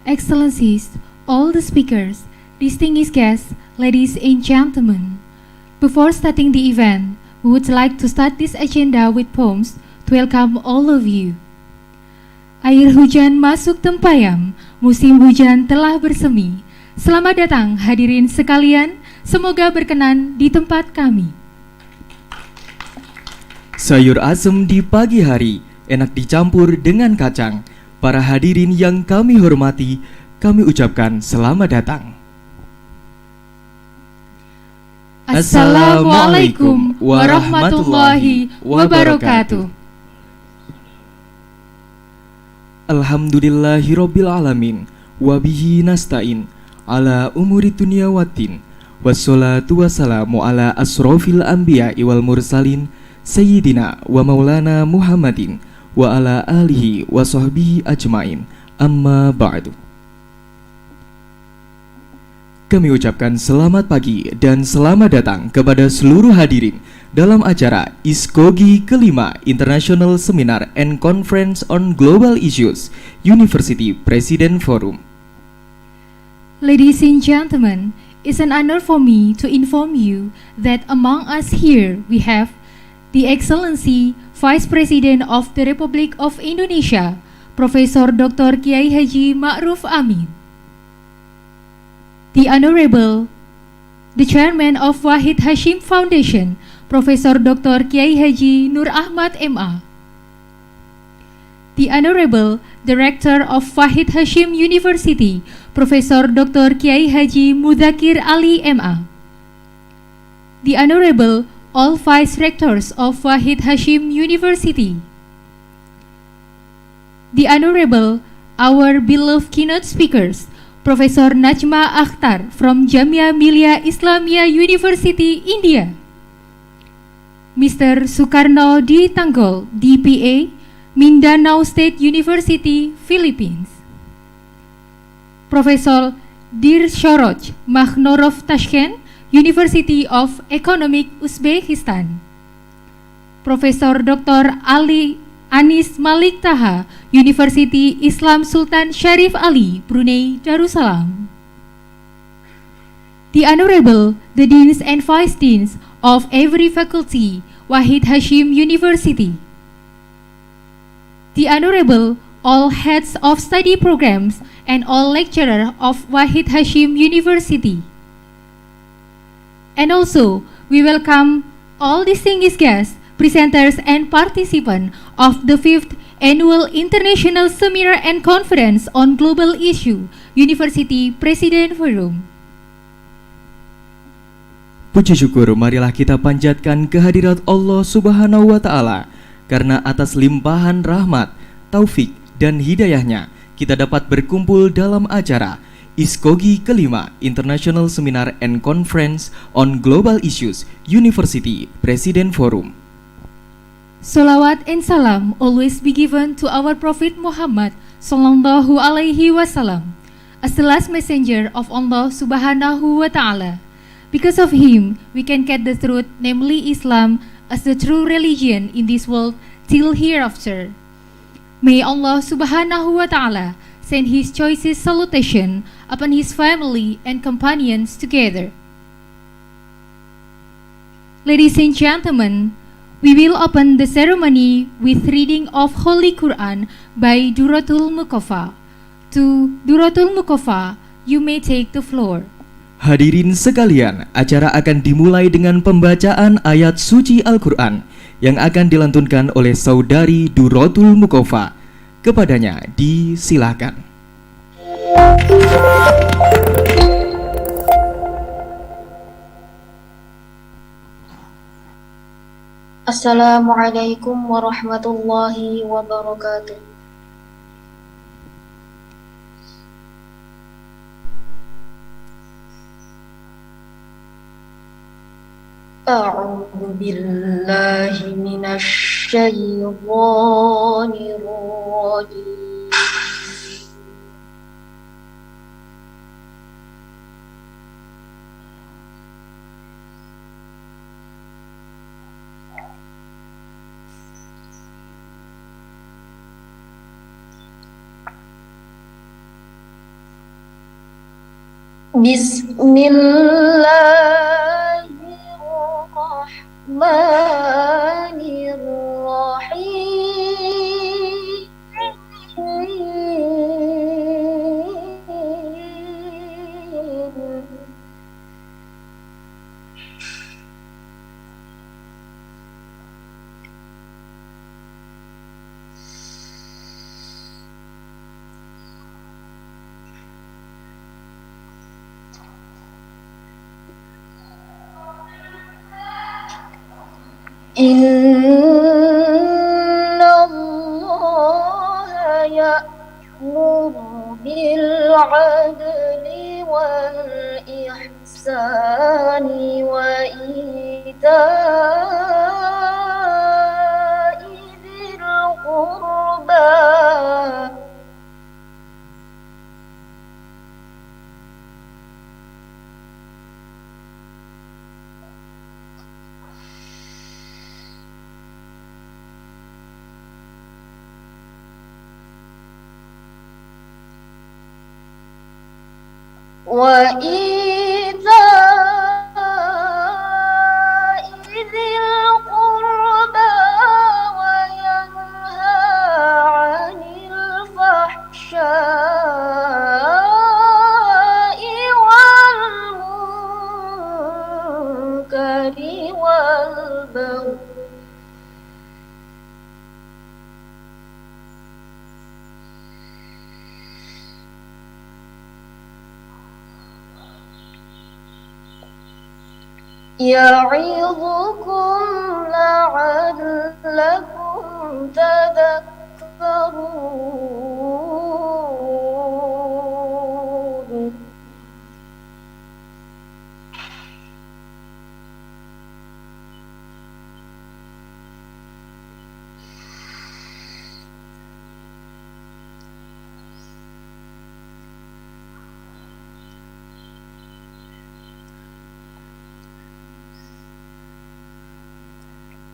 Excellencies, all the speakers, distinguished guests, ladies and gentlemen. Before starting the event, we would like to start this agenda with poems to welcome all of you. Air hujan masuk tempayam, musim hujan telah bersemi. Selamat datang hadirin sekalian, semoga berkenan di tempat kami. Sayur asem di pagi hari, enak dicampur dengan kacang. Para hadirin yang kami hormati, kami ucapkan selamat datang. Assalamualaikum warahmatullahi wabarakatuh. Alhamdulillahirabbil alamin, wabihi nasta'in ala umuri dunya waddin. Wassalatu wassalamu ala asrofil anbiya'i wal mursalin Sayyidina wa maulana Muhammadin wa ala alihi wa sahbihi ajmain. Amma ba'du. Kami ucapkan selamat pagi dan selamat datang kepada seluruh hadirin dalam acara ISCoGI kelima International Seminar and Conference on Global Issues University President Forum. Ladies and gentlemen, it's an honor for me to inform you that among us here we have the Excellency Vice President of the Republic of Indonesia, Profesor Dr. Kiai Haji Ma'ruf Amin. The Honorable, the Chairman of Wahid Hasyim Foundation, Profesor Dr. Kiai Haji Nur Ahmad MA. The Honorable Director of Wahid Hasyim University, Profesor Dr. Kiai Haji Mudakir Ali MA. The Honorable all Vice Rectors of Wahid Hasyim University. The Honorable, our beloved keynote speakers, Profesor Najma Akhtar from Jamia Millia Islamia University, India. Mr. Sukarno D. Tanggol, DPA, Mindanao State University, Philippines. Profesor Dir Shoroj Makhnorov Tashkent, University of Economic Uzbekistan. Profesor Dr. Ali Anis Malik Taha, University Islam Sultan Syarif Ali, Brunei, Darussalam. The Honorable, the Deans and Vice Deans of every faculty, Wahid Hasyim University. The Honorable, all heads of study programs and all lecturers of Wahid Hasyim University. And also, we welcome all distinguished guests, presenters, and participants of the 5th Annual International Seminar and Conference on Global Issue, University President Forum. Puji syukur marilah kita panjatkan kehadirat Allah Subhanahu wa Ta'ala, karena atas limpahan rahmat, taufik, dan hidayahnya kita dapat berkumpul dalam acara ISCoGI kelima International Seminar and Conference on Global Issues University President Forum. Salawat and salam always be given to our Prophet Muhammad Sallallahu Alaihi Wasallam as the last messenger of Allah Subhanahu wa Ta'ala. Because of him, we can get the truth, namely Islam, as the true religion in this world till hereafter. May Allah Subhanahu wa Ta'ala send his choicest salutation upon his family and companions together. Ladies and gentlemen, we will open the ceremony with reading of Holy Quran by Duratul Muqafa. To Duratul Muqafa, you may take the floor. Hadirin sekalian, acara akan dimulai dengan pembacaan ayat suci Al-Quran yang akan dilantunkan oleh Saudari Duratul Muqafa. Kepadanya disilakan. Assalamualaikum warahmatullahi wabarakatuh. A'udzu billahi minasy syaithanir rajim. Bismillahirrahmanirrahim. Innallaha ya'muru bil 'adli wal ihsani wa ita'i dzil qurba wa ita'i dzil qurba wa yanha 'anil fahsya'i wal munkari wal baghi. Ya'idukum la'allakum tadhakkarun.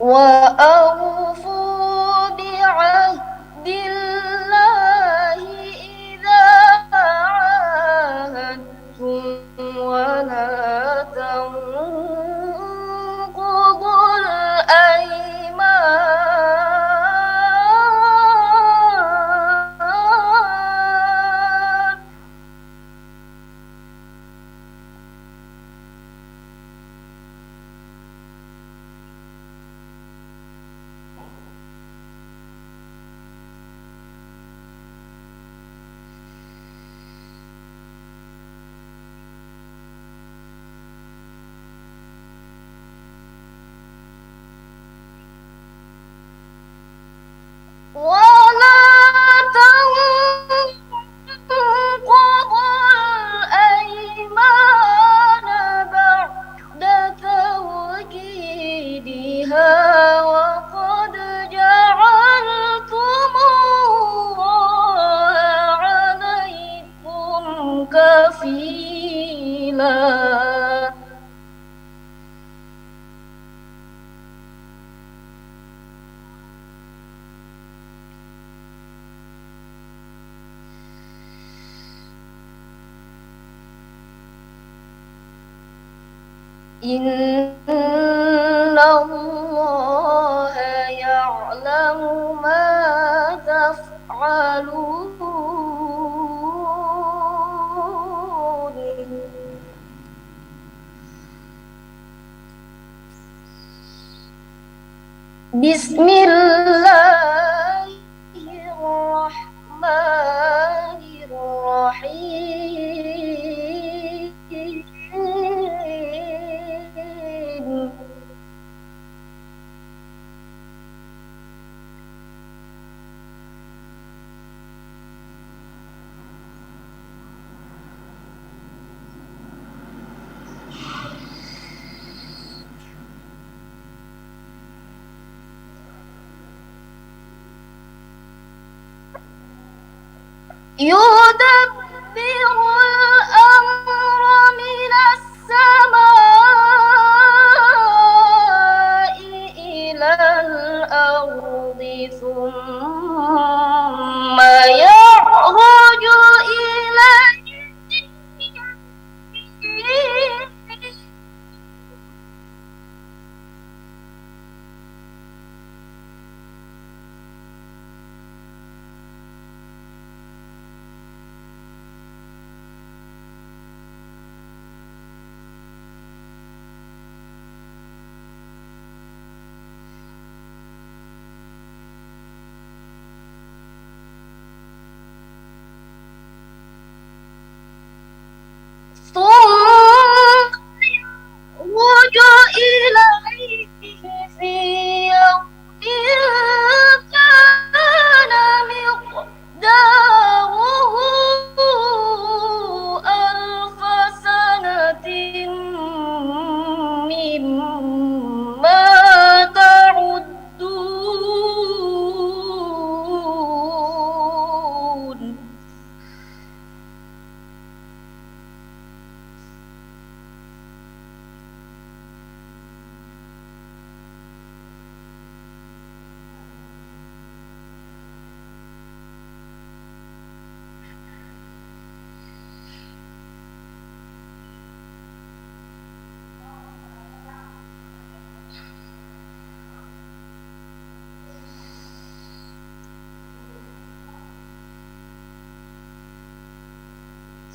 Wa awfu bi'ahdillahi idza 'ahadtum wa la tanqudul ayman. Wala tanqudul aymana ba'da tawkidiha wa qad ja'altumullaha 'alaykum kafila. Innallaha ya'lamu ma taf'alun. Bismillahirrahmanirrahim. Yudabbirul amra minas samai ilal ardi thumma ya'ruju ilayhi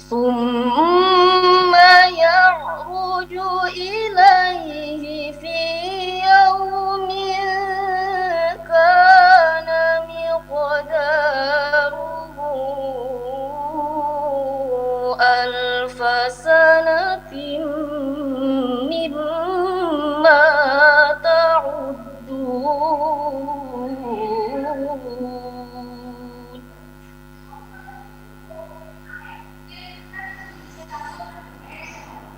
ثم يعرج إليه في يوم كان مقداره 1000 سنة مما تعدون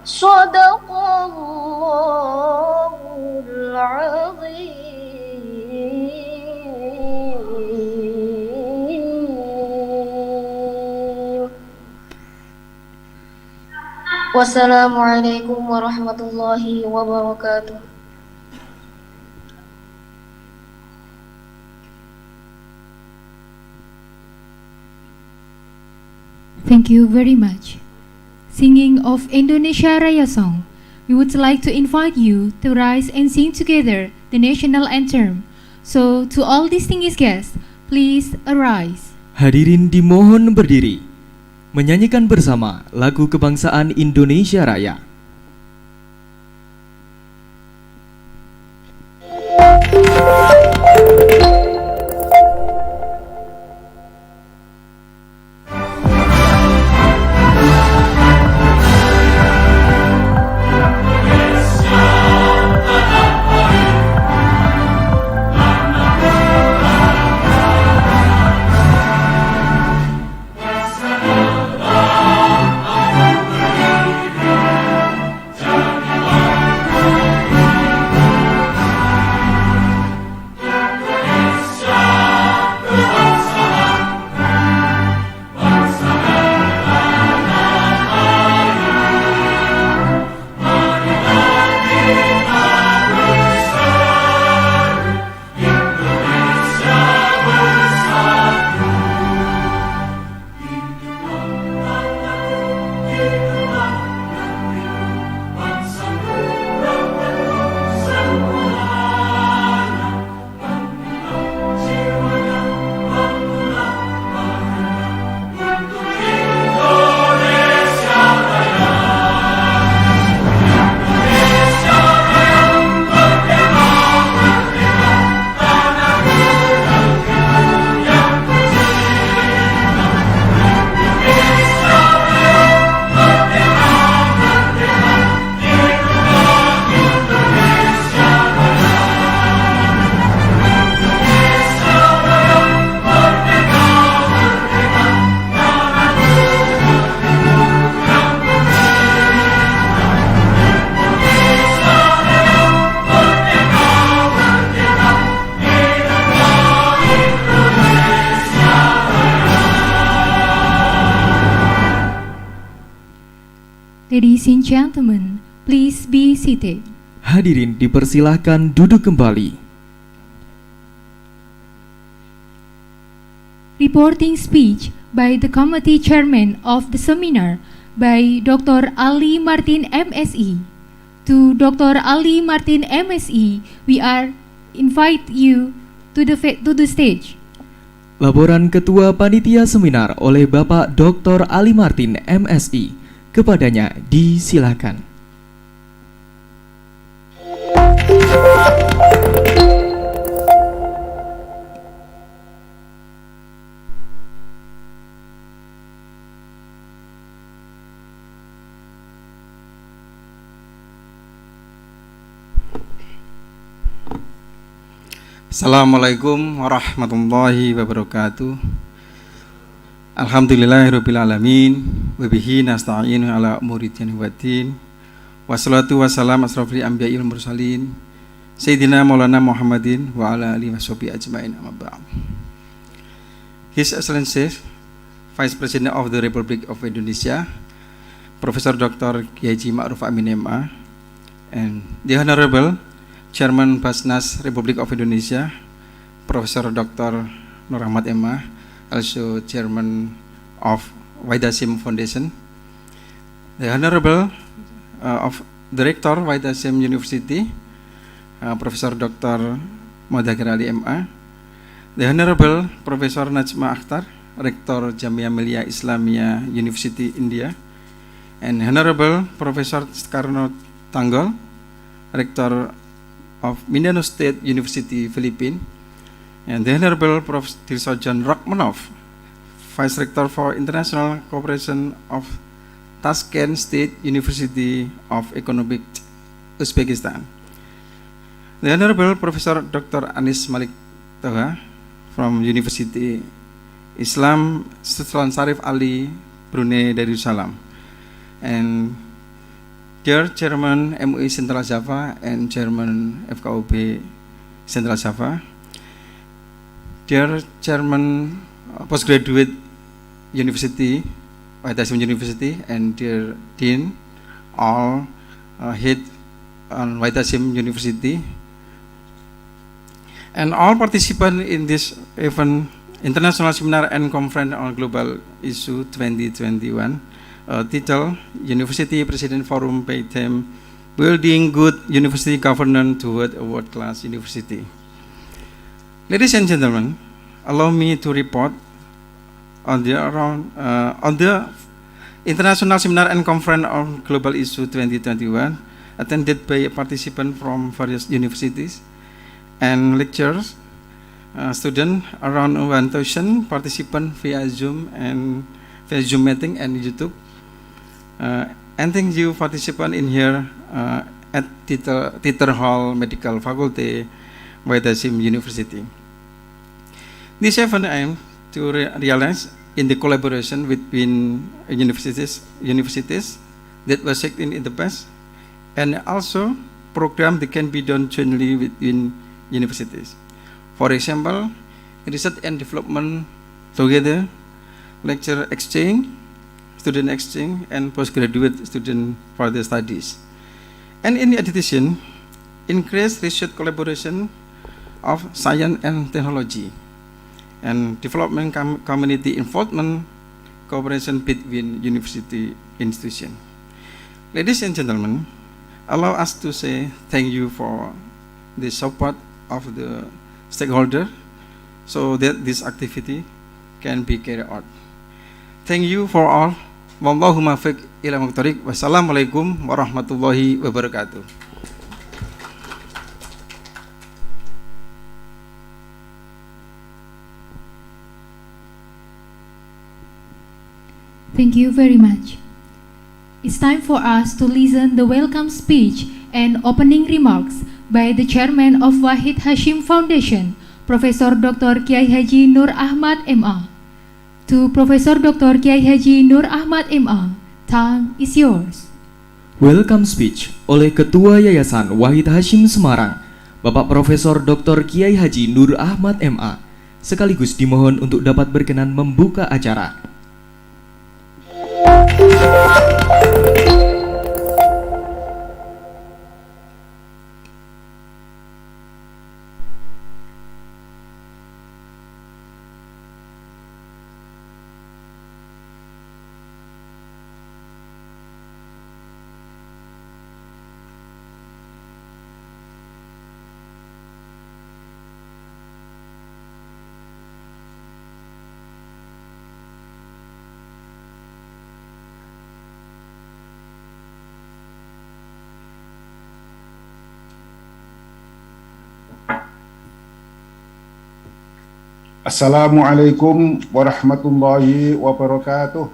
صدق الله العظيم. Wassalamualaikum warahmatullahi wabarakatuh. Thank you very much. Singing of Indonesia Raya song, we would like to invite you to rise and sing together the national anthem. So, to all distinguished guests, please arise. Hadirin dimohon berdiri, menyanyikan bersama lagu kebangsaan Indonesia Raya. Ladies and gentlemen, please be seated. Hadirin dipersilahkan duduk kembali. Reporting speech by the committee chairman of the seminar by Dr. Ali Martin MSE. To Dr. Ali Martin MSE, we are invite you to the stage. Laporan Ketua Panitia Seminar oleh Bapak Dr. Ali Martin MSI. Kepadanya disilakan. Assalamualaikum warahmatullahi wabarakatuh. Alhamdulillahirabbil alamin wa bihi nasta'inu ala umuri dini waddin. Wassalatu wassalamu asrofil anbiya'i wal mursalin Sayyidina Maulana Muhammadin wa ala alihi washabihi ajmain, amma ba'd. His Excellency Vice President of the Republic of Indonesia, Professor Dr. Kiai Ma'ruf Amin MA, and the Honorable Chairman Basnas Republic of Indonesia, Professor Dr. Nur Ahmad MA, also Chairman of Wahid Foundation, the Honorable of Director Wahid University, Professor Dr. Modakir Ali MA, the Honorable Professor Najma Akhtar, Rector Jamia Millia Islamia University India, and Honorable Professor Soekarno Tanggol, Rector of Mindanao State University, Philippines, and the Honorable Prof. Dirsojan Rachmanov, Vice Rector for International Cooperation of Tashkent State University of Economics, Uzbekistan. The Honorable Professor Dr. Anis Malik Toha from University Islam Sultan Syarif Ali, Brunei, Darussalam, and dear Chairman MUI Central Java and Chairman FKUB Central Java, dear Chairman Postgraduate University, Hasyim University, and dear Dean, all head on Hasyim University, and all participants in this event, International Seminar and Conference on Global Issue 2021, title University President Forum by theme Building Good University Governance Toward a World-Class University. Ladies and gentlemen, allow me to report on the International Seminar and Conference on Global Issue 2021, attended by participants from various universities and lecturers, students, around 1,000 participants via Zoom meeting and YouTube. And thank you participants in here at Theater Hall Medical Faculty, Hasyim University. This event aims to realize in the collaboration between universities that was set in the past, and also program that can be done jointly within universities. For example, research and development together, lecture exchange, student exchange, and postgraduate student further studies. And in addition, increase research collaboration of science and technology, and development community involvement, cooperation between university institutions. Ladies and gentlemen, allow us to say thank you for the support of the stakeholder so that this activity can be carried out. Thank you for all. Wallahu muwaffiq ila muqtariq. Wassalamualaikum warahmatullahi wabarakatuh. Thank you very much. It's time for us to listen the welcome speech and opening remarks by the Chairman of Wahid Hasyim Foundation, Profesor Dr. Kiai Haji Nur Ahmad MA. To Profesor Dr. Kiai Haji Nur Ahmad MA, time is yours. Welcome speech oleh Ketua Yayasan Wahid Hasyim Semarang, Bapak Profesor Dr. Kiai Haji Nur Ahmad MA, sekaligus dimohon untuk dapat berkenan membuka acara. Assalamualaikum warahmatullahi wabarakatuh.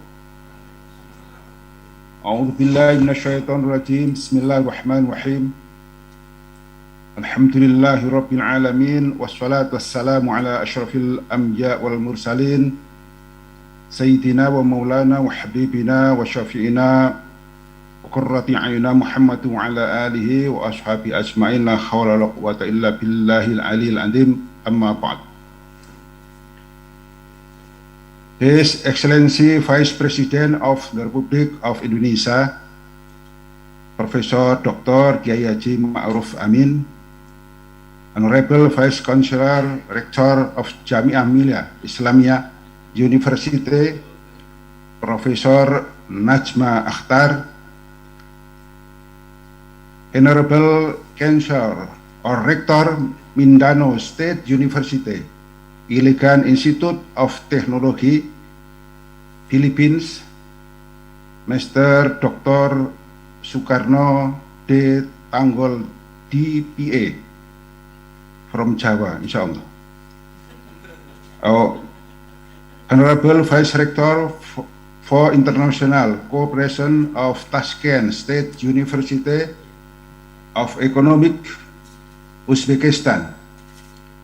A'udzu billahi minasyaitonir rajim. Bismillahirrahmanirrahim. Alhamdulillahi rabbil alamin, wassalatu wassalamu ala asyrafil anbiya wal mursalin, sayyidina wa maulana wa habibina wa syafi'ina wa qurrati a'yunina Muhammad wa ala alihi wa ashabi ajma'in, la hawla wa la quwwata illa billahil aliyil azim. Amma ba'd. His Excellency Vice President of the Republic of Indonesia, Profesor Dr. Kiai Haji Ma'ruf Amin, Honorable Vice Chancellor Rector of Jamia Millia Islamia University, Profesor Najma Akhtar, Honorable Chancellor or Rector Mindanao State University, Iligan Institute of Technology Philippines, Mr. Dr. Soekarno D. Tanggol DPA from Java, inshallah. Our Honorable Vice Rector for International Cooperation of Tashkent State University of Economic, Uzbekistan,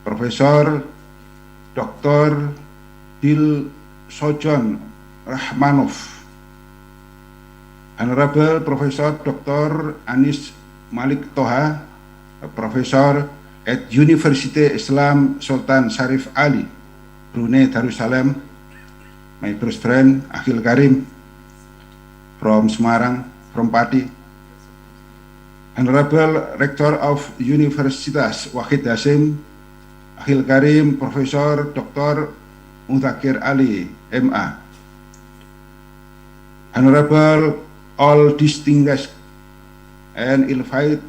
Professor Dr. Dil Sojon Rahmanov, Honorable Professor Dr. Anis Malik Toha, a professor at University Islam Sultan Sharif Ali, Brunei, Darussalam, my close friend Akhil Karim from Semarang, from Pati, Honorable Rector of Universitas Wahid Hasyim, Akhil Karim, Profesor Dr. Mudakir Ali, MA, Honorable all distinguished and invited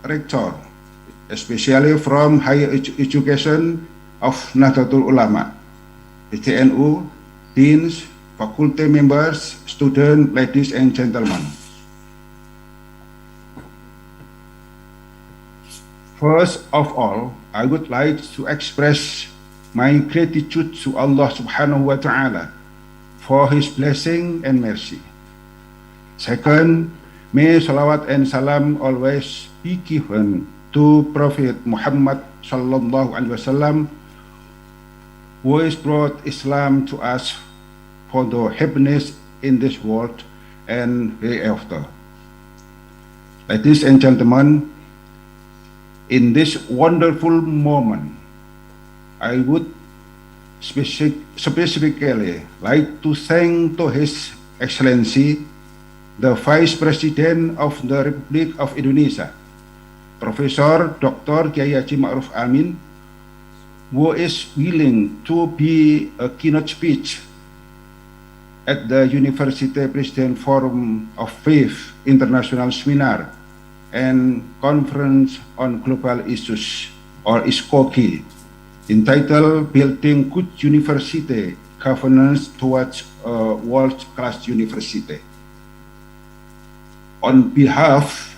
rector, especially from higher education of Nahdlatul Ulama, TNU, deans, faculty members, students, ladies and gentlemen. First of all, I would like to express my gratitude to Allah Subhanahu wa Ta'ala for His blessing and mercy. Second, may salawat and salam always be given to Prophet Muhammad Sallallahu Alaihi Wasallam, who has brought Islam to us for the happiness in this world and hereafter. Ladies and gentlemen, in this wonderful moment, I would specifically like to thank to His Excellency, the Vice President of the Republic of Indonesia, Professor Dr. Kiai Haji Ma'ruf Amin, who is willing to be a keynote speech at the University President Forum of Faith International Seminar and Conference on Global Issues, or ISCoGI, entitled Building Good University Governance Towards a World-Class University. On behalf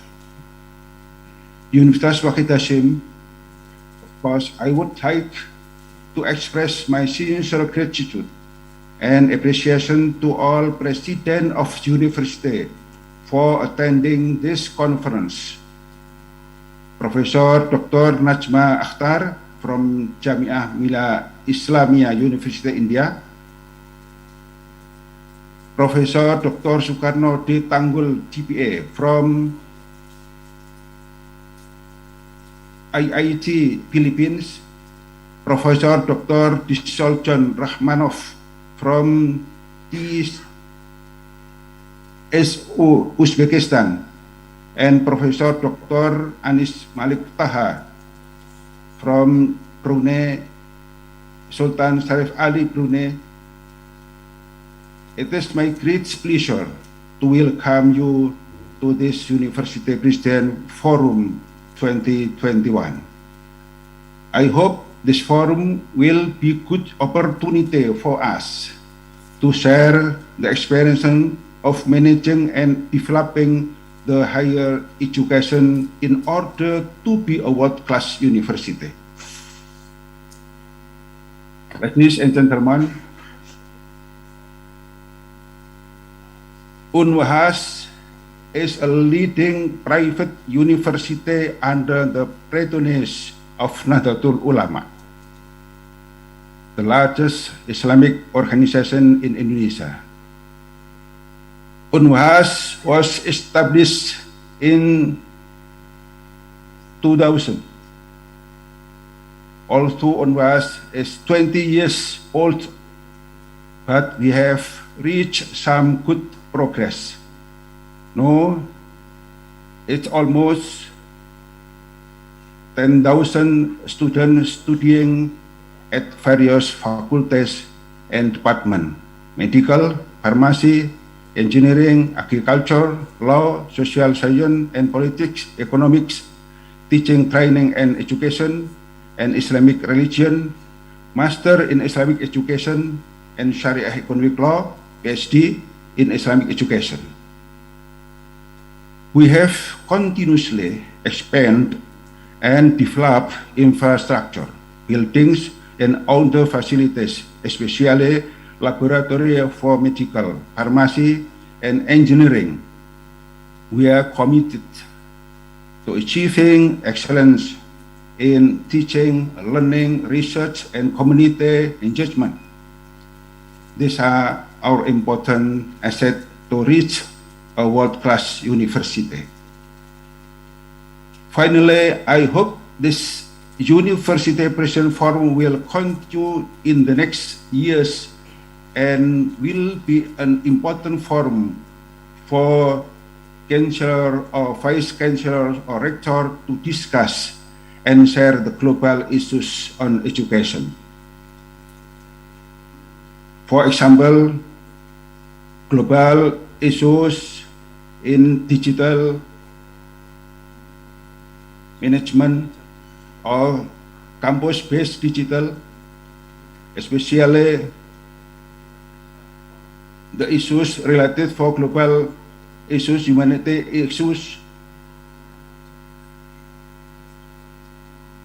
Universitas Wahid Hasyim, of course, I would like to express my sincere gratitude and appreciation to all president of university for attending this conference. Professor Dr. Najma Akhtar from Jamiah Mila Islamia University India, Professor Dr. Soekarno D. Tanggol DPA from IIT Philippines, Professor Dr. Disoljon Rahmanov from ISU Uzbekistan, and Professor Dr. Anis Malik Taha from Brunei, Sultan Sharif Ali, Brunei. It is my great pleasure to welcome you to this University President Forum 2021. I hope this forum will be good opportunity for us to share the experience of managing and developing the higher education in order to be a world-class university. Ladies and gentlemen, Unwahas is a leading private university under the patronage of Nahdlatul Ulama, the largest Islamic organization in Indonesia. Unwahas was established in 2000. Although Unwahas is 20 years old, but we have reached some good progress. No, it's almost 10,000 students studying at various faculties and departments: medical, pharmacy, engineering, agriculture, law, social science and politics, economics, teaching, training and education, and Islamic religion, master in Islamic education and Sharia economic law, PhD in Islamic education. We have continuously expanded and developed infrastructure, buildings, and other facilities, especially laboratory for medical, pharmacy, and engineering. We are committed to achieving excellence in teaching, learning, research, and community engagement. These are our important assets to reach a world-class university. Finally, I hope this University President Forum will continue in the next years and will be an important forum for chancellor or vice chancellor or rector to discuss and share the global issues on education. For example, global issues in digital management or campus-based digital, especially the issues related for global issues, humanity issues.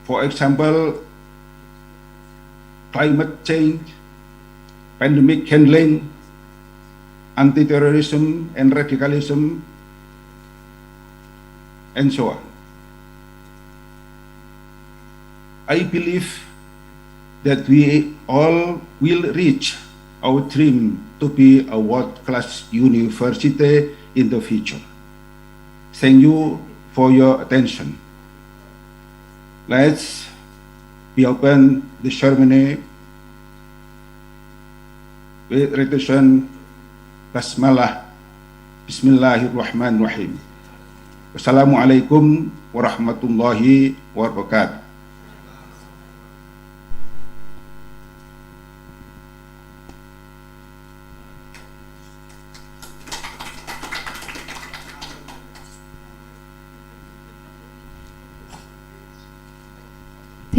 For example, climate change, pandemic handling, anti-terrorism and radicalism, and so on. I believe that we all will reach our dream to be a world-class university in the future. Thank you for your attention. Let's be open the ceremony with recitation basmalah. Bismillahirrahmanirrahim. Wassalamualaikum warahmatullahi wabarakatuh.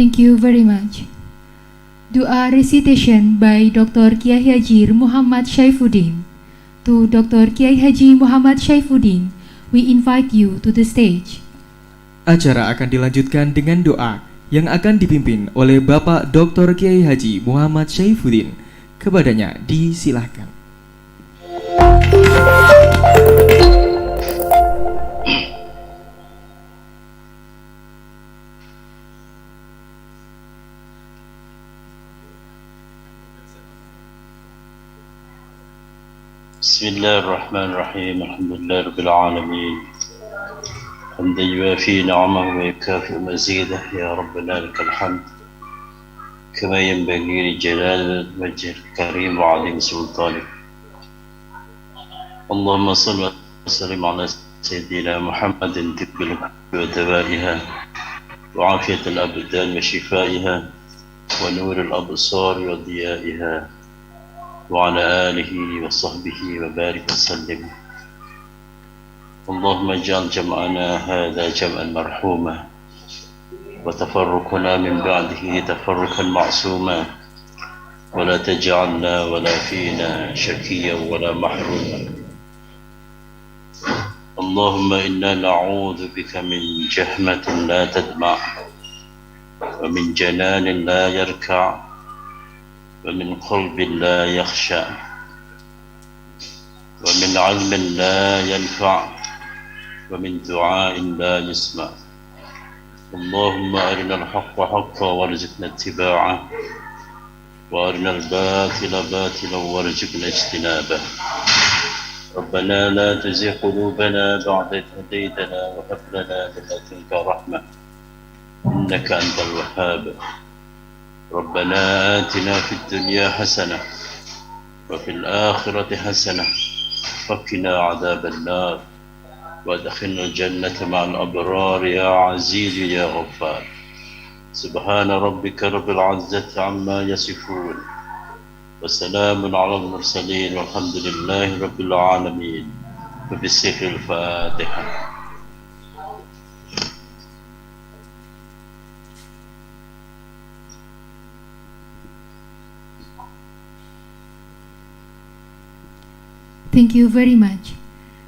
Thank you very much. Dua recitation by Dr. Kiai Haji Muhammad Syaifuddin. To Dr. Kiai Haji Muhammad Syaifuddin, we invite you to the stage. Acara akan dilanjutkan dengan doa yang akan dipimpin oleh Bapak Dr. Kiai Haji Muhammad Syaifuddin. Kepadanya disilahkan. بسم الله الرحمن الرحيم الحمد لله رب العالمين حمدا يوافي نعمه ويكافئ مزيده يا ربنا لك الحمد كما ينبغي لجلال وجهك الكريم وعظيم سلطانك اللهم صل وسلم على سيدنا محمد طب القلوب ودوائها وعافية الأبدان وشفائها ونور الأبصار وضيائها وعلى آله وصحبه وبارك وسلم اللهم اجعل جمعنا هذا جمعا مرحوما وتفرقنا من بعده تفرقا معصوما ولا تجعلنا ولا فينا شكيا ولا محروما اللهم إنا نعوذ بك من جهمة لا تدمع ومن جنان لا يركع ومن قلب لا يخشع ومن علم لا ينفع ومن دعاء لا يسمع اللهم أرنا الحق حقا وارزقنا اتباعه وأرنا الباطل باطلا وارزقنا اجتنابه ربنا لا تزغ قلوبنا بعد إذ هديتنا وهب لنا من لدنك رحمة إنك أنت الوهاب ربنا آتنا في الدنيا حسنة وفي الآخرة حسنة وقنا عذاب النار وادخلنا الجنة مع الأبرار يا عزيز يا غفار سبحان ربك رب العزة عما يصفون وسلام على المرسلين والحمد لله رب العالمين وبالسر الفاتحة. Thank you very much.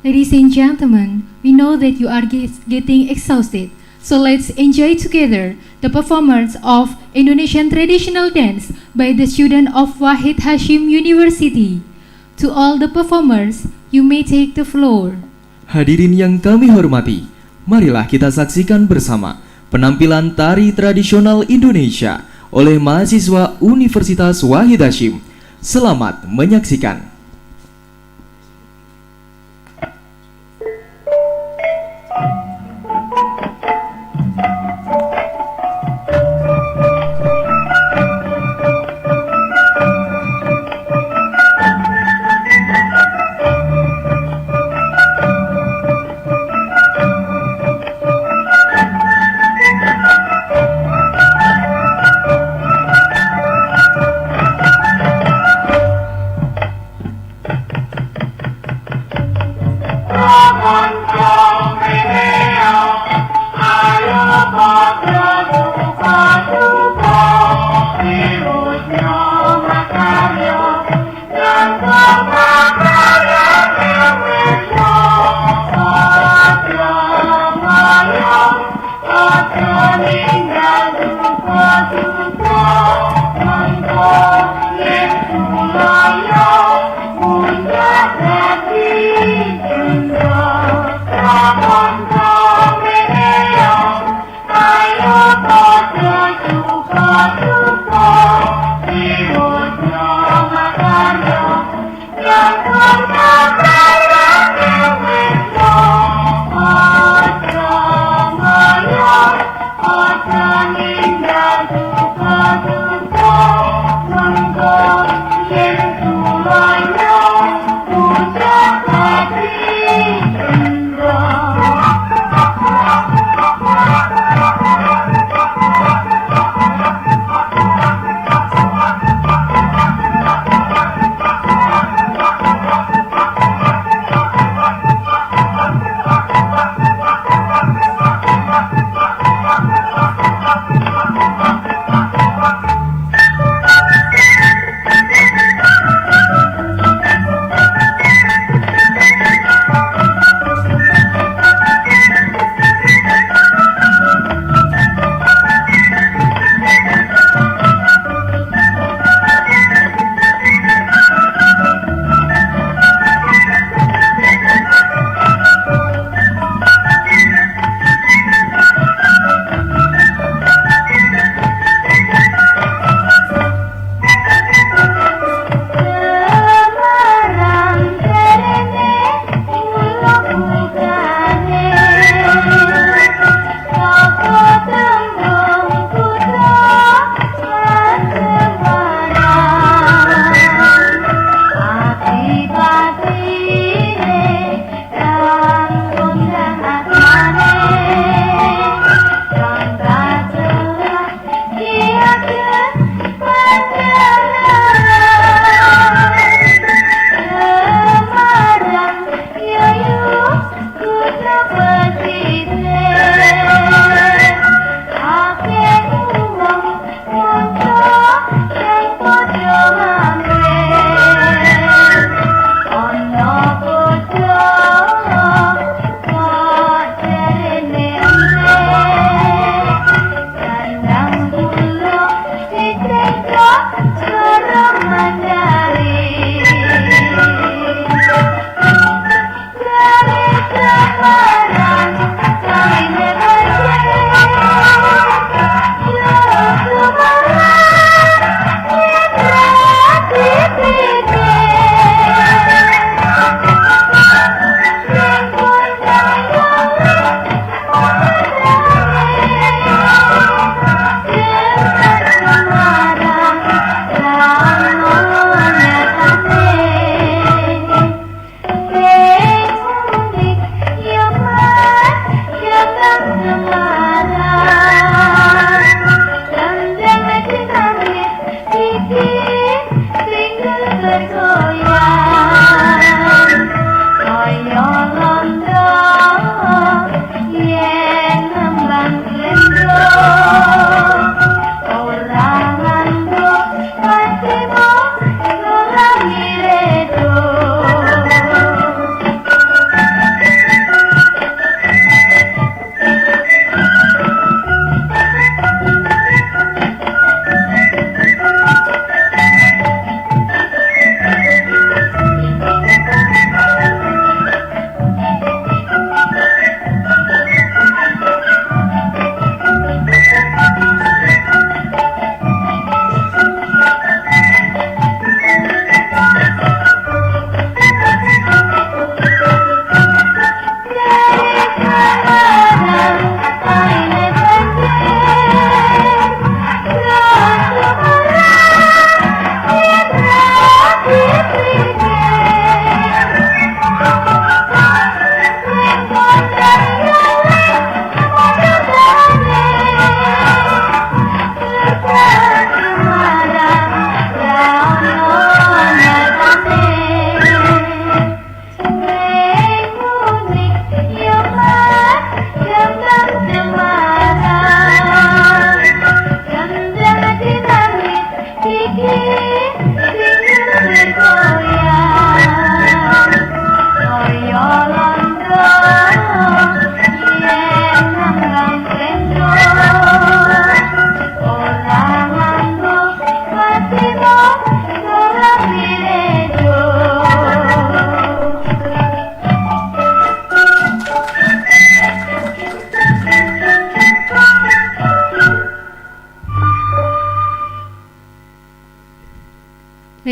Ladies and gentlemen, we know that you are getting exhausted, so let's enjoy together the performance of Indonesian traditional dance by the student of Wahid Hasyim University. To all the performers, you may take the floor. Hadirin yang kami hormati, marilah kita saksikan bersama penampilan tari tradisional Indonesia oleh mahasiswa Universitas Wahid Hasyim. Selamat menyaksikan.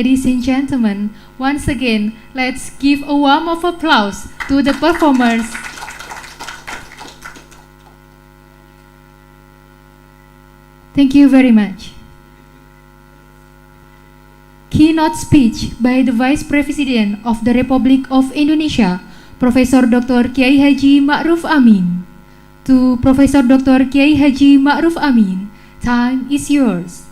Ladies and gentlemen, once again, let's give a warm of applause to the performers. Thank you very much. Keynote speech by the Vice President of the Republic of Indonesia, Profesor Dr. Kiai Haji Ma'ruf Amin. To Profesor Dr. Kiai Haji Ma'ruf Amin, time is yours.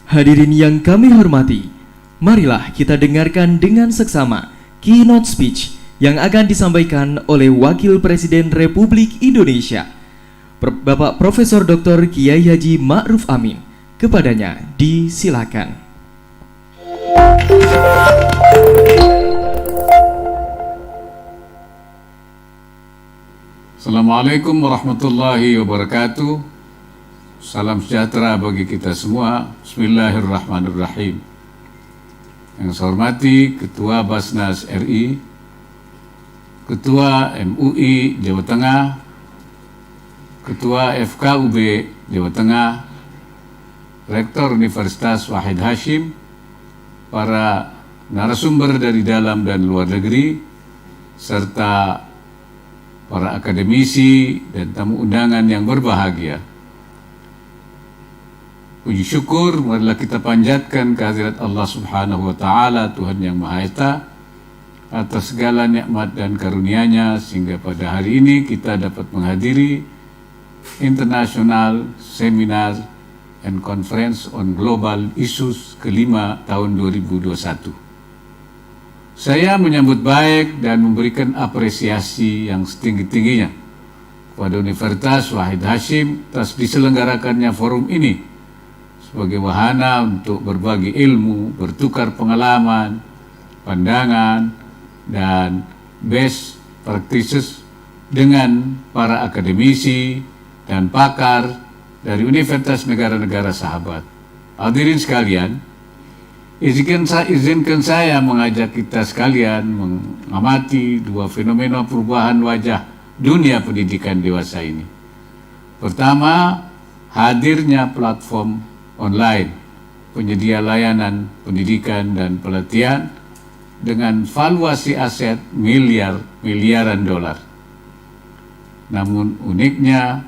Hadirin yang kami hormati, marilah kita dengarkan dengan seksama keynote speech yang akan disampaikan oleh Wakil Presiden Republik Indonesia, Bapak Profesor Dr. Kiai Haji Ma'ruf Amin. Kepadanya disilakan. Assalamualaikum warahmatullahi wabarakatuh. Salam sejahtera bagi kita semua. Bismillahirrahmanirrahim. Yang saya hormati Ketua Basnas RI, Ketua MUI Jawa Tengah, Ketua FKUB Jawa Tengah, Rektor Universitas Wahid Hasyim, para narasumber dari dalam dan luar negeri, serta para akademisi dan tamu undangan yang berbahagia. Puji syukur marilah kita panjatkan kehadirat Allah Subhanahu wa Ta'ala, Tuhan yang Maha Esa, atas segala nikmat dan karunia-Nya sehingga pada hari ini kita dapat menghadiri International Seminar and Conference on Global Issues kelima tahun 2021. Saya menyambut baik dan memberikan apresiasi yang setinggi-tingginya kepada Universitas Wahid Hasyim atas diselenggarakannya forum ini sebagai wahana untuk berbagi ilmu, bertukar pengalaman, pandangan, dan best practices dengan para akademisi dan pakar dari universitas negara-negara sahabat. Hadirin sekalian, izinkan saya mengajak kita sekalian mengamati dua fenomena perubahan wajah dunia pendidikan dewasa ini. Pertama, hadirnya platform online, penyedia layanan pendidikan dan pelatihan dengan valuasi aset miliaran dolar. Namun uniknya,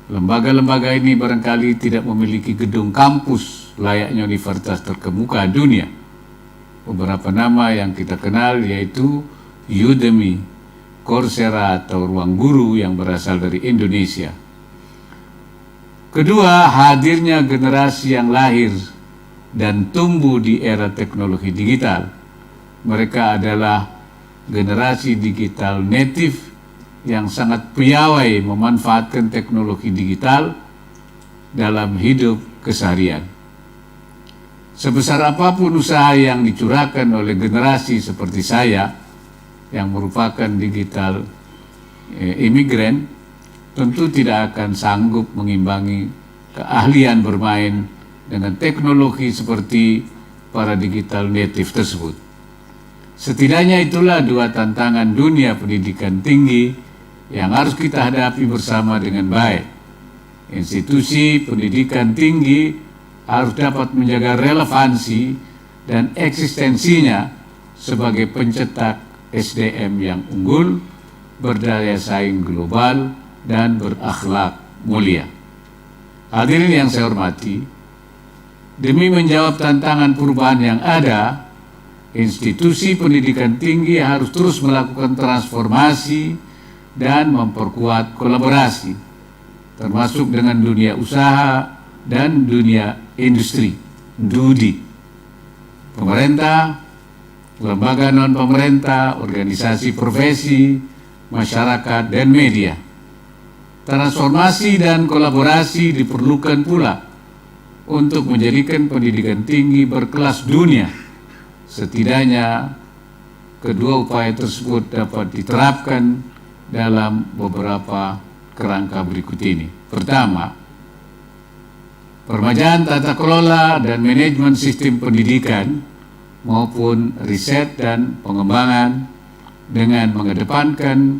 lembaga-lembaga ini barangkali tidak memiliki gedung kampus layaknya universitas terkemuka dunia. Beberapa nama yang kita kenal yaitu Udemy, Coursera atau Ruang Guru yang berasal dari Indonesia. Kedua, hadirnya generasi yang lahir dan tumbuh di era teknologi digital. Mereka adalah generasi digital native yang sangat piawai memanfaatkan teknologi digital dalam hidup keseharian. Sebesar apapun usaha yang dicurahkan oleh generasi seperti saya yang merupakan digital imigran, tentu tidak akan sanggup mengimbangi keahlian bermain dengan teknologi seperti para digital native tersebut. Setidaknya itulah dua tantangan dunia pendidikan tinggi yang harus kita hadapi bersama dengan baik. Institusi pendidikan tinggi harus dapat menjaga relevansi dan eksistensinya sebagai pencetak SDM yang unggul, berdaya saing global, dan berakhlak mulia. Hadirin yang saya hormati, demi menjawab tantangan perubahan yang ada, institusi pendidikan tinggi harus terus melakukan transformasi dan memperkuat kolaborasi, termasuk dengan dunia usaha dan dunia industri, DUDI, pemerintah, lembaga non-pemerintah, organisasi profesi, masyarakat, dan media. Transformasi dan kolaborasi diperlukan pula untuk menjadikan pendidikan tinggi berkelas dunia. Setidaknya kedua upaya tersebut dapat diterapkan dalam beberapa kerangka berikut ini. Pertama, permajaan tata kelola dan manajemen sistem pendidikan maupun riset dan pengembangan dengan mengedepankan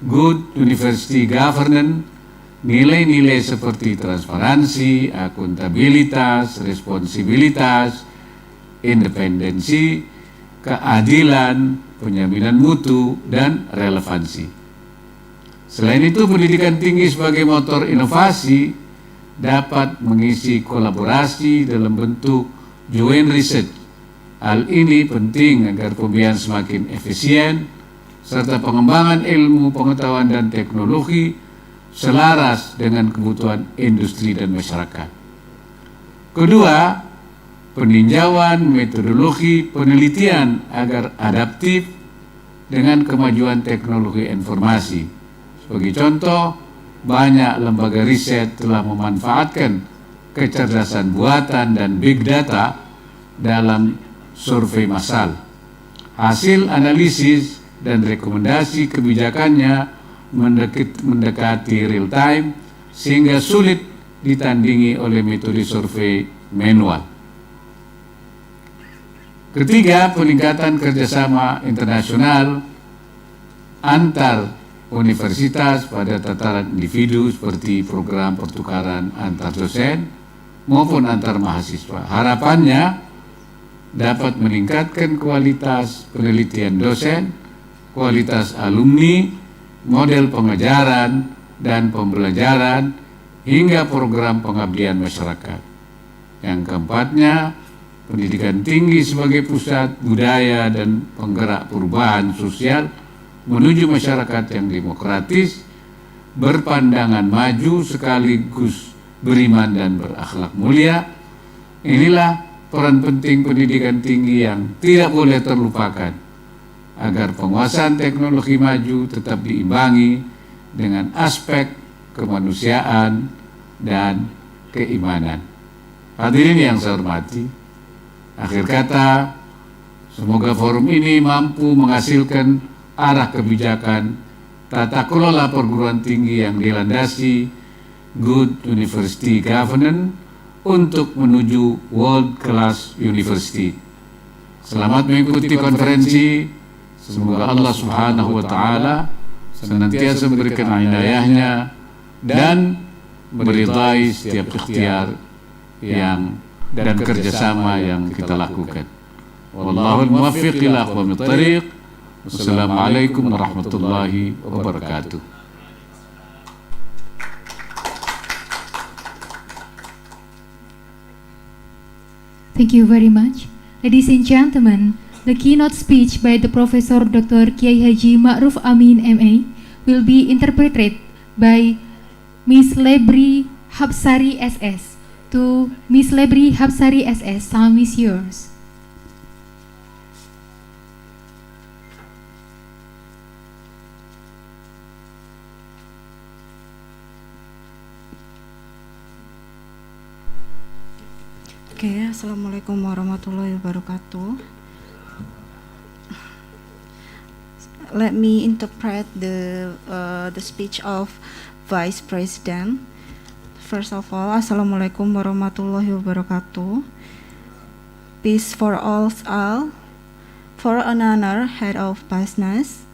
good university governance, nilai-nilai seperti transparansi, akuntabilitas, responsibilitas, independensi, keadilan, penjaminan mutu, dan relevansi. Selain itu, pendidikan tinggi sebagai motor inovasi dapat mengisi kolaborasi dalam bentuk joint research. Hal ini penting agar pembiayaan semakin efisien, serta pengembangan ilmu, pengetahuan, dan teknologi selaras dengan kebutuhan industri dan masyarakat. Kedua, peninjauan metodologi penelitian agar adaptif dengan kemajuan teknologi informasi. Sebagai contoh, banyak lembaga riset telah memanfaatkan kecerdasan buatan dan big data dalam survei massal. Hasil analisis dan rekomendasi kebijakannya mendekati real time sehingga sulit ditandingi oleh metode survei manual. Ketiga, peningkatan kerjasama internasional antar universitas pada tataran individu seperti program pertukaran antar dosen maupun antar mahasiswa. Harapannya dapat meningkatkan kualitas penelitian dosen, kualitas alumni, model pengajaran dan pembelajaran, hingga program pengabdian masyarakat. Yang keempatnya, pendidikan tinggi sebagai pusat budaya dan penggerak perubahan sosial menuju masyarakat yang demokratis, berpandangan maju sekaligus beriman dan berakhlak mulia. Inilah peran penting pendidikan tinggi yang tidak boleh terlupakan agar penguasaan teknologi maju tetap diimbangi dengan aspek kemanusiaan dan keimanan. Hadirin yang saya hormati, akhir kata, semoga forum ini mampu menghasilkan arah kebijakan tata kelola perguruan tinggi yang dilandasi good university governance untuk menuju world class university. Selamat mengikuti konferensi. Semoga Allah Subhanahu wa taala senantiasa memberikan hidayahnya dan meridai setiap ikhtiar yang dan kerjasama yang kita lakukan. Wallahul muwaffiq ila aqwamit thariq. Wassalamualaikum warahmatullahi wabarakatuh. Thank you very much. Ladies and gentlemen, the keynote speech by the Professor Dr. Kiai Haji Ma'ruf Amin MA will be interpreted by Miss Lebri Habsari SS. To Miss Lebri Habsari SS, time is yours. Assalamualaikum warahmatullahi wabarakatuh. Let me interpret the speech of Vice President. First of all, Assalamualaikum warahmatullahi wabarakatuh. Peace for all, for an honor, Head of Business,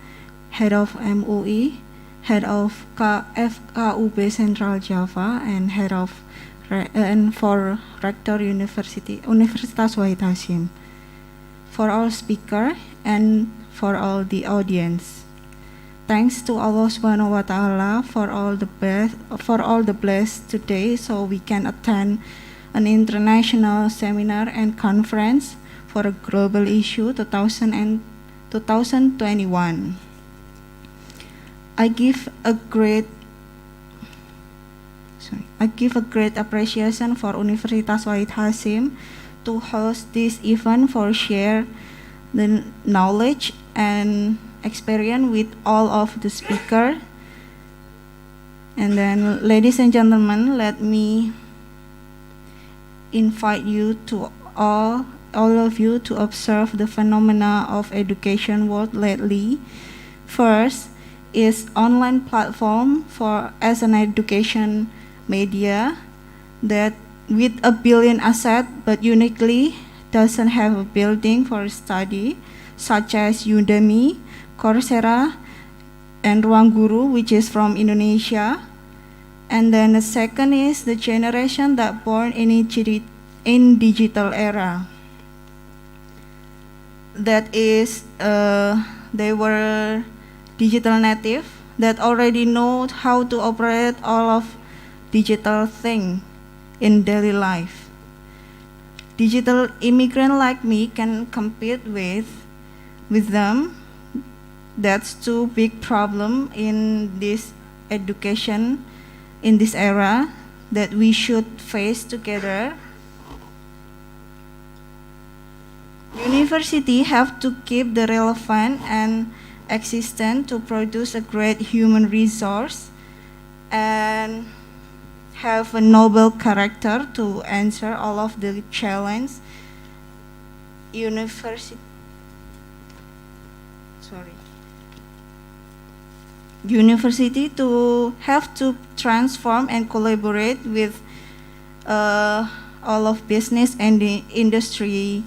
Head of MUI, Head of FKUB Central Java, and Head of and for Rector Universitas Wahid Hasyim, for all speaker and for all the audience. Thanks to Allah Subhanahu wa Ta'ala for all the blessed today, so we can attend an international seminar and conference for a global issue 2021. I give a great appreciation for Universitas Wahid Hasyim to host this event, for share the knowledge and experience with all of the speaker. And then, ladies and gentlemen, let me invite you to all of you to observe the phenomena of education world lately. First is online platform as an education media that with a billion asset but uniquely doesn't have a building for study, such as Udemy, Coursera, and Ruang Guru, which is from Indonesia. And then the second is the generation that born in digital era. that is they were digital native that already know how to operate all of digital thing in daily life. Digital immigrant like me can compete with them. That's too big problem in this education in this era that we should face together. University have to keep the relevant and existent to produce a great human resource and have a noble character to answer all of the challenge. University to have to transform and collaborate with all of business and the industry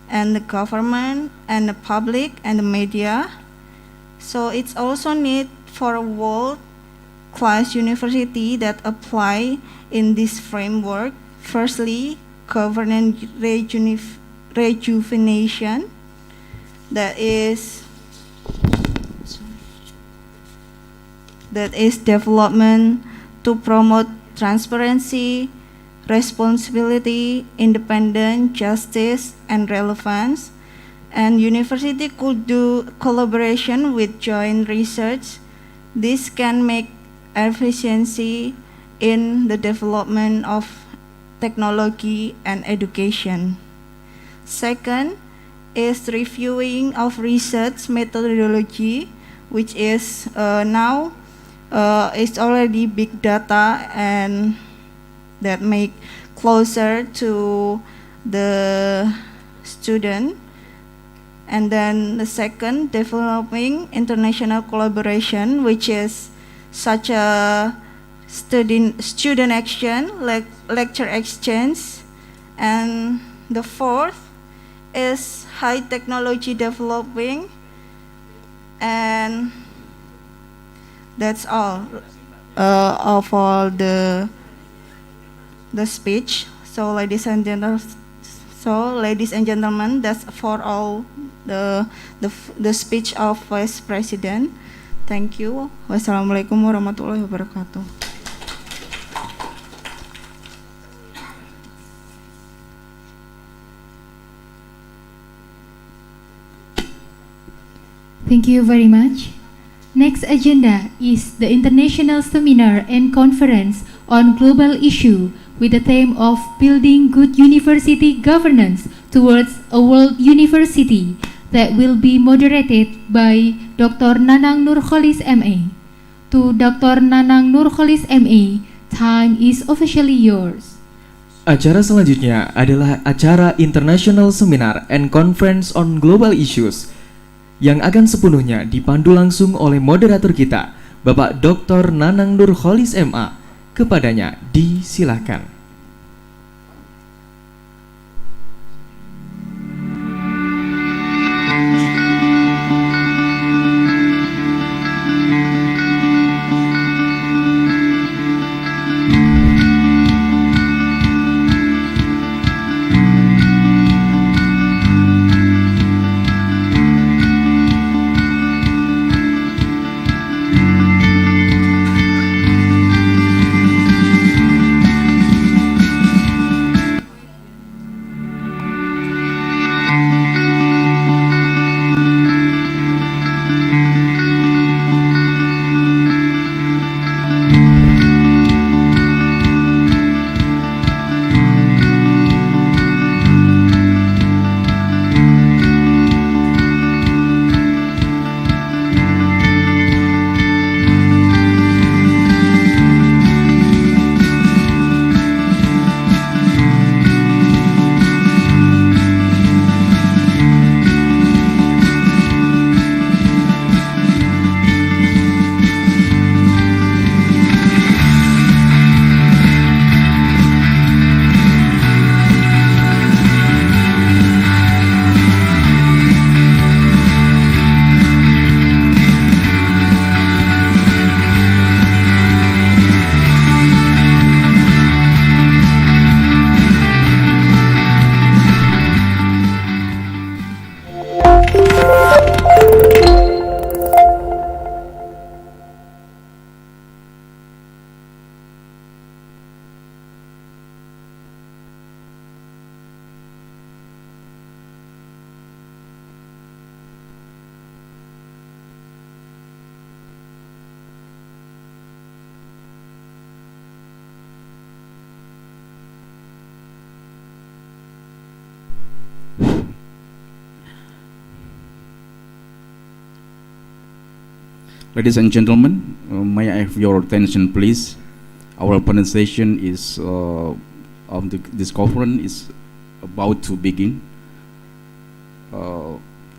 and the government and the public and the media. So it's also need for a world-class university that apply in this framework. Firstly, governance rejuvenation, that is development to promote transparency, responsibility, independence, justice, and relevance. And university could do collaboration with joint research. This can make efficiency in the development of technology and education. Second is reviewing of research methodology, which is now it's already big data and that make closer to the student. And then the second, developing international collaboration, which is such a student action, like lecture exchange. And the fourth is high technology developing. And that's all of all the speech. So ladies and gentlemen, that's for all the speech of Vice President. Thank you. Wassalamualaikum warahmatullahi wabarakatuh. Thank you very much. Next agenda is the International Seminar and Conference on Global Issue with the theme of Building Good University Governance Towards a World University that will be moderated by Dr. Nanang Nurkholis MA. To Dr. Nanang Nurkholis MA, time is officially yours. Acara selanjutnya adalah acara International Seminar and Conference on Global Issues yang akan sepenuhnya dipandu langsung oleh moderator kita, Bapak Dr. Nanang Nurkholis MA. Kepadanya disilakan. Ladies and gentlemen, may I have your attention, please? Our pronunciation is this conference is about to begin.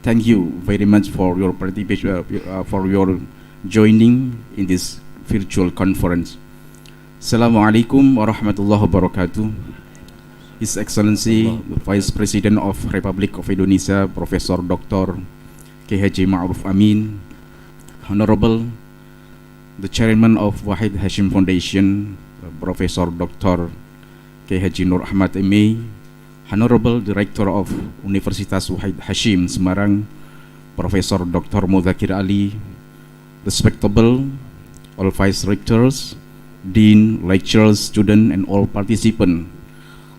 Thank you very much for your participation, for your joining in this virtual conference. Assalamualaikum warahmatullahi wabarakatuh. His Excellency, the Vice President of Republic of Indonesia, Professor Dr. Haji Ma'ruf Amin, Honorable the Chairman of Wahid Hasyim Foundation, Professor Dr. Haji Nur Ahmad MA, Honorable Director of Universitas Wahid Hasyim Semarang, Professor Dr. Mudzakkir Ali, respectable all Vice Rectors, Dean, lecturers, students, and all participants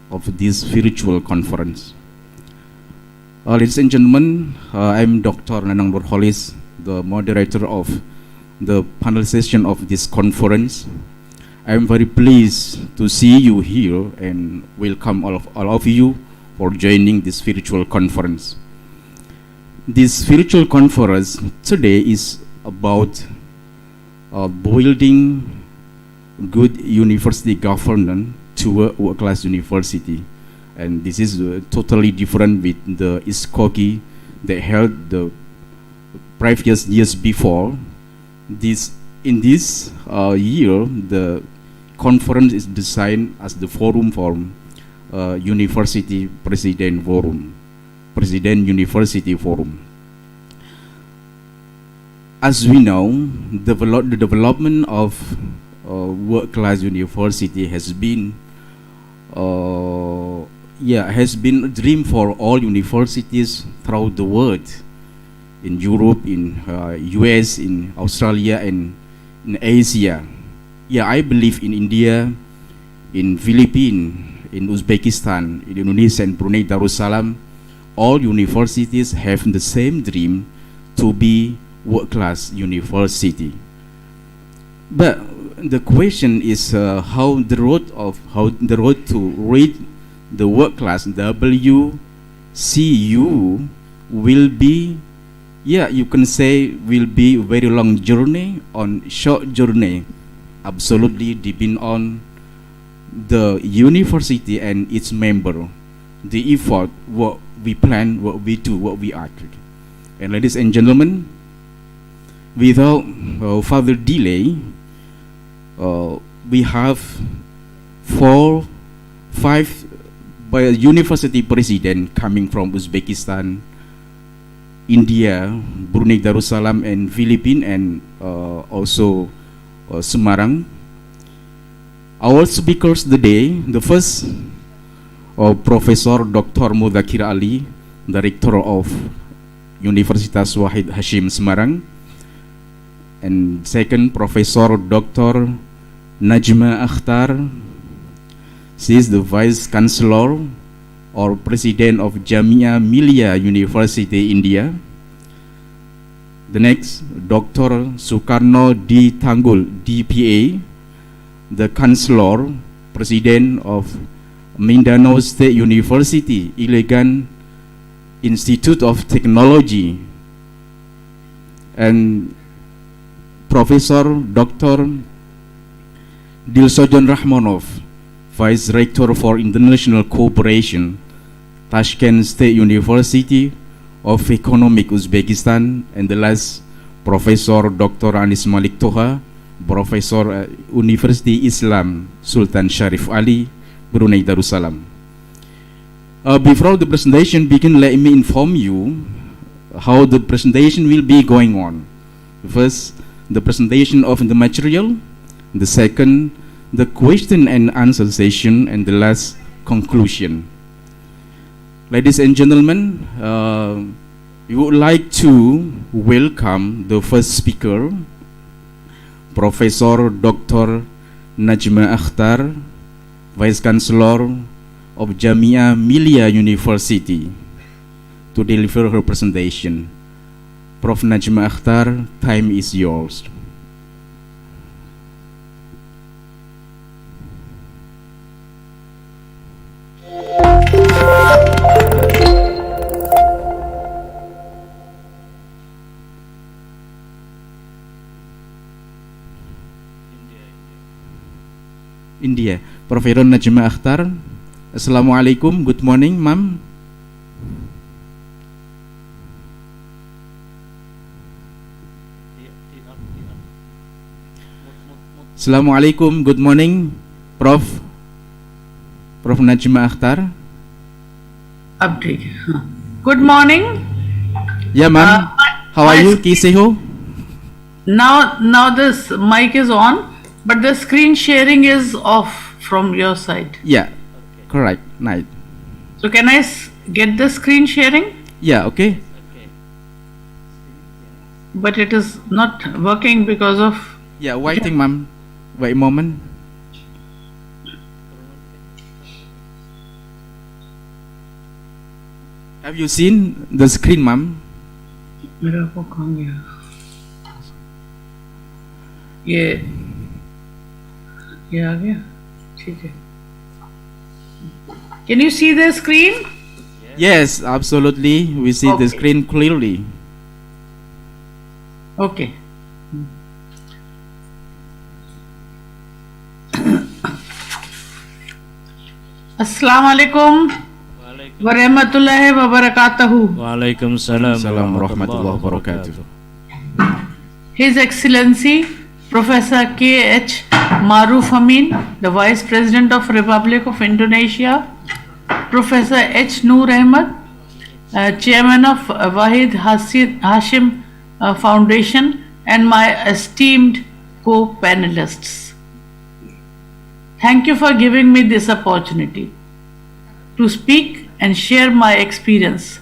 of this virtual conference. Ladies and gentlemen, I'm Dr. Nanang Nurholis, the moderator of the panel session of this conference. I'm very pleased to see you here and welcome all of you for joining this virtual conference. This virtual conference today is about building good university governance to a world-class university. And this is totally different with the ISCoGI that held the previous years before. In this year, the conference is designed as the forum for University President Forum, President University Forum. As we know, the development of world-class university has been a dream for all universities throughout the world, in Europe, in US, in Australia, and in Asia. I believe in India, in Philippines, in Uzbekistan, in Indonesia, and Brunei, Darussalam, all universities have the same dream to be world-class university. But the question is how the road to reach the world class WCU will be, you can say, will be a very long journey on short journey. Absolutely depend on the university and its member, the effort, what we plan, what we do, what we act. And ladies and gentlemen, without further delay, we have 4-5 university president coming from Uzbekistan, India, Brunei Darussalam, and Philippines, and also Semarang. Our speakers today, the first, Professor Dr. Mudzakkir Ali, Director of Universitas Wahid Hasyim Semarang. And second, Professor Dr. Najma Akhtar. She is the Vice Chancellor or President of Jamia Millia University, India. The next, Dr. Sukarno D. Tanggul, DPA, the Chancellor, President of Mindanao State University, Iligan Institute of Technology. And Professor Dr. Dilsojon Rahmanov, Vice Rector for International Cooperation, Tashkent State University of Economic, Uzbekistan. And the last, Professor Dr. Anis Malik Toha, Professor University Islam Sultan Sharif Ali, Brunei Darussalam. Before the presentation begin, let me inform you how the presentation will be going on. First, the presentation of the material. The second, the question and answer session. And the last, conclusion. Ladies and gentlemen, we would like to welcome the first speaker, Professor Dr. Najma Akhtar, Vice Chancellor of Jamia Millia University, to deliver her presentation. Prof. Najma Akhtar, time is yours. India. Prof. Najma Akhtar. Assalamualaikum. Good morning, ma'am. Assalamualaikum. Good morning, Prof. Prof. Najma Akhtar. Update. Good morning. Yeah, ma'am. How are you? Kaise ho? Now this mic is on, but the screen sharing is off from your side. Yeah, correct. Nice. So can I get the screen sharing? Yeah, okay. But it is not working because of. Yeah, waiting, ma'am. Wait a moment. Have you seen the screen, ma'am? मेरा वो कहाँ गया? ये आ गया? ठीक है. Can you see the screen? Yes, absolutely. We see the screen clearly. Okay. Assalamu alaikum wa rahmatullahi wa barakatuhu. Waalaikumsalam Assalamualaikum warahmatullahi wabarakatuh. His Excellency Professor K.H. Maruf Amin, the Vice President of Republic of Indonesia, Professor H. Noor Ahmed, Chairman of Wahid Hasyim Foundation, and my esteemed co-panelists. Thank you for giving me this opportunity to speak and share my experience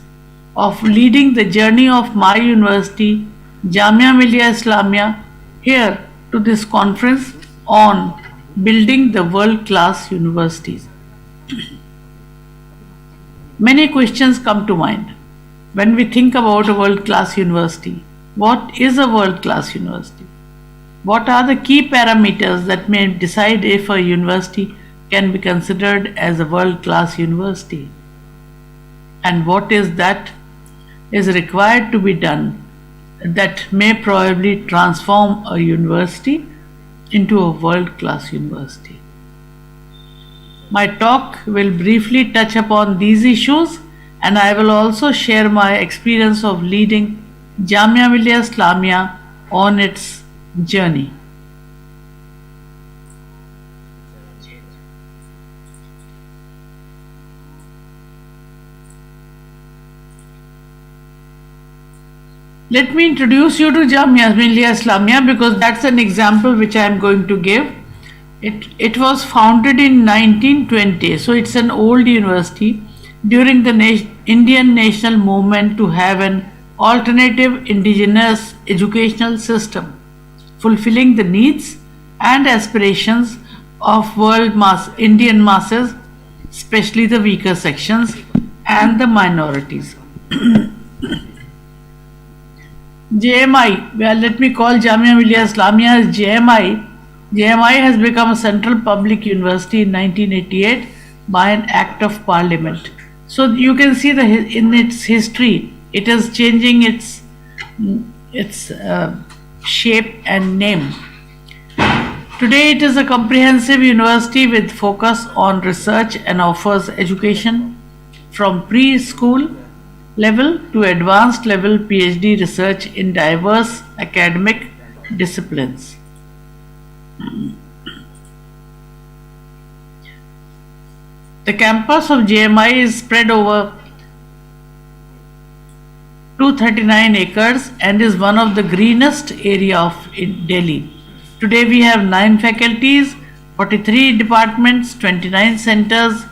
of leading the journey of my university, Jamia Millia Islamia, here to this conference on building the world-class universities. Many questions come to mind when we think about a world-class university. What is a world-class university? What are the key parameters that may decide if a university can be considered as a world-class university? And what is that is required to be done that may probably transform a university into a world-class university? My talk will briefly touch upon these issues, and I will also share my experience of leading Jamia Millia Islamia on its journey. Let me introduce you to Jamia Millia Islamia because that's an example which I am going to give. It was founded in 1920, so it's an old university during the Indian national movement to have an alternative indigenous educational system, fulfilling the needs and aspirations of Indian masses, especially the weaker sections and the minorities. JMI, well, let me call Jamia Millia Islamia as JMI. JMI has become a central public university in 1988 by an act of parliament. So you can see in its history, it is changing its shape and name. Today it is a comprehensive university with focus on research and offers education from preschool level to advanced level PhD research in diverse academic disciplines. The campus of JMI is spread over 239 acres and is one of the greenest area of Delhi. Today we have 9 faculties, 43 departments, 29 centers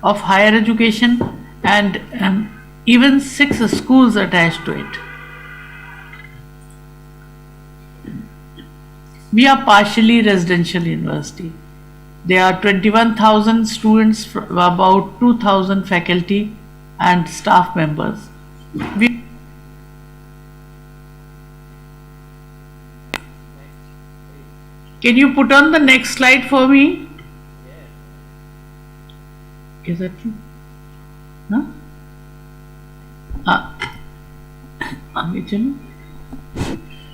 of higher education, and even 6 schools attached to it. We are partially residential university. There are 21,000 students, about 2,000 faculty and staff members. Can you put on the next slide for me? Is that true? No?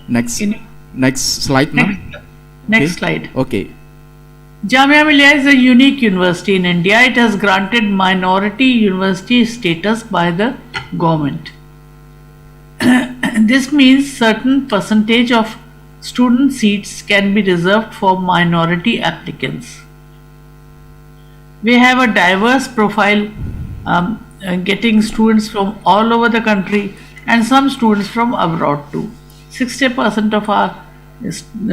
Next slide, ma'am. Next slide. Okay. Jamia Millia is a unique university in India. It has granted minority university status by the government. This means certain percentage of student seats can be reserved for minority applicants. We have a diverse profile, getting students from all over the country and some students from abroad too. 60% of our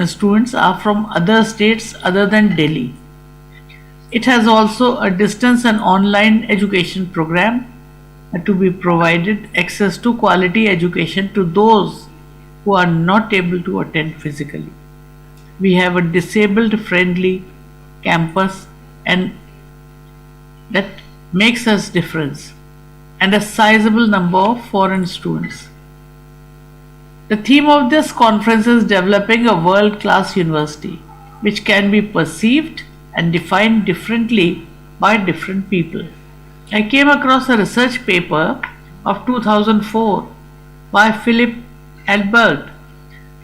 students are from other states other than Delhi. It has also a distance and online education program to be provided access to quality education to those who are not able to attend physically. We have a disabled friendly campus and that makes us difference, and a sizable number of foreign students. The theme of this conference is developing a world-class university which can be perceived and defined differently by different people. I came across a research paper of 2004 by Philip Albert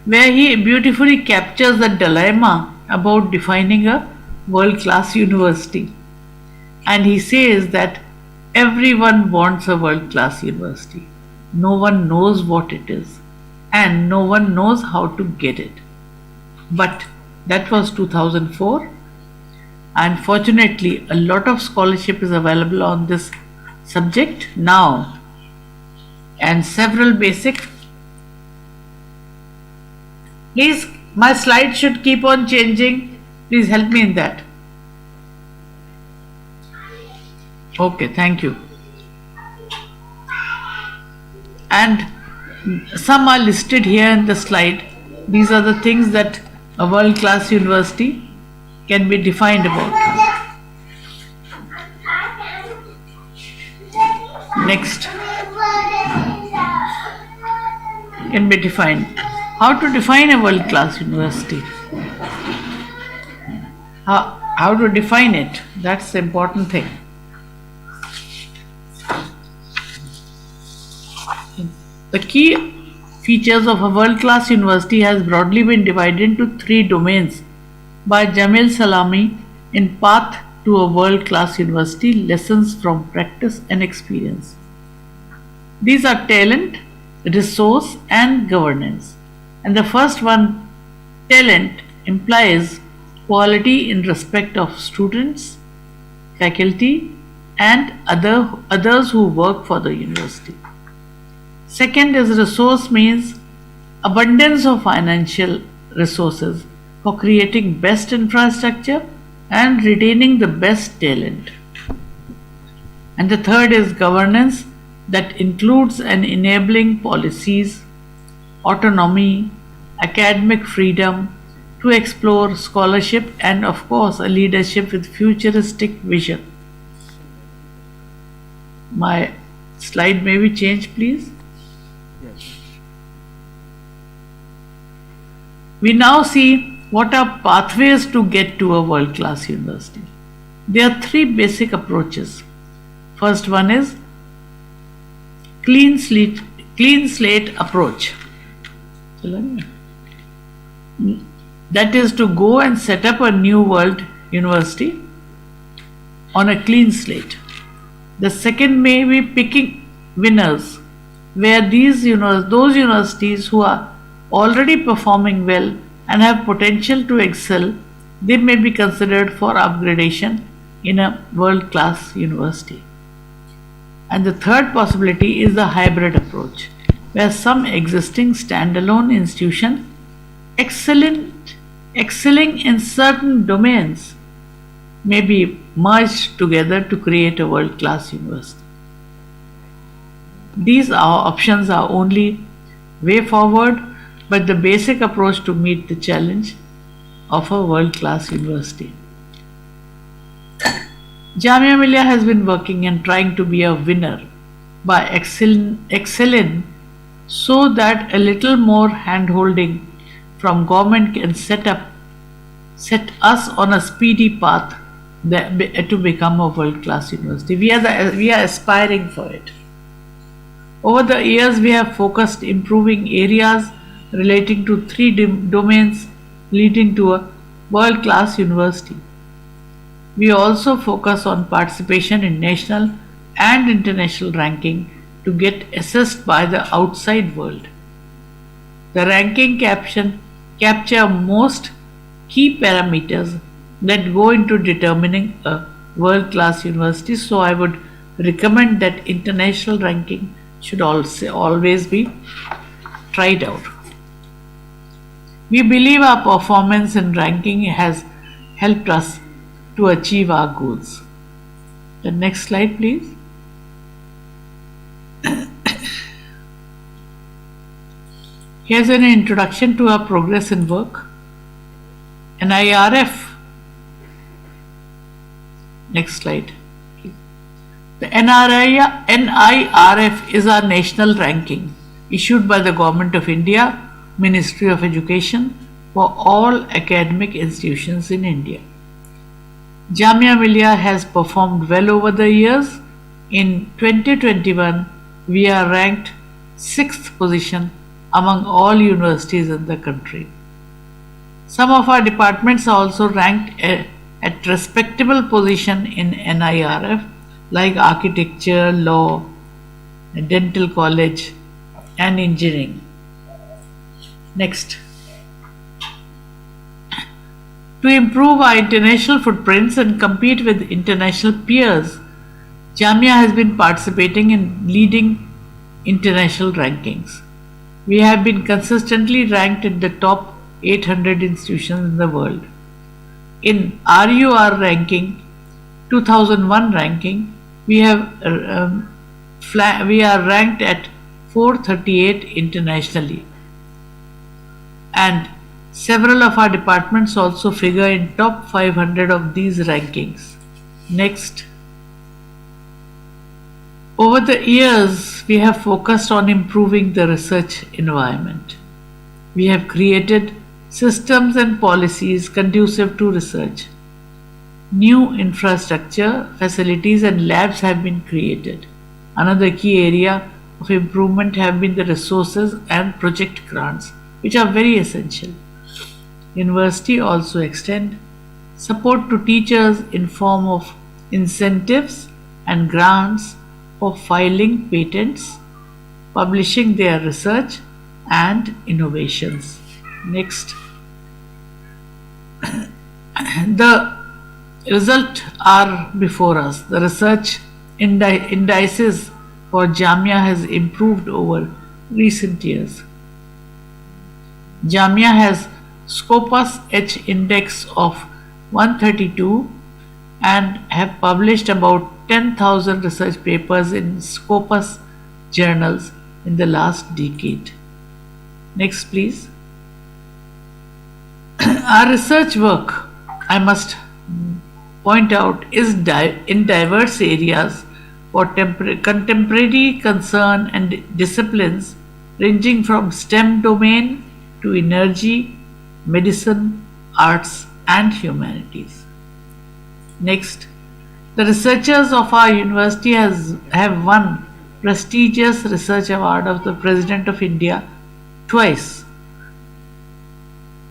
where he beautifully captures the dilemma about defining a world-class university. And he says that everyone wants a world-class university. No one knows what it is and no one knows how to get it. But that was 2004, and fortunately a lot of scholarship is available on this subject now, and several basic. Please, my slide should keep on changing. Please help me in that. Okay, thank you. And some are listed here in the slide. These are the things that a world-class university can be defined about. Next. Can be defined. How to define a world-class university? How to define it? That's the important thing. The key features of a world-class university has broadly been divided into 3 domains by Jamil Salami in Path to a World-Class University, Lessons from Practice and Experience. These are talent, resource and governance. And the first one, talent, implies quality in respect of students, faculty and others who work for the university. Second is resource, means abundance of financial resources for creating best infrastructure and retaining the best talent. And the third is governance, that includes an enabling policies, autonomy, academic freedom to explore scholarship and of course a leadership with futuristic vision. My slide may be changed, please. We now see what are pathways to get to a world-class university. There are 3 basic approaches. First one is clean slate approach. That is to go and set up a new world university on a clean slate. The second may be picking winners, where those universities who are already performing well and have potential to excel, they may be considered for upgradation in a world-class university. And the third possibility is the hybrid approach, where some existing standalone institution excelling in certain domains may be merged together to create a world-class university. These options are only way forward, but the basic approach to meet the challenge of a world-class university. Jamia Millia has been working and trying to be a winner by excelling so that a little more hand-holding from government can set us on a speedy path to become a world-class university. We are aspiring for it. Over the years, we have focused improving areas relating to 3 domains leading to a world-class university. We also focus on participation in national and international ranking to get assessed by the outside world. The ranking capture most key parameters that go into determining a world-class university, so I would recommend that international ranking should also always be tried out. We believe our performance in ranking has helped us to achieve our goals. The next slide, please. Here's an introduction to our progress in work. NIRF. Next slide. The NIRF is our national ranking issued by the Government of India, Ministry of Education, for all academic institutions in India. Jamia Millia has performed well over the years. In 2021, we are ranked 6th position among all universities in the country. Some of our departments are also ranked at respectable position in NIRF, like architecture, law, dental college, and engineering. Next. To improve our international footprints and compete with international peers, Jamia has been participating in leading international rankings. We have been consistently ranked in the top 800 institutions in the world. In RUR ranking, 2001 ranking, we are ranked at 438 internationally, and several of our departments also figure in top 500 of these rankings. Next. Over the years, we have focused on improving the research environment. We have created systems and policies conducive to research. New infrastructure, facilities and labs have been created. Another key area of improvement have been the resources and project grants, which are very essential. University also extend support to teachers in form of incentives and grants for filing patents, publishing their research and innovations. Next. The results are before us. The research indices for Jamia has improved over recent years. Jamia has Scopus H index of 132 and have published about 10,000 research papers in Scopus journals in the last decade. Next, please. Our research work, I must point out, is in diverse areas for contemporary concern and disciplines ranging from STEM domain to energy, medicine, arts and humanities. Next, the researchers of our university have won prestigious research award of the President of India twice,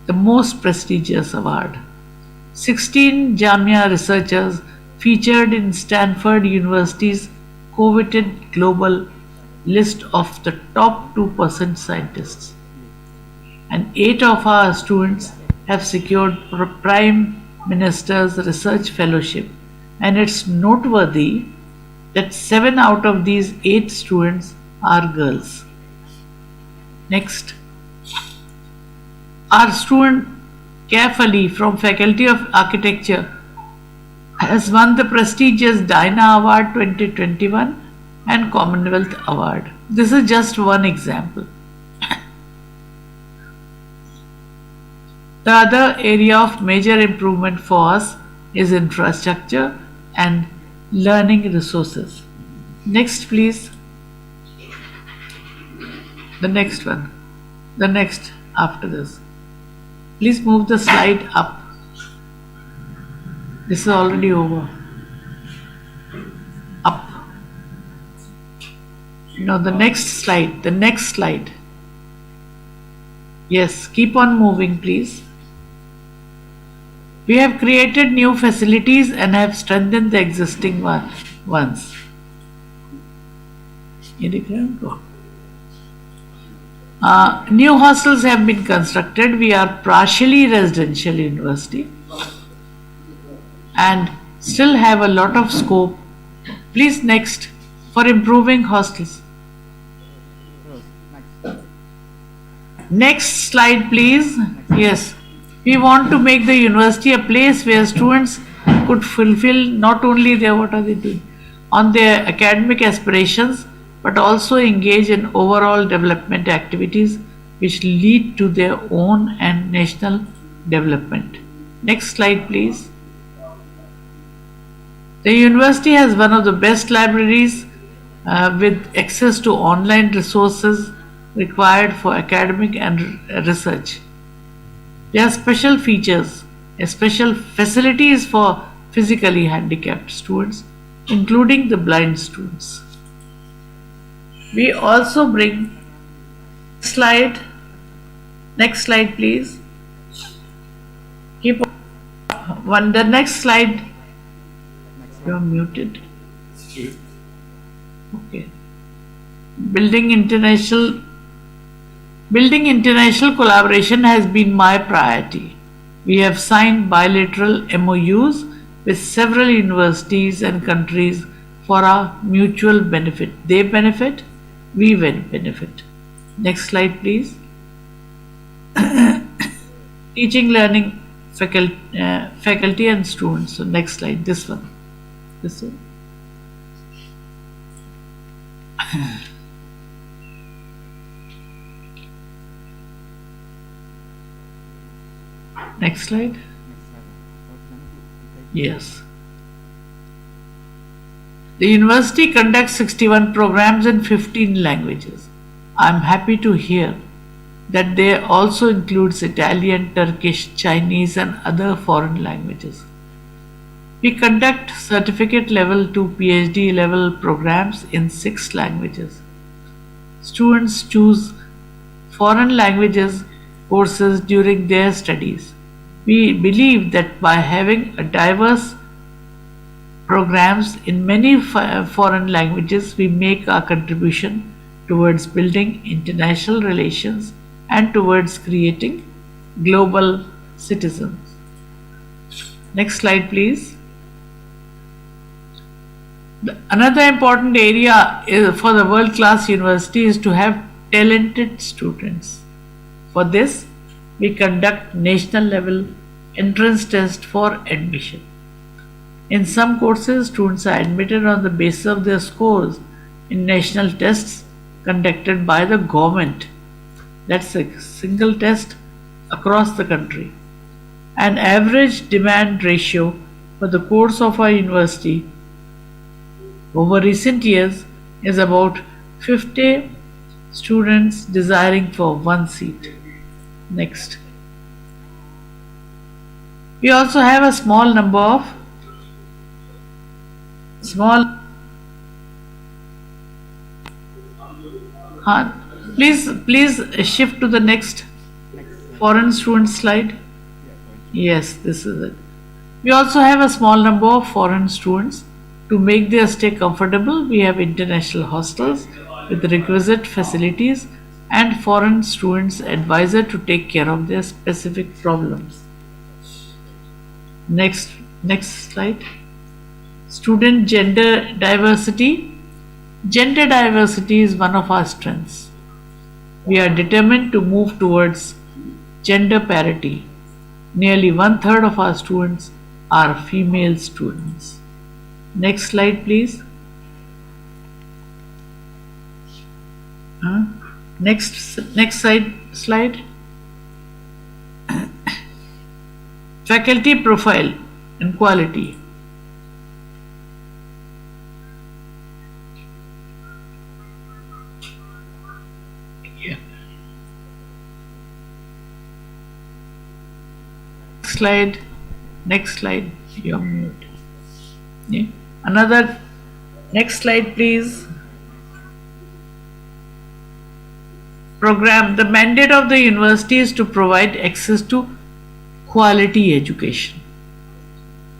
the most prestigious award. 16 Jamia researchers featured in Stanford University's coveted global list of the top 2% scientists. And 8 of our students have secured Prime Minister's Research Fellowship, and it's noteworthy that 7 out of these 8 students are girls. Next. Our student Kaif Ali from Faculty of Architecture has won the prestigious Dyna Award 2021 and Commonwealth Award. This is just one example. The other area of major improvement for us is infrastructure and learning resources. Next, please. The next one. The next after this. Please move the slide up. This is already over. Up. No, the next slide. The next slide. Yes, keep on moving, please. We have created new facilities and have strengthened the existing ones. New hostels have been constructed. We are partially residential university and still have a lot of scope. Please next for improving hostels. Next slide please. Yes, we want to make the university a place where students could fulfill not only their on their academic aspirations, but also engage in overall development activities which lead to their own and national development. Next slide please. The university has one of the best libraries with access to online resources required for academic and research. There are special features, special facilities for physically handicapped students, including the blind students. We also bring next slide please. Keep on the next slide. You are muted. Okay. Building international collaboration has been my priority. We have signed bilateral MOUs with several universities and countries for our mutual benefit. They benefit, we benefit. Next slide please. Teaching, learning, faculty and students. So next slide, this one. Next slide. Yes. The university conducts 61 programs in 15 languages. I am happy to hear that there also includes Italian, Turkish, Chinese and other foreign languages. We conduct certificate level to PhD level programs in 6 languages. Students choose foreign languages courses during their studies. We believe that by having a diverse programs in many foreign languages, we make our contribution towards building international relations and towards creating global citizens. Next slide please. Another important area for the world-class university is to have talented students. For this, we conduct national level entrance test for admission. In some courses, students are admitted on the basis of their scores in national tests conducted by the government. That's a single test across the country. An average demand ratio for the course of our university over recent years is about 50 students desiring for one seat. Next. We also have a small number of please shift to the next foreign student slide. Yes, this is it. We also have a small number of foreign students. To make their stay comfortable, we have international hostels with requisite facilities and foreign students advisor to take care of their specific problems. Next slide. Student gender diversity. Gender diversity is one of our strengths. We are determined to move towards gender parity. Nearly 1/3 of our students are female students. Next slide please. Next slide. Faculty profile and quality. Next slide. You're mute. Yeah. Next slide please. Program. The mandate of the university is to provide access to quality education.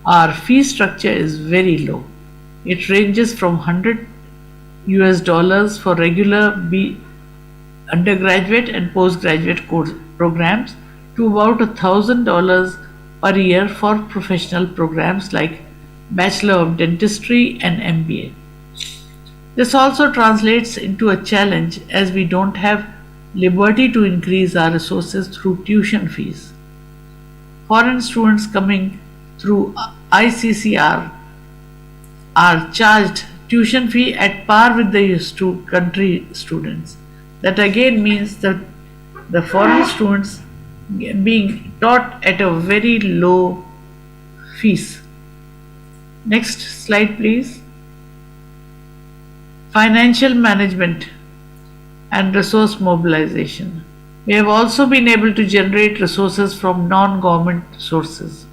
our fee structure is very low. It ranges from $100 for regular undergraduate and postgraduate course programs to about $1,000 per year for professional programs like Bachelor of Dentistry and MBA. This also translates into a challenge as we don't have liberty to increase our resources through tuition fees. Foreign students coming through ICCR are charged tuition fee at par with the country students. That again means that the foreign students being taught at a very low fees. Next slide, please. Financial management and resource mobilization. We have also been able to generate resources from non-government sources,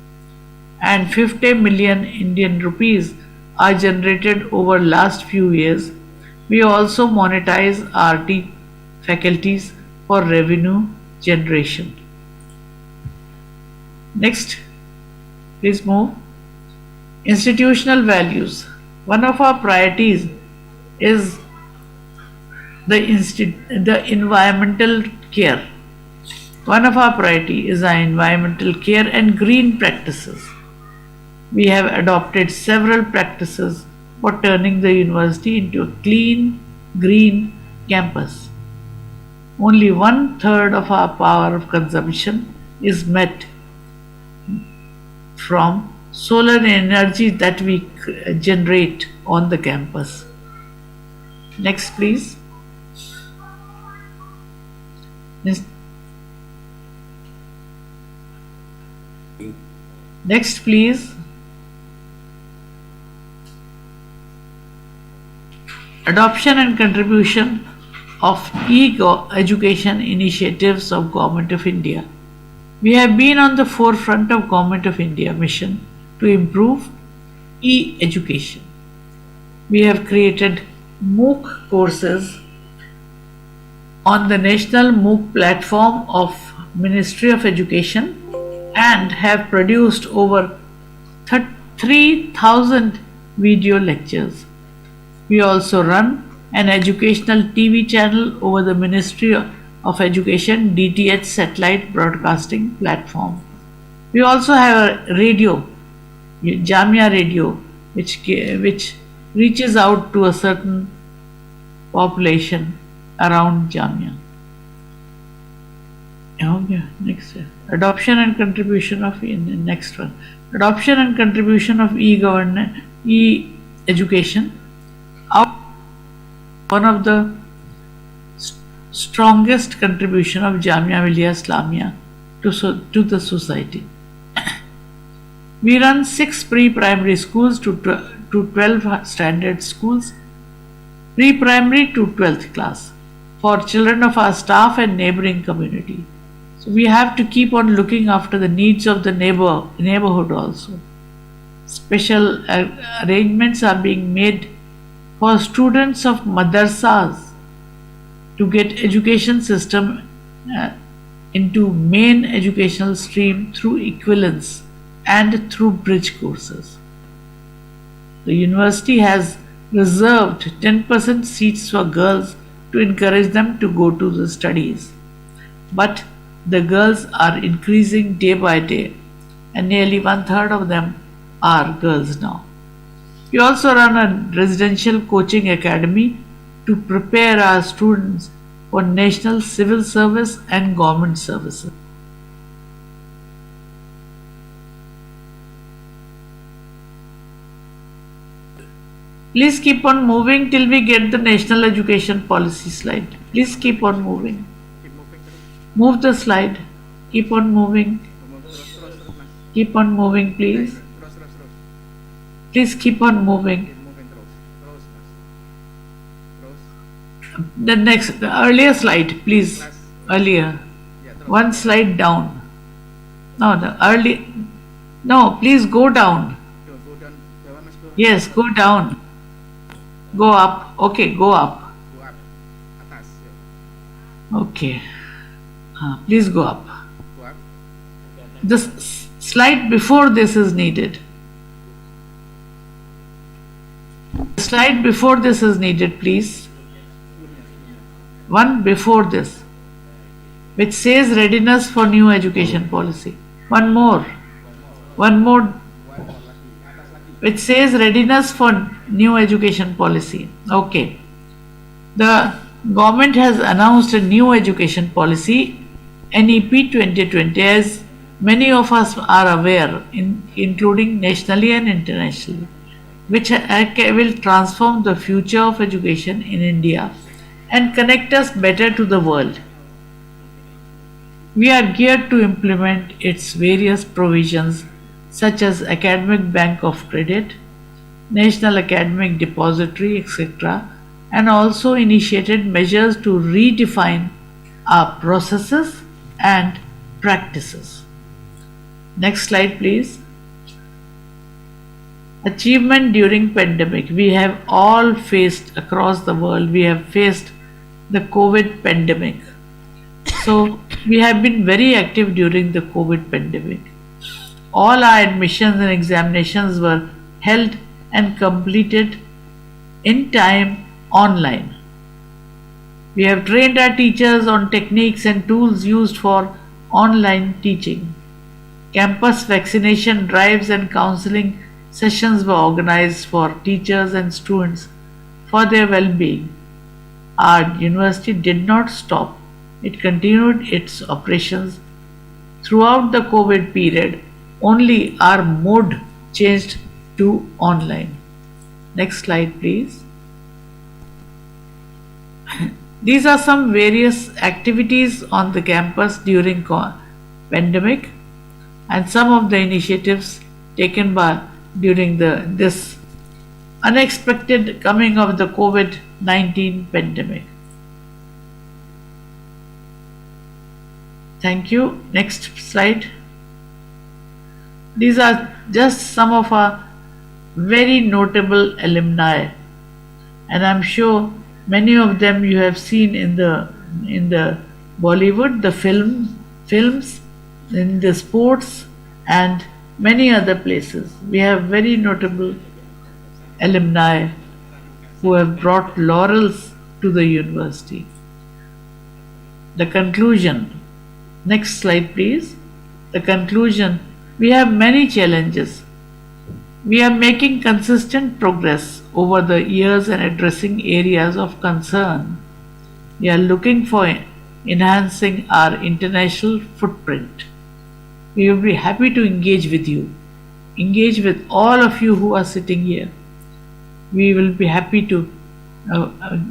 and 50 million Indian rupees are generated over last few years. We also monetize our faculties for revenue generation. Next, please move. Institutional values. One of our priorities is the environmental care. One of our priority is our environmental care and green practices. We have adopted several practices for turning the university into a clean, green campus. Only 1/3 of our power of consumption is met from solar energy that we generate on the campus. Next, please. Next, please. Adoption and contribution of e-education initiatives of Government of India. We have been on the forefront of Government of India mission to improve e-education. We have created MOOC courses on the national MOOC platform of Ministry of Education and have produced over 3,000 video lectures. We also run an educational TV channel over the Ministry of Education DTH satellite broadcasting platform. We also have a radio, Jamia radio, which reaches out to a certain population around Jamia. Okay, next. Adoption and contribution of next one. Adoption and contribution of e-governance, e-education. One of the strongest contribution of Jamia Millia Islamia to the society. We run 6 pre-primary schools to 12 standard schools, pre-primary to 12th class for children of our staff and neighboring community. So we have to keep on looking after the needs of the neighborhood also. Special arrangements are being made for students of madrasas to get education system into main educational stream through equivalence and through bridge courses. The university has reserved 10% seats for girls to encourage them to go to the studies. But the girls are increasing day by day, and nearly 1/3 of them are girls now. We also run a residential coaching academy to prepare our students for national civil service and government services. Please keep on moving till we get the national education policy slide. Please keep on moving. Move the slide. Keep on moving. Keep on moving, please. Please keep on moving. The earlier slide, please. Earlier. One slide down. No, please go down. Yes, go down. Go up. Okay, go up. Okay. Please go up. The slide before this is needed. The slide before this is needed, please. One before this, which says readiness for new education policy. One more, which says readiness for new education policy. Okay. The government has announced a new education policy, NEP 2020, as many of us are aware, including nationally and internationally, which will transform the future of education in India and connect us better to the world. We are geared to implement its various provisions such as Academic Bank of Credit, National Academic Depository, etc., and also initiated measures to redefine our processes and practices. Next slide, please. Achievement during pandemic. We have all faced across the world, we have faced the COVID pandemic. So we have been very active during the COVID pandemic. All our admissions and examinations were held and completed in time online. We have trained our teachers on techniques and tools used for online teaching. Campus vaccination drives and counseling sessions were organized for teachers and students for their well-being. Our university did not stop. It continued its operations throughout the COVID period. Only our mode changed to online. Next slide, please. These are some various activities on the campus during pandemic and some of the initiatives taken during this unexpected coming of the COVID-19 pandemic. Thank you. Next slide. These are just some of our very notable alumni, and I'm sure many of them you have seen in the Bollywood, the films, in the sports, and many other places. We have very notable alumni who have brought laurels to the university. The conclusion. Next slide, please. The conclusion. We have many challenges. We are making consistent progress over the years and addressing areas of concern. We are looking for enhancing our international footprint. We will be happy to engage with you, engage with all of you who are sitting here. We will be happy to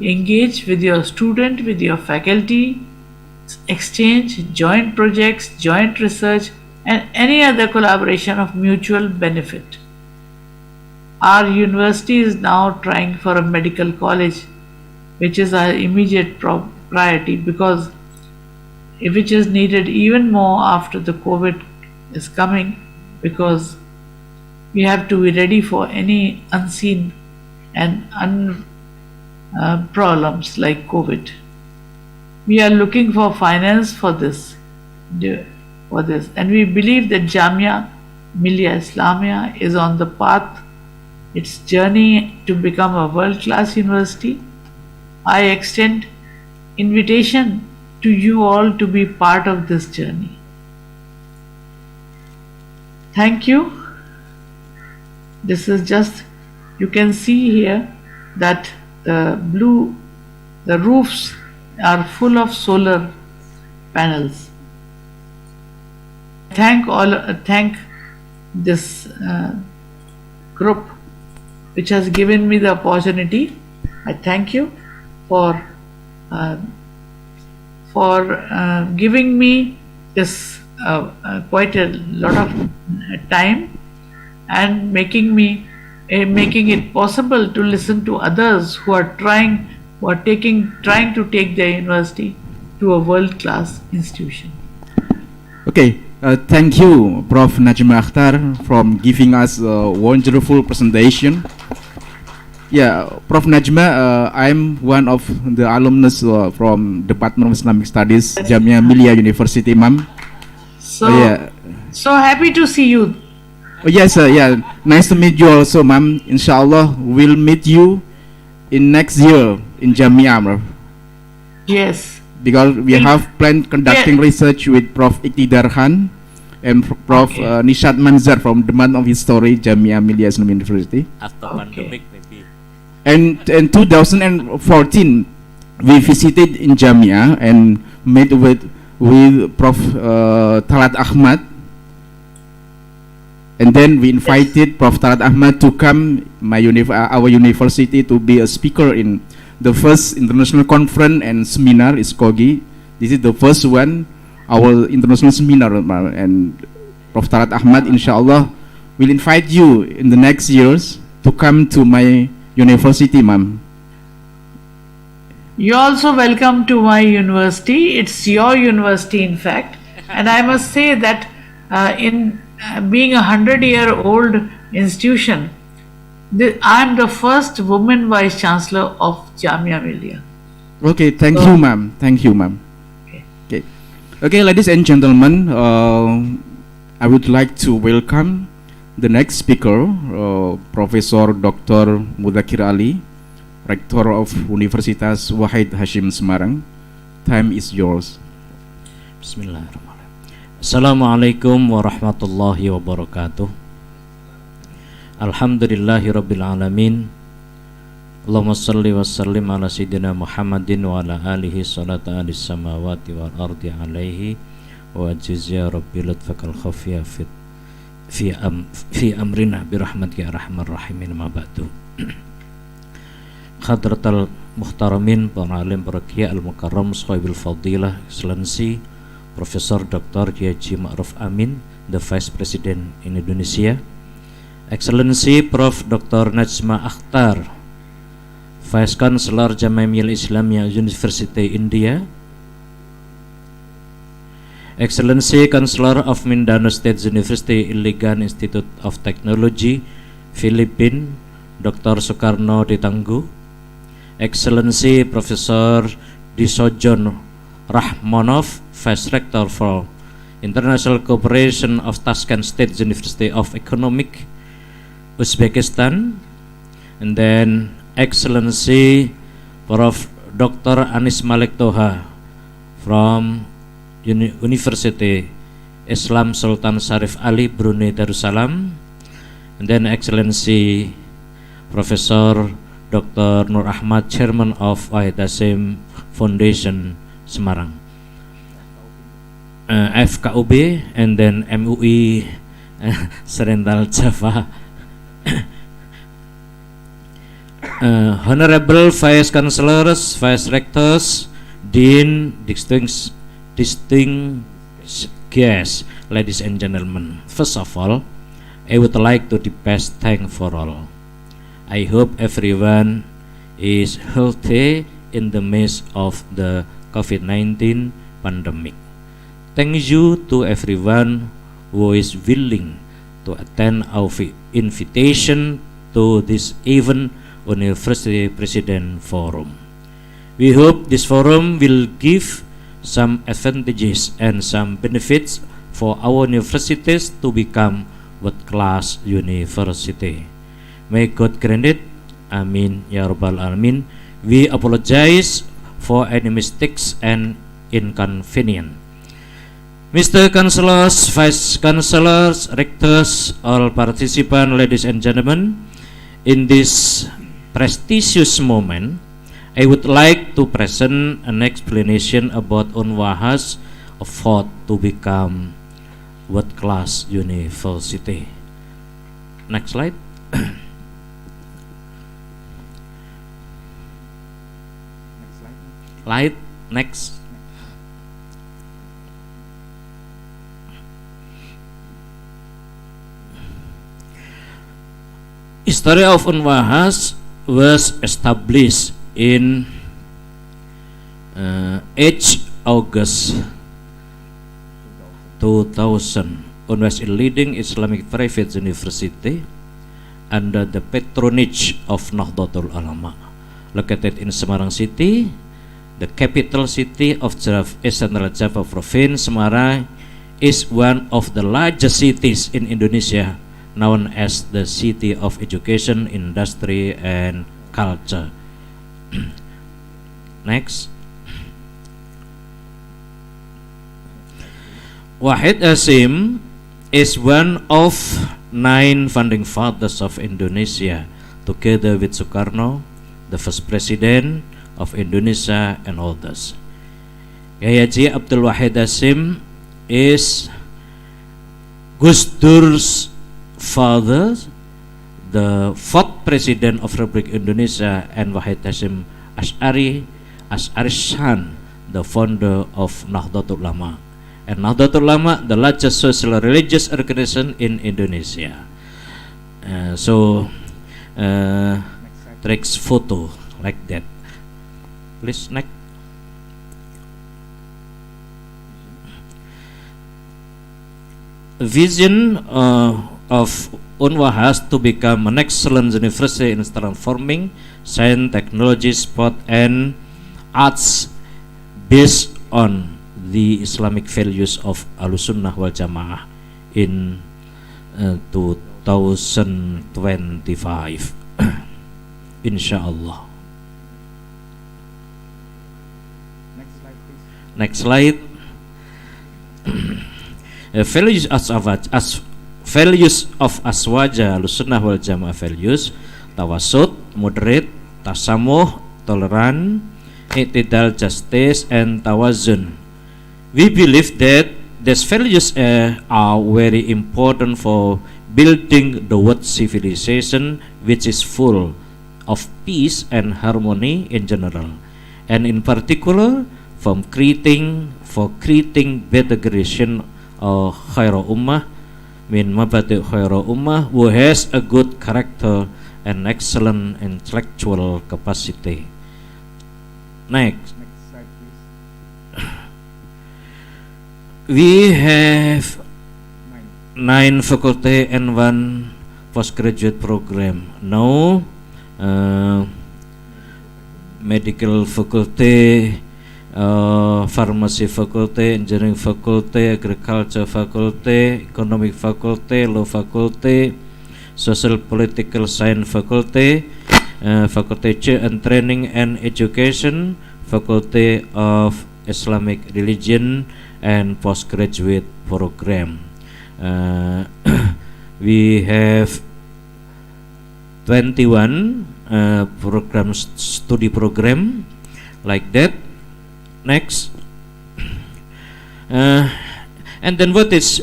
engage with your student, with your faculty, exchange, joint projects, joint research, and any other collaboration of mutual benefit. Our university is now trying for a medical college, which is our immediate priority, because which is needed even more after the COVID is coming, because we have to be ready for any unseen and problems like COVID. We are looking for finance for this, and we believe that Jamia Millia Islamia is on the path, its journey to become a world-class university. I extend invitation to you all to be part of this journey. Thank you. This is just, you can see here that the roofs are full of solar panels. Thank this group which has given me the opportunity. I thank you for giving me this quite a lot of time and making it possible to listen to others who are trying to take their university to a world-class institution. Okay, thank you, Prof. Najma Akhtar, from giving us a wonderful presentation. Yeah, Prof. Najma, I'm one of the alumnus from Department of Islamic Studies, Jamia Millia University, ma'am. So happy to see you. Oh, yes, sir. Yeah, nice to meet you also, ma'am. Inshallah, we'll meet you in next year in Jamia, ma'am. Yes. Because we have planned conducting research with Prof. Iqtidar Khan and Prof. Nishad Manzar from the month of history, Jamia Millia Islam University. After pandemic, maybe. And in 2014, we visited in Jamia and met with Prof. Talat Ahmad. And then we invited Prof. Talat Ahmad to come our university to be a speaker in the first international conference and seminar ISCoGI. This is the first one, our international seminar, and Prof. Talat Ahmad, inshallah, will invite you in the next years to come to my university, ma'am. You're also welcome to my university. It's your university, in fact. And I must say that in being a 100-year-old institution, I'm the first woman vice chancellor of Jamia Millia. Okay, thank you, ma'am. Thank you, ma'am. Okay, ladies and gentlemen, I would like to welcome the next speaker, Professor Dr. Mudakir Ali, Rector of Universitas Wahid Hasyim Semarang. Time is yours. Bismillahirrahmanirrahim. Assalamualaikum warahmatullahi wabarakatuh. Alhamdulillahi rabbil alamin. Allahumma salli wa sallim ala sayyidina Muhammadin wa ala alihi salata alis samawati wal ardi alaihi wa jizya rabbi lutfakal khafiyah fi amrina birahmatika arhamar rahimin ma ba'du. Hadratal muhtaramin, para alim, para kiai al-mukarram, sahibil fadilah, excellency Profesor Dr. Haji Ma'ruf Amin, the Vice President in Indonesia, Excellency Prof. Dr. Najma Akhtar, Vice Chancellor Jamiah Islamiyah University India, Excellency Chancellor of Mindanao State University Iligan Institute of Technology, Philippines, Dr. Soekarno Ditanggu, Excellency Professor Disojon Rahmanov, Vice Rector for International Cooperation of Tashkent State University of Economic, Uzbekistan, and then Excellency Prof. Dr. Anis Malik Toha from University Islam Sultan Syarif Ali, Brunei, Darussalam, and then Excellency Professor Dr. Nur Ahmad, Chairman of Wahid Hasyim Foundation, Semarang, FKUB, and then MUI Serental Java. Honorable Vice Chancellors, Vice Rectors, Dean, distinguished guests, ladies and gentlemen. First of all, I would like to the best thank for all. I hope everyone is healthy in the midst of the COVID-19 pandemic. Thank you to everyone who is willing to attend our invitation to this event, University President Forum. We hope this forum will give some advantages and some benefits for our universities to become world-class university. May God grant it. Amin ya rabbal alamin. We apologize for any mistakes and inconvenience. Mr. Councillors, Vice Councillors, Rectors, all participants, ladies and gentlemen, in this prestigious moment, I would like to present an explanation about Unwahas, a thought to become world-class university. Next slide. Light, next. History of Unwahas was established in 8 August 2000. Unwahas is a leading Islamic private university under the patronage of Nahdlatul Ulama, located in Semarang City, the capital city of Central Java Province. Semarang is one of the largest cities in Indonesia known as the city of education, industry, and culture. Next. Wahid Hasyim is one of 9 founding fathers of Indonesia, together with Soekarno, the first president of Indonesia, and others. Kiai Haji Abdul Wahid Hasyim is Gus Dur's father, the 4th president of Republic Indonesia, and Wahid Hasyim Ash'ari's son, the founder of Nahdlatul Ulama. And Nahdlatul Ulama, the largest social religious organization in Indonesia. Takes photo like that. Please next. Vision of Unwahas to become an excellent university in transforming science, technology, sport, and arts based on the Islamic values of Ahlussunnah wal Jamaah in 2025. Insyaallah. Next slide. Values of Aswaja Ahlussunnah wal Jamaah values: tawasud, moderate, tasamuh, toleran, i'tidal, justice, and tawazun. We believe that these values are very important for building the world civilization, which is full of peace and harmony in general, and in particular for creating better creation of khairu ummah min mabadi khairu ummah, who has a good character and excellent intellectual capacity. Next. We have 9 faculty and 1 postgraduate program. Now, medical faculty, pharmacy faculty, engineering faculty, agriculture faculty, economic faculty, law faculty, social political science faculty, faculty and training and education, faculty of Islamic religion, and postgraduate program. We have 21 study program like that. Next. And then what is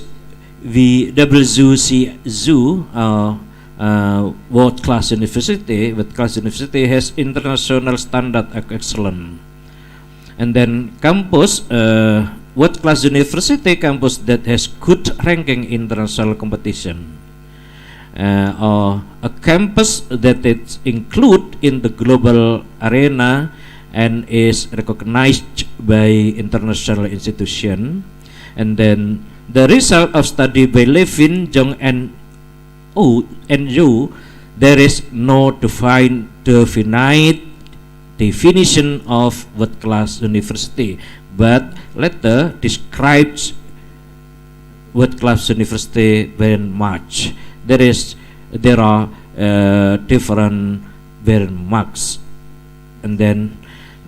WZU, world class university? World class university has international standard of excellence. And then campus, world class university campus that has good ranking in international competition, or a campus that is included in the global arena and is recognized by international institution. And then the result of study by Levin, Jong, and Yu, there is no definite definition of world class university, but later describes world class university very much. There are different marks, and then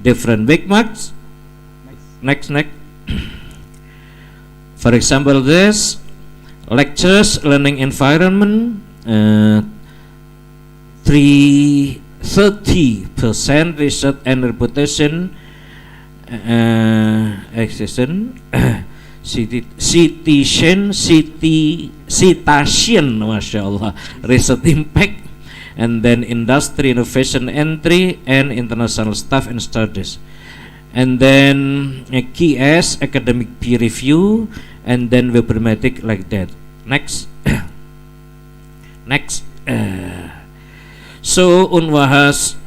different big marks. Next. For example, this lectures, learning environment, 30% research and reputation, citation, mashallah, research impact, and then industry innovation entry and international staff and studies, and then KS academic peer review, and then webmatic like that. Next. So Unwahas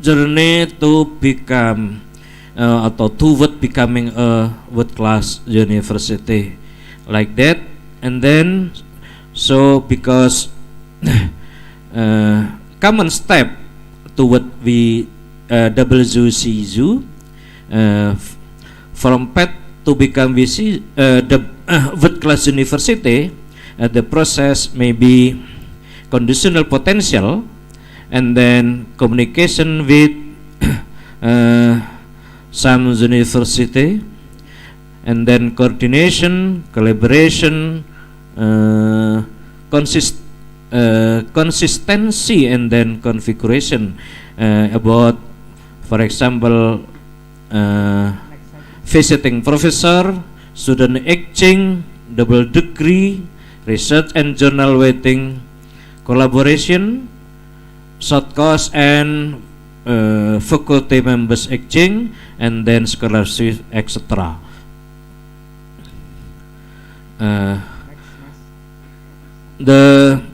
journey to become atau toward becoming a world class university like that. And then so because common step toward WCU, from path to become the world class university, the process may be conditional potential, and then communication with some university, and then coordination, collaboration, consistency, and then configuration about, for example, visiting professor, student exchange, double degree, research and journal writing, collaboration, short course and faculty members exchange, and then scholarship, etc. The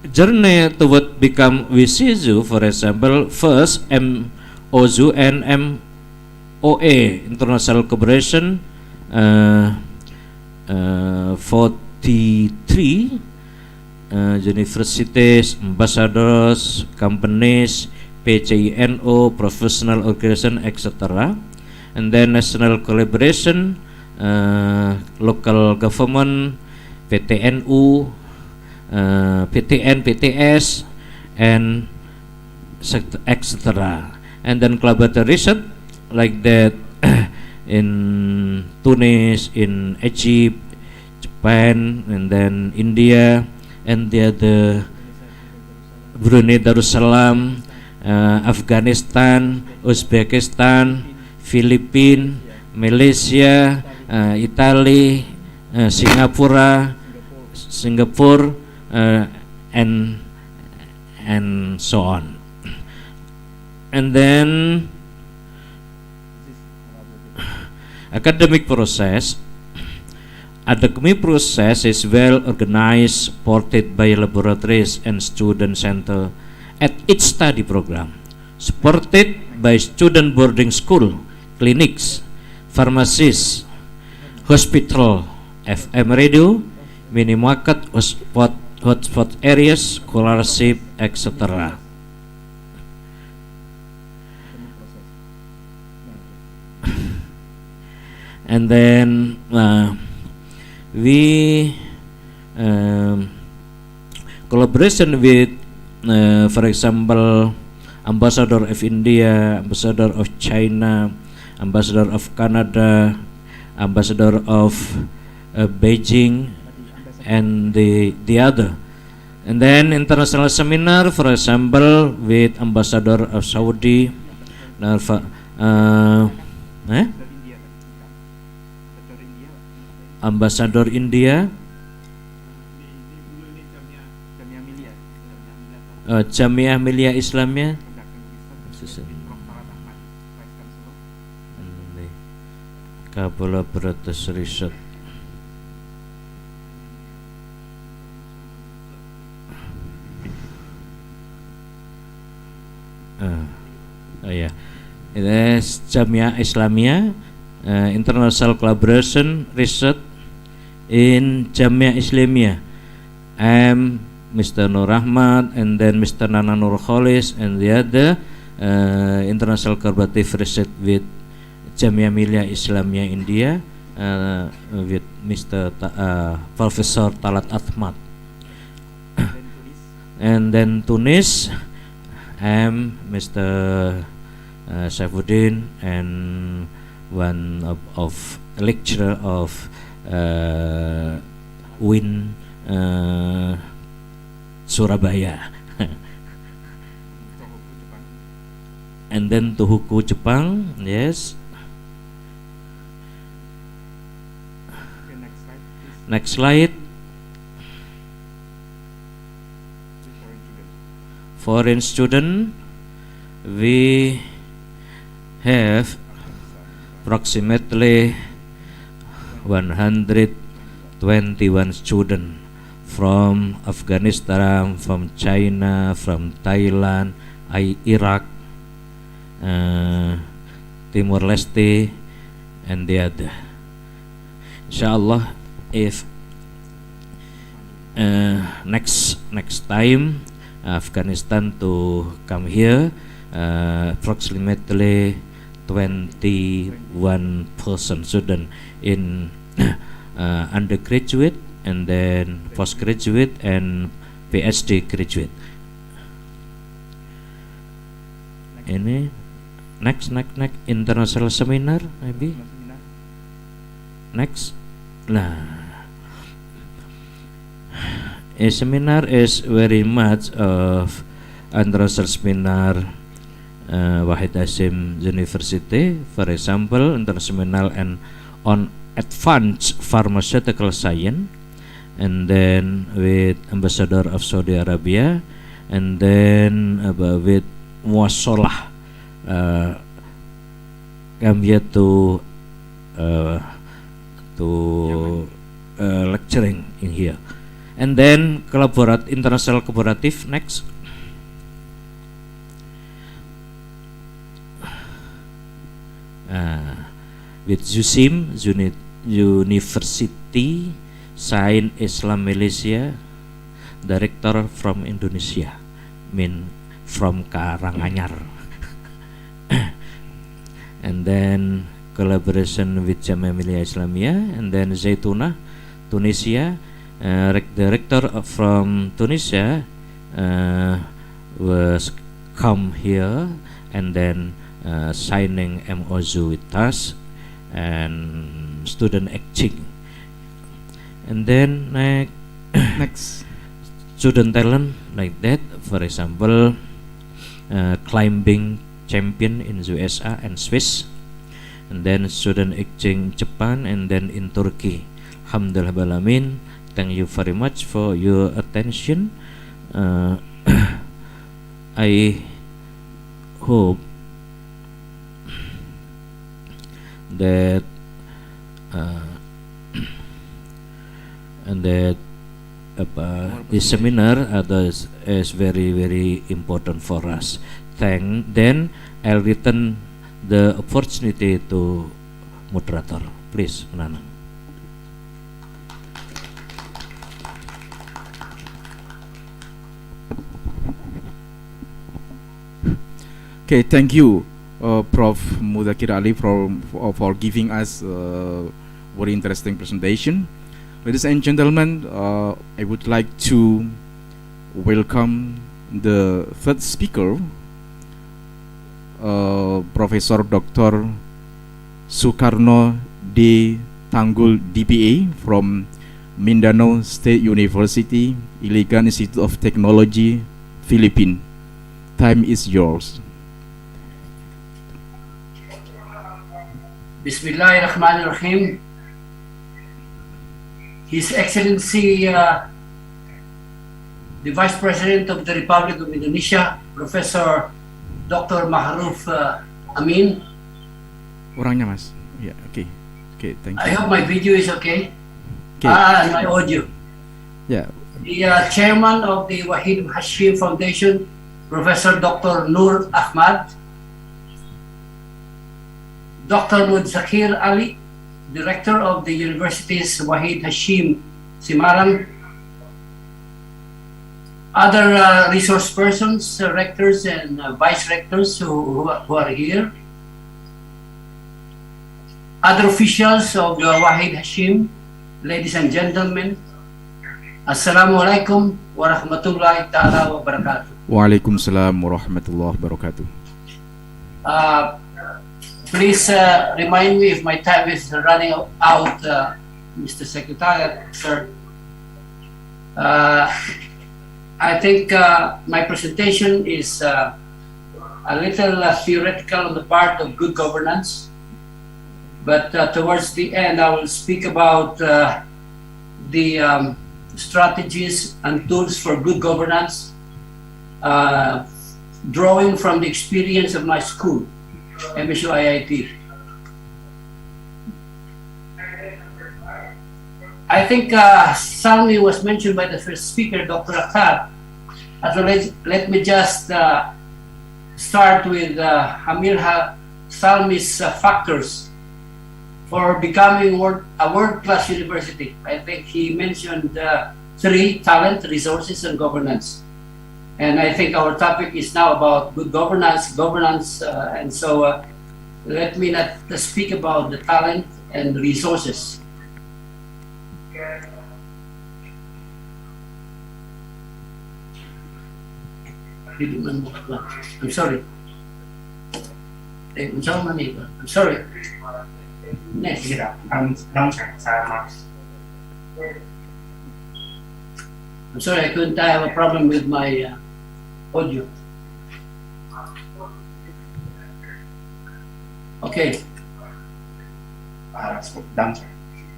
journey toward become WCSU, for example, first MOZU and MOA, international cooperation, 43 universities, ambassadors, companies, PCINO, professional organization, etc. And then national collaboration, local government, PTNU, PTN, PTS, and etc. And then collaborative research like that in Tunis, in Egypt, Japan, and then India, and the other Brunei, Darussalam, Afghanistan, Uzbekistan, Philippines, Malaysia, Italy, Singapore, and so on. And then academic process. Academic process is well organized, supported by laboratories and student center at each study program, supported by student boarding school, clinics, pharmacies, hospital, FM radio, mini market, hotspot areas, scholarship, etc. And then we collaboration with, for example, ambassador of India, ambassador of China, ambassador of Canada, ambassador of Beijing, and the other. And then international seminar, for example, with ambassador of Saudi, ambassador India, Jamiah Milia Islamia, Collaborators Research. Yeah, it is Jamiah Islamia, international collaboration research in Jamiah Islamia. I'm Mr. Nur Ahmad, and then Mr. Nana Nur Kholis, and the other international collaborative research with Jamiah Milia Islamia India, with Mr. Professor Talat Ahmad. And then Tunis, I'm Mr. Saifuddin, and one of lecturer of Win Surabaya. And then Tohoku Jepang, yes. Next slide. Foreign student, we have approximately 121 students from Afghanistan, from China, from Thailand, Iraq, Timor Leste, and the other. Inshallah, if next time Afghanistan to come here, approximately 21% student in undergraduate and then postgraduate and PhD graduate. Ini next international seminar maybe next. Nah, a seminar is very much of international seminar Wahid Hasyim University, for example, international and on advanced pharmaceutical science, and then with ambassador of Saudi Arabia, and then with Muasalah come here to lecturing in here, and then international collaborative next. With Zusim University, Sains Islam Malaysia, director from Indonesia, from Karanganyar. And then collaboration with Jamiah Millia Islamiyah, and then Zaituna, Tunisia, director from Tunisia was come here and then signing MOU with us and student exchange, and then next student talent like that, for example climbing champion in USA and Swiss, and then student exchange Japan, and then in Turkey. Alhamdulillah Balamin, thank you very much for your attention. I hope that this seminar is very important for us. Then I'll return the opportunity to moderator. Please, Nana. Okay, thank you, Prof. Mudakir Ali, for giving us very interesting presentation. Ladies and gentlemen, I would like to welcome the third speaker, Professor Dr. Sukarno D. Tanggul DPA from Mindanao State University, Iligan Institute of Technology, Philippines. Time is yours. Bismillahirrahmanirrahim. His Excellency the Vice President of the Republic of Indonesia, Professor Dr. Mahruf Amin. Orangnya Mas. Yeah, okay. Okay, thank you. I hope my video is okay. Okay. And my audio. Yeah. The Chairman of the Wahid Hasyim Foundation, Professor Dr. Nur Ahmad. Dr. Mudzakir Ali, Director of the Universitas Wahid Hasyim Semarang. Other resource persons, rectors and vice rectors who are here. Other officials of the Wahid Hasyim, ladies and gentlemen, Assalamualaikum warahmatullahi ta'ala wabarakatuh. Waalaikumsalam warahmatullahi wabarakatuh. Please remind me if my time is running out, Mr. Secretary, sir. I think my presentation is a little theoretical on the part of good governance, but towards the end I will speak about the strategies and tools for good governance, drawing from the experience of my school, MSU IIT. I think Salmi was mentioned by the first speaker, Dr. Akhtar. Let me just start with Hamir Salmi's factors for becoming a world-class university. I think he mentioned three: talent, resources, and governance. And I think our topic is now about good governance, and so let me not speak about the talent and resources. I'm sorry. I'm sorry. Next. I'm sorry, I couldn't. I have a problem with my audio. Okay.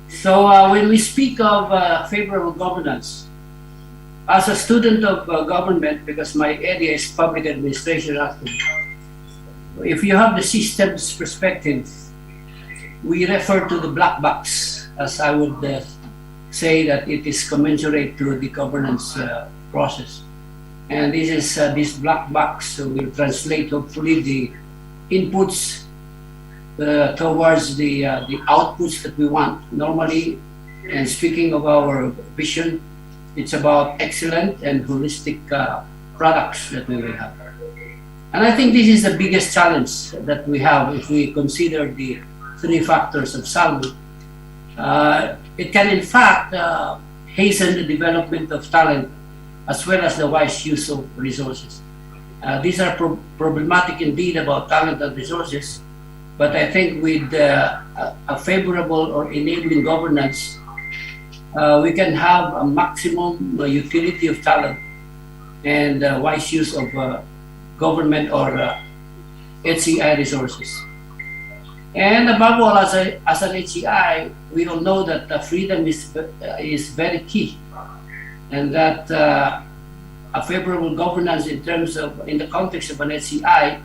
So when we speak of favorable governance, as a student of government, because my area is public administration, actually, if you have the systems perspective, we refer to the black box, as I would say that it is commensurate to the governance process. And this is this black box will translate hopefully the inputs towards the outputs that we want. Normally, and speaking of our vision, it's about excellent and holistic products that we will have. And I think this is the biggest challenge that we have if we consider the three factors of SALMI. It can in fact hasten the development of talent as well as the wise use of resources. These are problematic indeed about talent and resources, but I think with a favorable or enabling governance, we can have a maximum utility of talent and wise use of government or HCI resources. And above all, as an HCI, we all know that freedom is very key, and that a favorable governance in the context of an HCI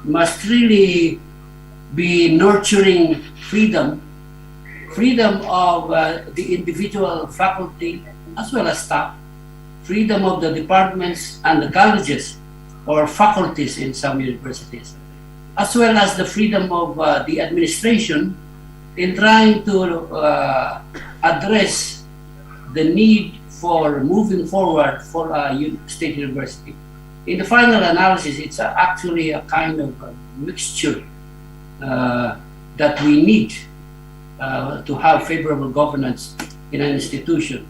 must really be nurturing freedom of the individual faculty as well as staff, freedom of the departments and the colleges or faculties in some universities, as well as the freedom of the administration in trying to address the need for moving forward for a state university. In the final analysis, it's actually a kind of a mixture that we need to have favorable governance in an institution.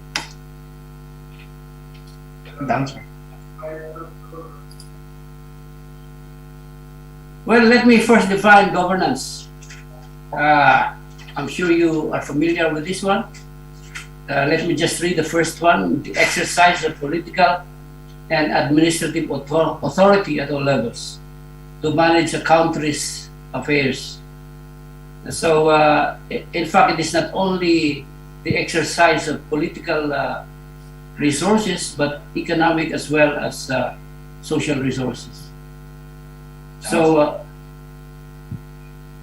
Well, let me first define governance. I'm sure you are familiar with this one. Let me just read the first one: the exercise of political and administrative authority at all levels to manage a country's affairs. So, in fact, it is not only the exercise of political resources, but economic as well as social resources. So,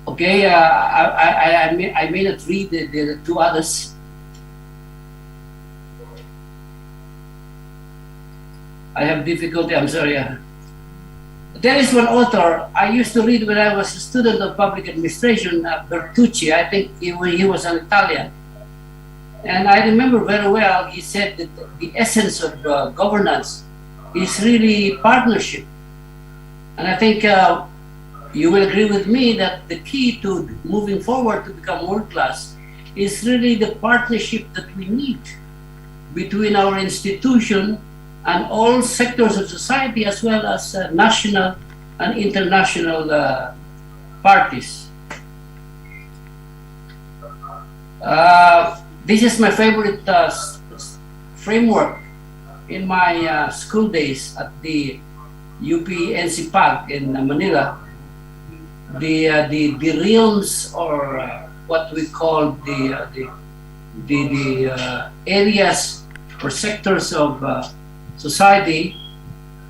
okay, I may not read the two others. I have difficulty, I'm sorry. There is one author I used to read when I was a student of public administration, Bertucci. I think he was an Italian. And I remember very well, he said that the essence of governance is really partnership. And I think you will agree with me that the key to moving forward to become world class is really the partnership that we need between our institution and all sectors of society, as well as national and international parties. This is my favorite framework in my school days at the UP-NC Park in Manila. The realms, or what we call the areas or sectors of society.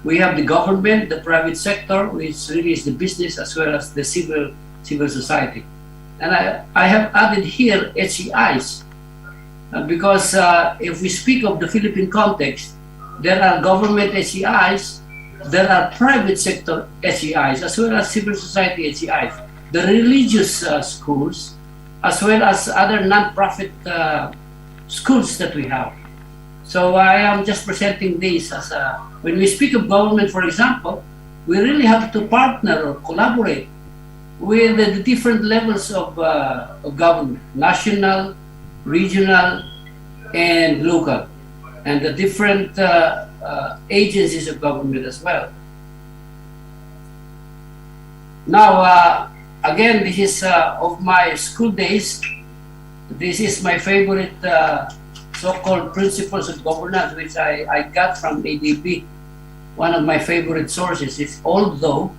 We have the government, the private sector, which really is the business, as well as the civil society. And I have added here HCIs, because if we speak of the Philippine context, there are government HCIs, there are private sector HCIs, as well as civil society HCIs, the religious schools, as well as other non-profit schools that we have. So I am just presenting this as when we speak of government, for example, we really have to partner or collaborate with the different levels of government, national, regional, and local, and the different agencies of government as well. Now, again, this is of my school days. This is my favorite so-called principles of governance, which I got from ADP. One of my favorite sources is old though,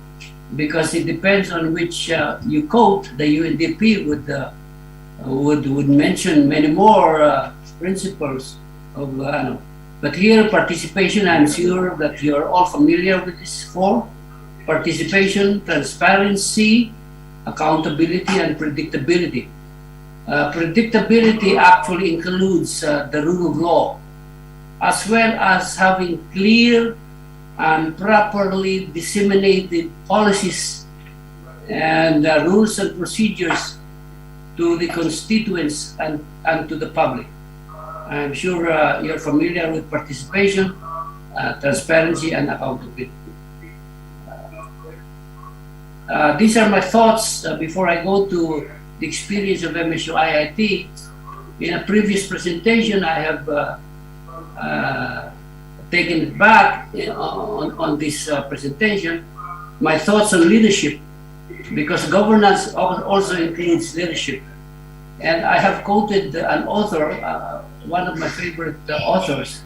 because it depends on which you quote. The UNDP would mention many more principles of but here participation, I'm sure that you're all familiar with this four: participation, transparency, accountability, and predictability. Predictability actually includes the rule of law, as well as having clear and properly disseminated policies and rules and procedures to the constituents and to the public. I'm sure you're familiar with participation, transparency, and accountability. These are my thoughts before I go to the experience of MSU IIT. In a previous presentation, I have taken it back on this presentation, my thoughts on leadership, because governance also includes leadership. And I have quoted an author, one of my favorite authors.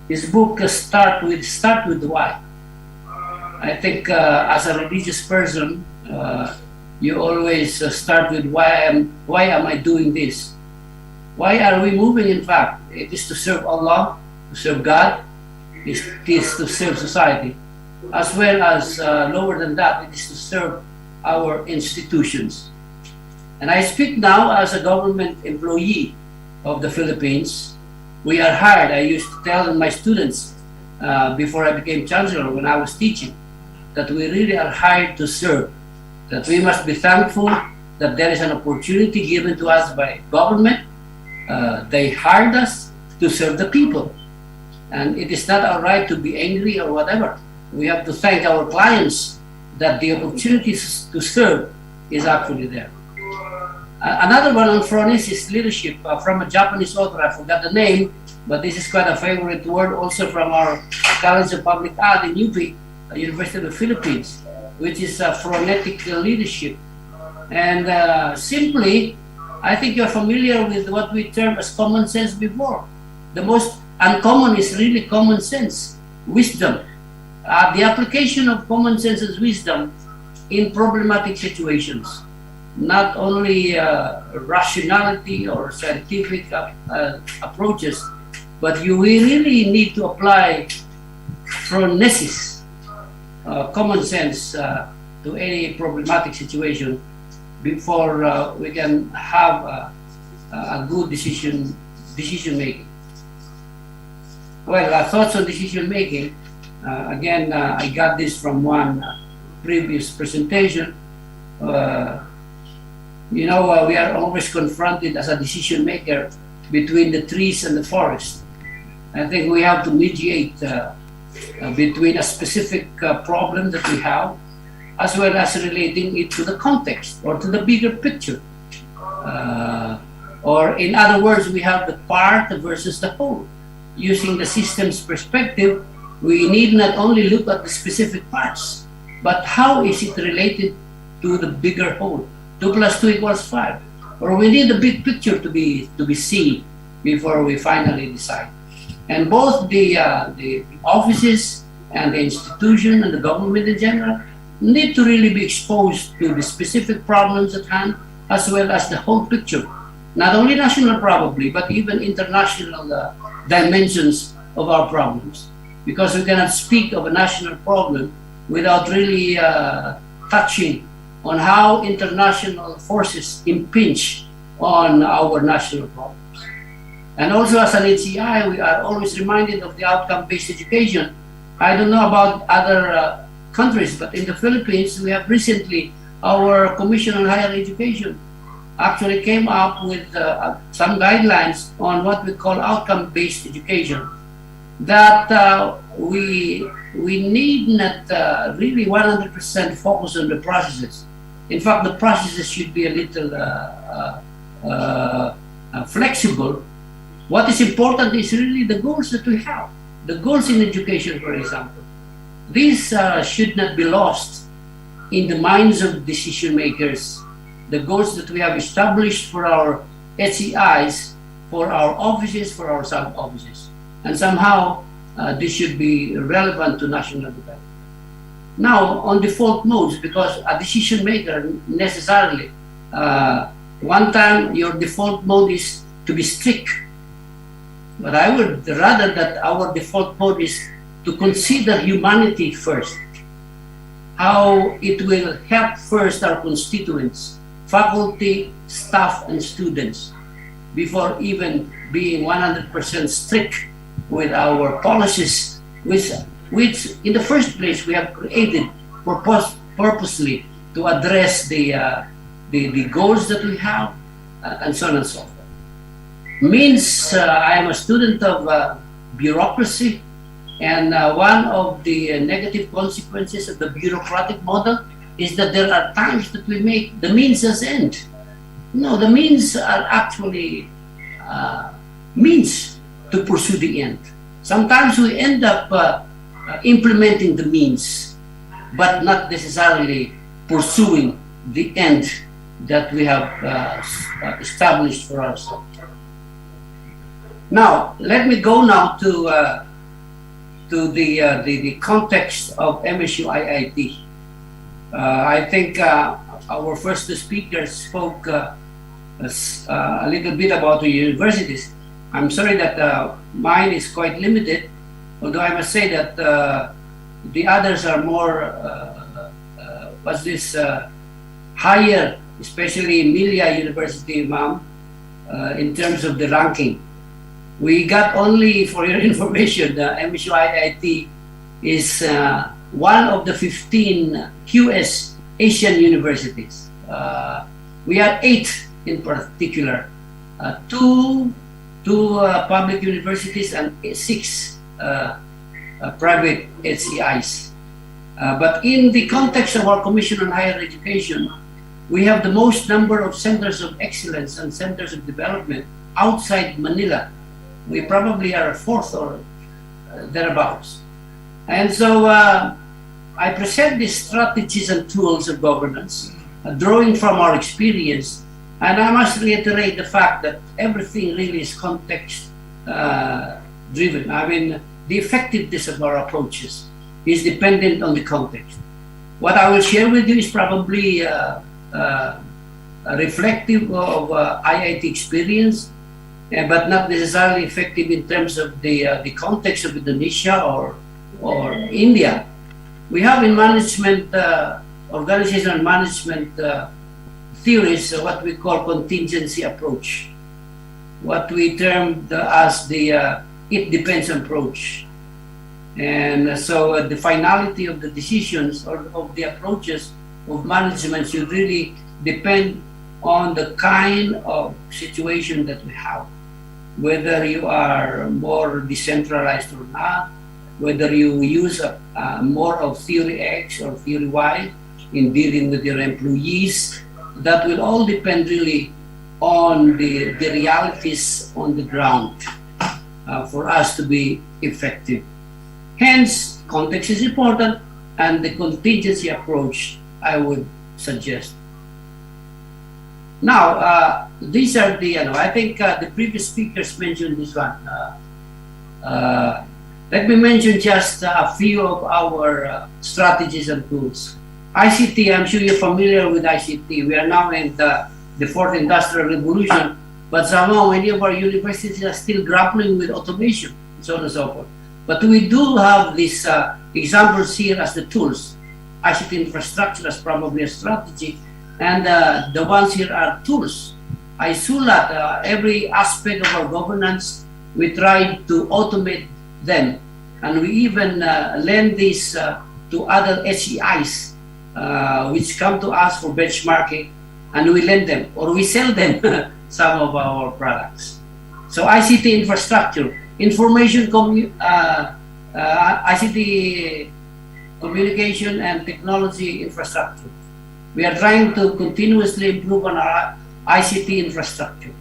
His book, Start with Why. I think as a religious person, you always start with why am I doing this? Why are we moving? In fact, it is to serve Allah, to serve God, it is to serve society, as well as lower than that, it is to serve our institutions. And I speak now as a government employee of the Philippines. We are hired. I used to tell my students before I became chancellor, when I was teaching, that we really are hired to serve, that we must be thankful that there is an opportunity given to us by government. They hired us to serve the people. And it is not our right to be angry or whatever. We have to thank our clients that the opportunities to serve is actually there. Another one on phronis is leadership, from a Japanese author. I forgot the name, but this is quite a favorite word also from our College of Public Art in UP, University of the Philippines, which is phronetic leadership. And simply, I think you're familiar with what we termed as common sense before. The most uncommon is really common sense, wisdom. The application of common sense and wisdom in problematic situations. Not only rationality or scientific approaches, but you really need to apply phronesis, common sense, to any problematic situation before we can have a good decision making. Well, thoughts on decision making. Again, I got this from one previous presentation. We are always confronted as a decision maker between the trees and the forest. I think we have to mediate between a specific problem that we have, as well as relating it to the context or to the bigger picture. Or in other words, we have the part versus the whole. Using the system's perspective, we need not only look at the specific parts, but how is it related to the bigger whole? 2 + 2 = 5. Or we need the big picture to be seen before we finally decide. And both the offices and the institution and the government in general need to really be exposed to the specific problems at hand, as well as the whole picture. Not only national probably, but even international dimensions of our problems. Because we cannot speak of a national problem without really touching on how international forces impinge on our national problems. And also as an HCI, we are always reminded of the outcome-based education. I don't know about other countries, but in the Philippines, we have recently, our Commission on Higher Education actually came up with some guidelines on what we call outcome-based education, that we need not really 100% focus on the processes, In fact, the processes should be a little flexible. What is important is really the goals that we have. The goals in education, for example. These should not be lost in the minds of decision makers. The goals that we have established for our HEIs, for our offices, for our sub-offices. And somehow, this should be relevant to national development. Now, on default modes, because a decision maker necessarily, one time your default mode is to be strict. But I would rather that our default mode is to consider humanity first. How it will help first our constituents, faculty, staff, and students, before even being 100% strict with our policies, which in the first place we have created purposely to address the goals that we have, and so on and so forth. Means I am a student of bureaucracy, and one of the negative consequences of the bureaucratic model is that there are times that we make the means as end. No, the means are actually means to pursue the end. Sometimes we end up implementing the means, but not necessarily pursuing the end that we have established for ourselves. Now, let me go now to the context of MSU IIT. I think our first speaker spoke a little bit about the universities. I'm sorry that mine is quite limited, although I must say that the others are more, higher, especially Emilia University, ma'am, in terms of the ranking. We got only, for your information, the MSU IIT is one of the 15 QS Asian universities. We are 8 in particular, two public universities and 6 private HCIs. But in the context of our Commission on Higher Education, we have the most number of centers of excellence and centers of development outside Manila. We probably are 4th or thereabouts. And so I present these strategies and tools of governance, drawing from our experience. And I must reiterate the fact that everything really is context driven. I mean, the effectiveness of our approaches is dependent on the context. What I will share with you is probably reflective of IIT experience, but not necessarily effective in terms of the context of Indonesia or India. We have in management, organizational management theories, what we call contingency approach, what we termed as the it depends approach. And so the finality of the decisions or of the approaches of management should really depend on the kind of situation that we have. Whether you are more decentralized or not, whether you use more of theory X or theory Y in dealing with your employees, that will all depend really on the realities on the ground for us to be effective. Hence, context is important, and the contingency approach I would suggest. Now, these are the, I think the previous speakers mentioned this one. Let me mention just a few of our strategies and tools. ICT, I'm sure you're familiar with ICT. We are now in the fourth industrial revolution, but somehow many of our universities are still grappling with automation, so on and so forth. But we do have these examples here as the tools. ICT infrastructure as probably a strategy, and the ones here are tools. ISULAT, every aspect of our governance, we try to automate them, and we even lend these to other HEIs, which come to us for benchmarking, and we lend them or we sell them some of our products. So ICT infrastructure, ICT communication and technology infrastructure. We are trying to continuously improve on our ICT infrastructure.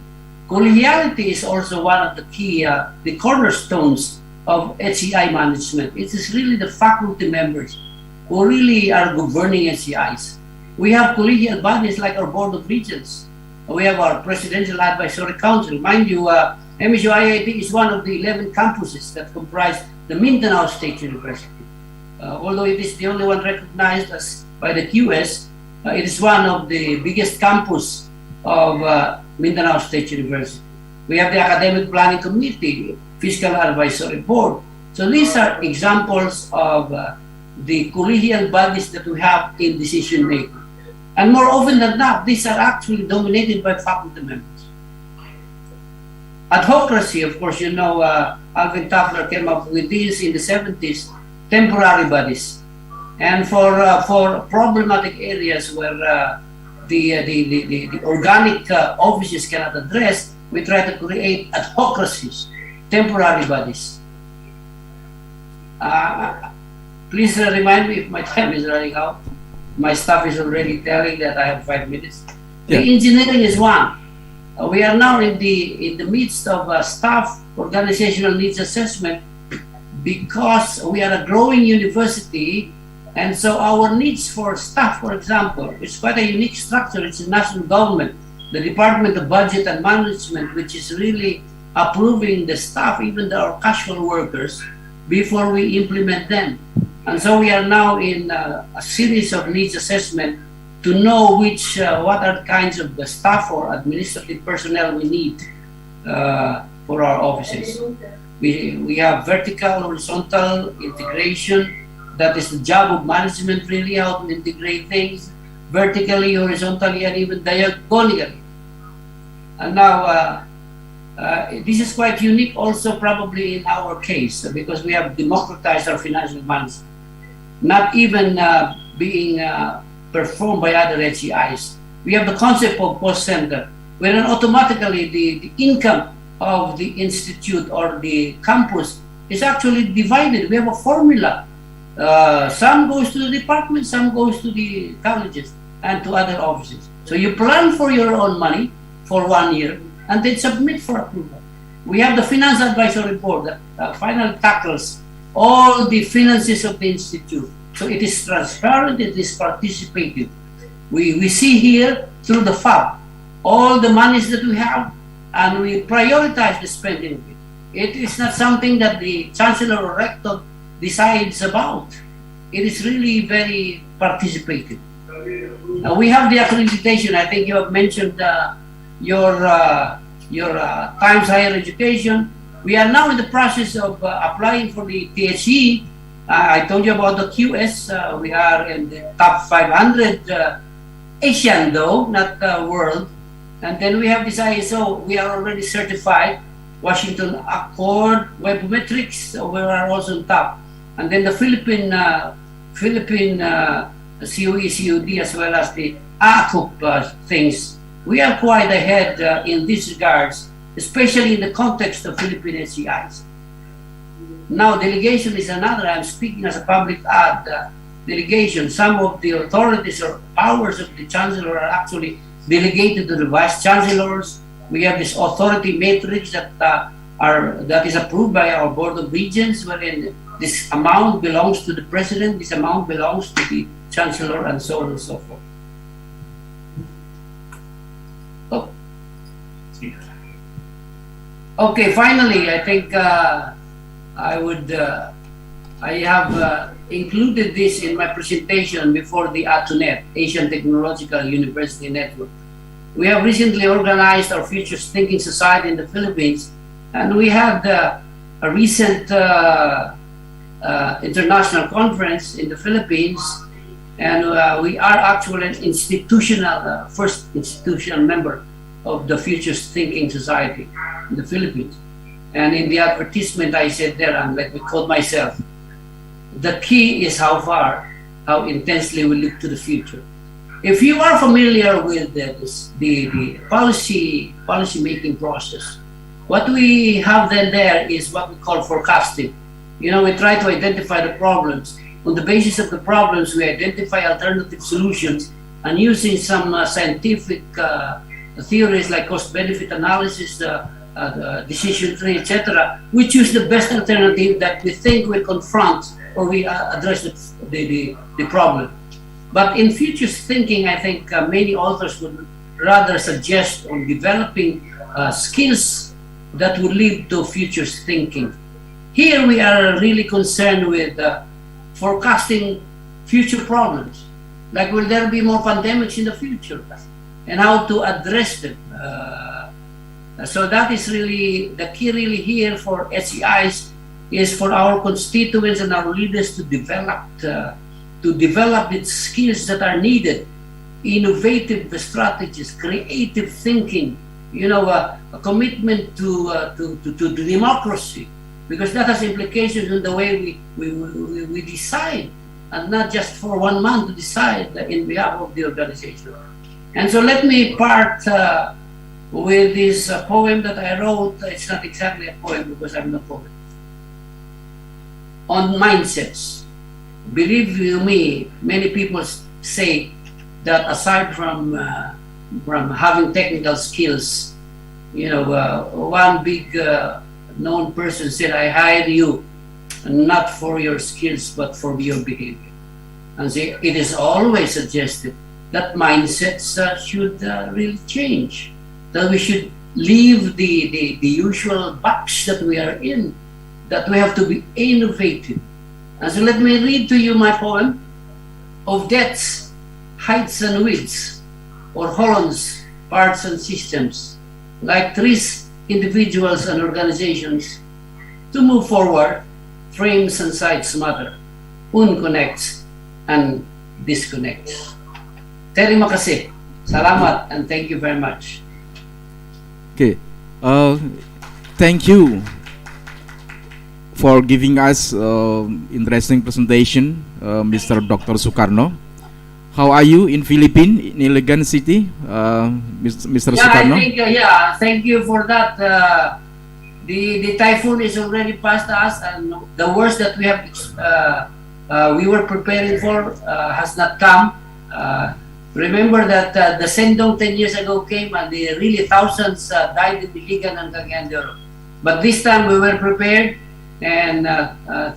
Collegiality is also one of the key, the cornerstones of HCI management. It is really the faculty members who really are governing HCIs. We have collegial bodies like our Board of Regents. We have our Presidential Advisory Council. Mind you, MSU IIT is one of the 11 campuses that comprise the Mindanao State University. Although it is the only one recognized as by the QS, it is one of the biggest campus of Mindanao State University. We have the Academic Planning Committee, Fiscal Advisory Board. So these are examples of the collegial bodies that we have in decision making. And more often than not, these are actually dominated by faculty members. Adhocracy, of course, you know, Alvin Toffler came up with this in the 70s, temporary bodies. And for problematic areas where the organic offices cannot address, we try to create adhocracies, temporary bodies. Please remind me if my time is running out. My staff is already telling that I have 5 minutes. Yeah. The engineering is one. We are now in the midst of staff organizational needs assessment because we are a growing university, and so our needs for staff, for example, is quite a unique structure. It's a national government, the Department of Budget and Management, which is really approving the staff, even our casual workers, before we implement them. And so we are now in a series of needs assessment to know what are the kinds of the staff or administrative personnel we need for our offices. We have vertical, horizontal integration. That is the job of management, really, how to integrate things vertically, horizontally, and even diagonally. And now, this is quite unique also probably in our case because we have democratized our financial management, not even being performed by other HCIs. We have the concept of cost center, wherein automatically the income of the institute or the campus is actually divided. We have a formula. Some goes to the department, some goes to the colleges and to other offices. So you plan for your own money for 1 year and then submit for approval. We have the Finance Advisory Board that finally tackles all the finances of the institute. So it is transparent, it is participative. We see here through the FAB all the monies that we have and we prioritize the spending of it. It is not something that the Chancellor or Rector decides about. It is really very participative. We have the accreditation. I think you have mentioned your Times Higher Education. We are now in the process of applying for the THE. I told you about the QS. We are in the top 500 Asian, though, not world. And then we have this ISO. We are already certified. Washington Accord, Webmetrics, we are also on top. And then the Philippine COE, COD, as well as the ACUP things. We are quite ahead in these regards, especially in the context of Philippine HCIs. Now, delegation is another. I'm speaking as a public ad delegation. Some of the authorities or powers of the Chancellor are actually delegated to the Vice Chancellors. We have this authority matrix that is approved by our Board of Regents, wherein this amount belongs to the President, this amount belongs to the Chancellor, and so on and so forth. Oh. Okay, finally, I think I have included this in my presentation before the ATUNET, Asian Technological University Network. We have recently organized our Futures Thinking Society in the Philippines, and we had a recent international conference in the Philippines, and we are actually an institutional, first institutional member of the Futures Thinking Society in the Philippines. And in the advertisement I said there, and let me quote myself, the key is how far, how intensely we look to the future. If you are familiar with the policy making process, what we have then there is what we call forecasting. You know, we try to identify the problems. On the basis of the problems, we identify alternative solutions, and using some scientific theories like cost-benefit analysis, decision tree, etc., we choose the best alternative that we think will confront or we address the problem. But in future thinking, I think many authors would rather suggest on developing skills that would lead to future thinking. Here we are really concerned with forecasting future problems, like will there be more pandemics in the future, and how to address them. So that is really the key really here for SEIs, is for our constituents and our leaders to develop the skills that are needed, innovative strategies, creative thinking, a commitment to democracy, because that has implications in the way we decide, and not just for 1 month to decide in behalf of the organization. And so let me part with this poem that I wrote. It's not exactly a poem because I'm not a poet. On mindsets. Believe you me, many people say that aside from having technical skills, one big known person said, I hire you not for your skills but for your behavior. And say it is always suggested that mindsets should really change, that we should leave the usual box that we are in, that we have to be innovative. And so let me read to you my poem of depths, heights and widths, or Holland's parts and systems, like trees, individuals and organizations. To move forward, frames and sites matter, unconnects and disconnects. Terima kasih, salamat, and thank you very much. Okay, thank you for giving us interesting presentation, Mr. Dr. Sukarno. How are you in Philippines, in Elegant City, Mr. Sukarno? I think, thank you for that. The typhoon is already past us, and the worst that we were preparing for has not come. Remember that the Sendong 10 years ago came, and really thousands died in Biligan and Cagayan de Oro. But this time we were prepared, and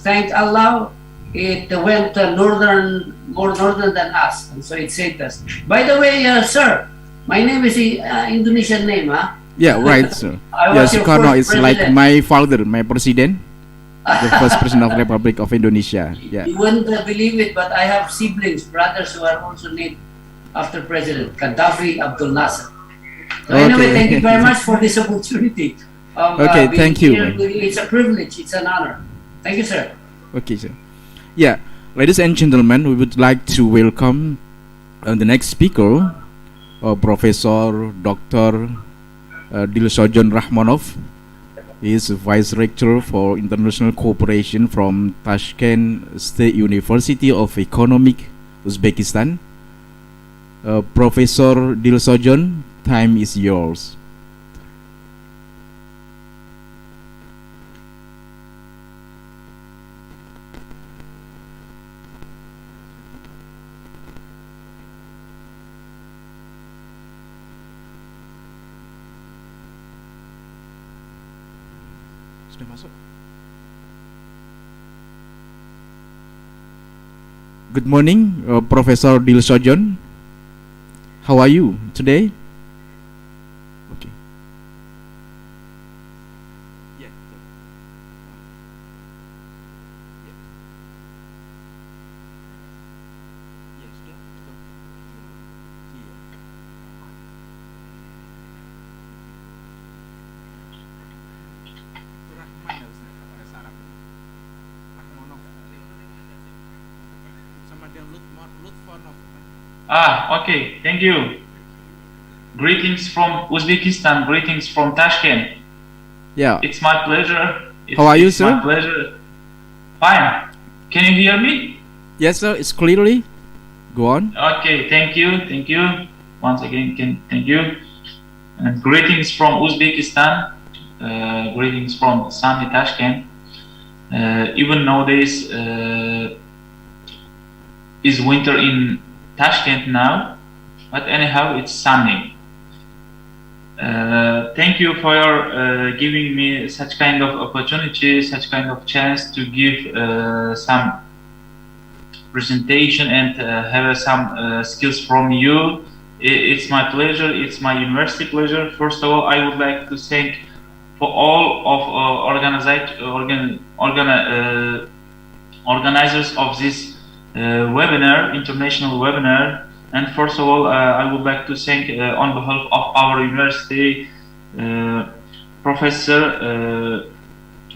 thank Allah, it went more northern than us, and so it saved us. By the way, sir, my name is Indonesian name, huh? Yeah, right, sir. was your Sukarno first is like president. my father, my president, the first president of Republic of Indonesia. Yeah. You wouldn't believe it, but I have siblings, brothers who are also named after President Gaddafi, Abdul Nasser. So anyway, thank you very much for this opportunity. Okay, thank you. It's a privilege, it's an honor. Thank you, sir. Okay, sir. Yeah, ladies and gentlemen, we would like to welcome the next speaker, Professor Dr. Dilsojon Rahmanov. He is Vice Rector for International Cooperation from Tashkent State University of Economic, Uzbekistan. Professor Dilsojon, time is yours. Sudah masuk? Good morning, Professor Dilsojon. How are you today? Okay. Yeah. Okay, thank you. Greetings from Uzbekistan, greetings from Tashkent. Yeah. It's my pleasure. How are you, it's sir? My pleasure. Fine. Can you hear me? Yes, sir, it's clearly. Go on. Okay, thank you, thank you. Once again, thank you. And greetings from Uzbekistan, greetings from sunny Tashkent. Even nowadays is winter in Tashkent now, but anyhow, it's sunny. Thank you for your giving me such kind of opportunity, such kind of chance to give some presentation and have some skills from you. It's my pleasure. It's my university pleasure. First of all, I would like to thank for all of organizers of this webinar, international webinar. And first of all, I would like to thank on behalf of our university, Professor,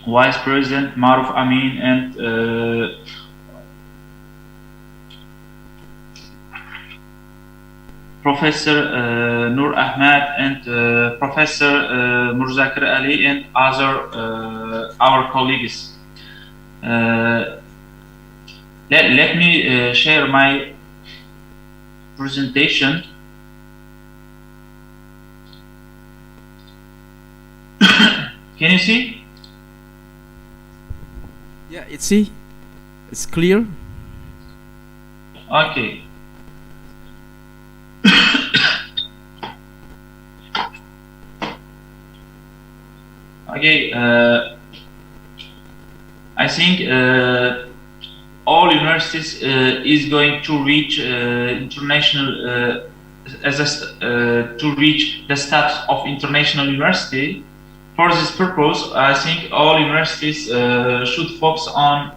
Vice President Maruf Amin, and Professor Nur Ahmad, and Professor Murzakir Ali, and other our colleagues. Let me share my presentation. Can you see? Yeah, it's clear. Okay. Okay. I think all universities is going to reach international to reach the status of international university. For this purpose, I think all universities should focus on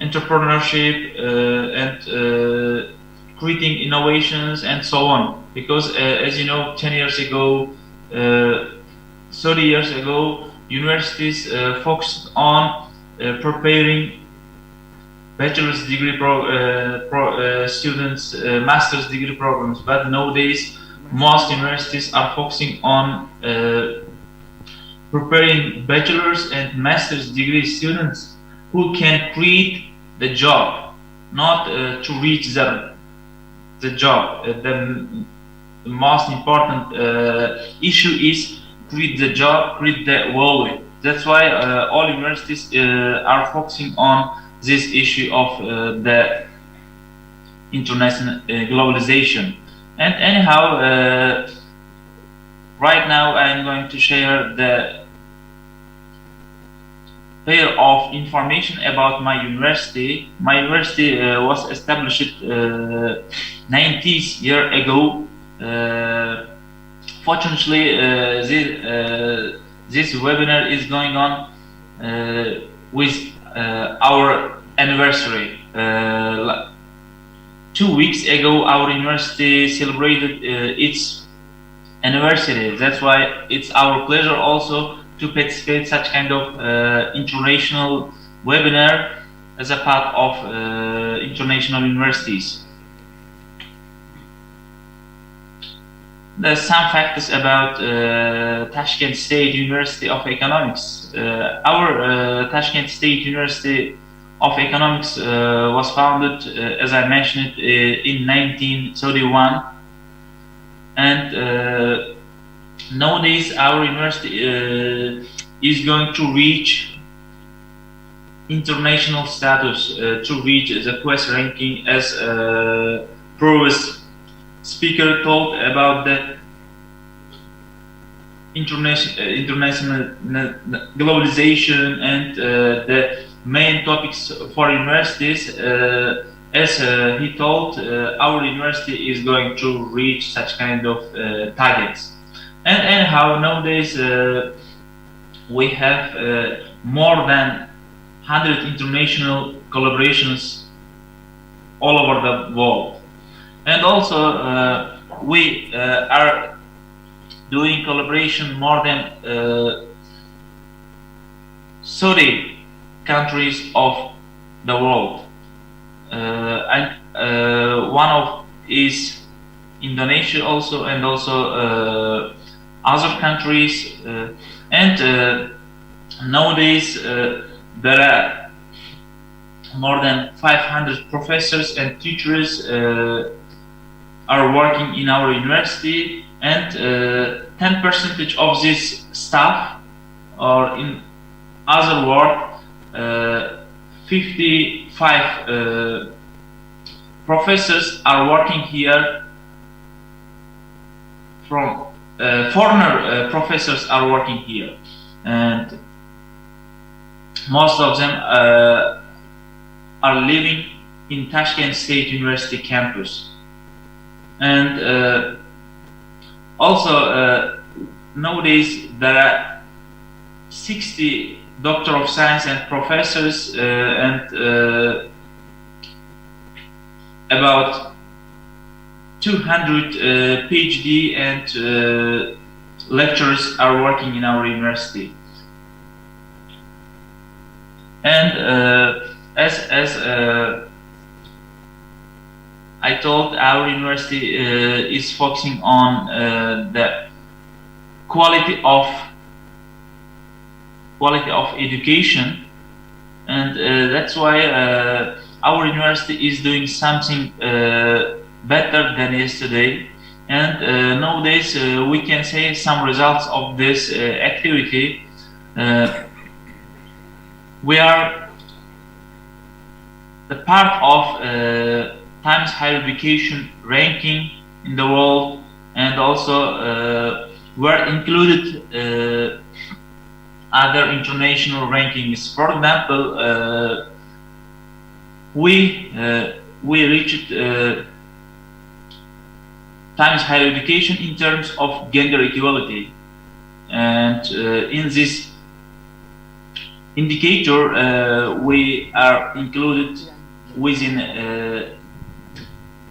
entrepreneurship and creating innovations and so on. Because as you know, 10 years ago, 30 years ago, universities focused on preparing bachelor's degree students, master's degree programs, but nowadays most universities are focusing on preparing bachelor's and master's degree students who can create the job, not to reach the job. The most important issue is create the job, create the value. That's why all universities are focusing on this issue of the international globalization. And anyhow, right now I'm going to share the pair of information about my university. My university was established 90s year ago. Fortunately, this webinar is going on with our anniversary. 2 weeks ago, our university celebrated its anniversary. That's why it's our pleasure also to participate such kind of international webinar as a part of international universities. There's some facts about Tashkent State University of Economics. Our Tashkent State University of Economics was founded, as I mentioned, in 1931, and nowadays our university is going to reach international status, to reach the Quest ranking, as Prof's speaker told about the international globalization and the main topics for universities. As he told, our university is going to reach such kind of targets. And anyhow, nowadays we have more than 100 international collaborations all over the world. And also we are doing collaboration more than 30 countries of the world. And one of is Indonesia also, and also other countries. And nowadays there are more than 500 professors and teachers are working in our university, and 10% of this staff, or in other words, 55 professors are working here from foreigner professors are working here, and most of them are living in Tashkent State University campus. And also nowadays there are 60 Doctor of Science and professors and about 200 PhD and lecturers are working in our university. And as I told, our university is focusing on the quality of education, and that's why our university is doing something better than yesterday. And nowadays we can say some results of this activity. We are the part of Times Higher Education ranking in the world, and also were included other international rankings. For example, we reached Times Higher Education in terms of gender equality, and in this indicator we are included within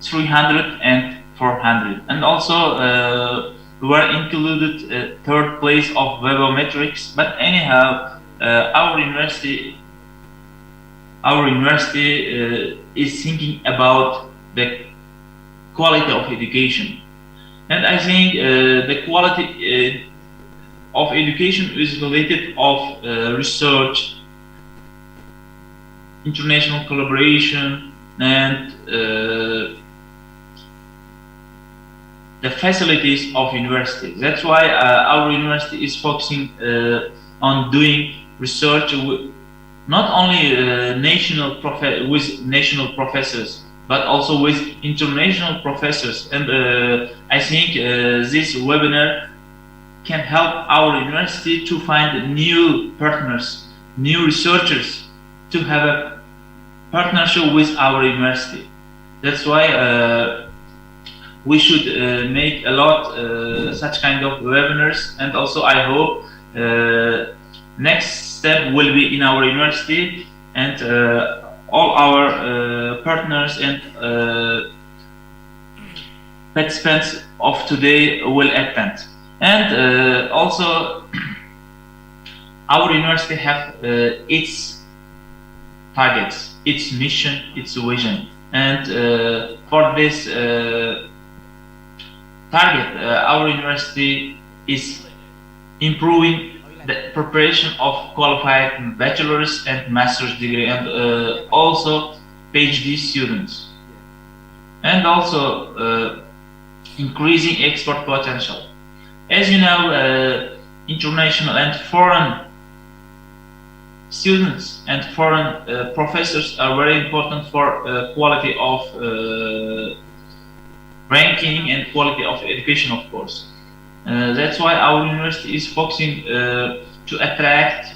300 and 400, and also we were included third place of Webometrics. But anyhow, our university is thinking about the quality of education, and I think the quality of education is related of research, international collaboration, and the facilities of universities. That's why our university is focusing on doing research not only with national professors, but also with international professors. And I think this webinar can help our university to find new partners, new researchers, to have a partnership with our university. That's why we should make a lot such kind of webinars. And also I hope next step will be in our university, and all our partners and participants of today will attend. And also our university have its targets, its mission, its vision. And for this target, our university is improving the preparation of qualified bachelor's and master's degree, and also PhD students, and also increasing export potential. As you know, international and foreign students and foreign professors are very important for quality of ranking and quality of education, of course. That's why our university is focusing to attract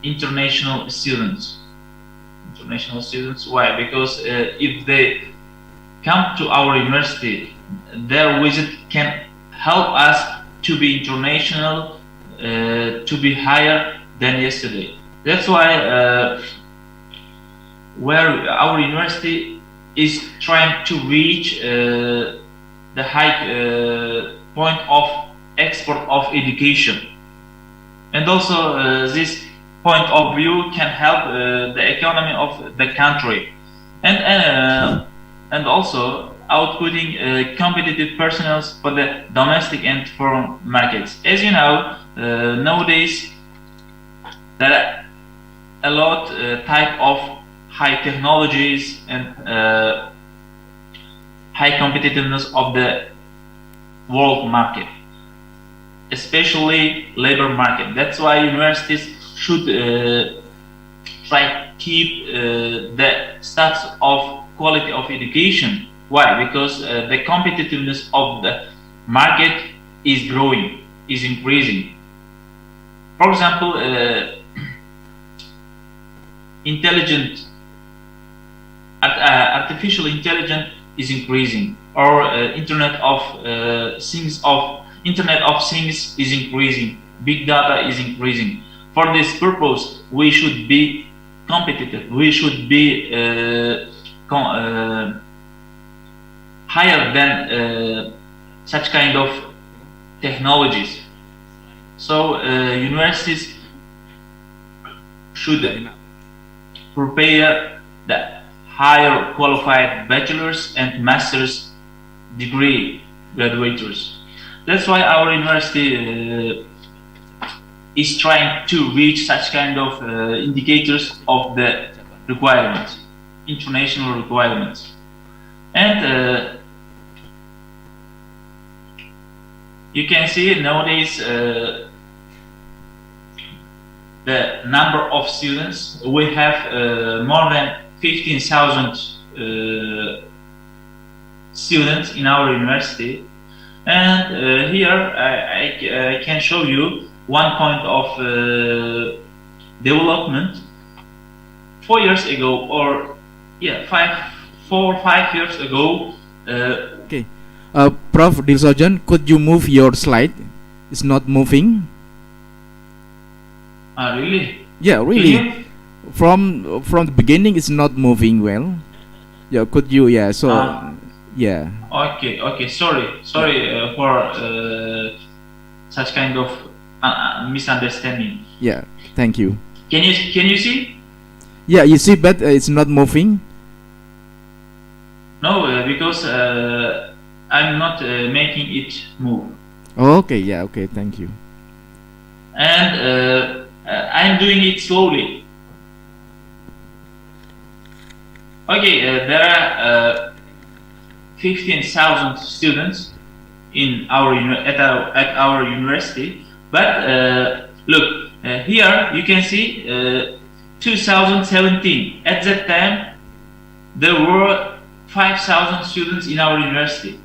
international students. International students, why? Because if they come to our university, their visit can help us to be international, to be higher than yesterday. That's why where our university is trying to reach the high point of export of education, and also this point of view can help the economy of the country, and also outputting competitive personnel for the domestic and foreign markets. As you know, nowadays there are a lot type of high technologies and high competitiveness of the world market, especially labor market. That's why universities should try to keep the status of quality of education. Why? Because the competitiveness of the market is growing, is increasing. For example, artificial intelligence is increasing, or Internet of Things is increasing. Big data is increasing. For this purpose, we should be competitive. We should be higher than such kind of technologies. So universities should prepare the higher qualified bachelor's and master's degree graduates. That's why our university is trying to reach such kind of indicators of the requirements, international requirements. And you can see nowadays the number of students. We have more than 15,000 students in our university. And here I can show you one point of development. 4 years ago, or 4 or 5 years ago. Okay, Prof. Dilsojan, could you move your slide? It's not moving. Really? Yeah, really. From the beginning, it's not moving well. Yeah, could you? Yeah, so yeah. Okay. Sorry for such kind of misunderstanding. Yeah, thank you. Can you see? Yeah, you see, but it's not moving. No, because I'm not making it move. Okay, yeah, okay, thank you. And I'm doing it slowly. Okay, there are 15,000 students in at our university, but look, here you can see 2017. At that time, there were 5,000 students in our university.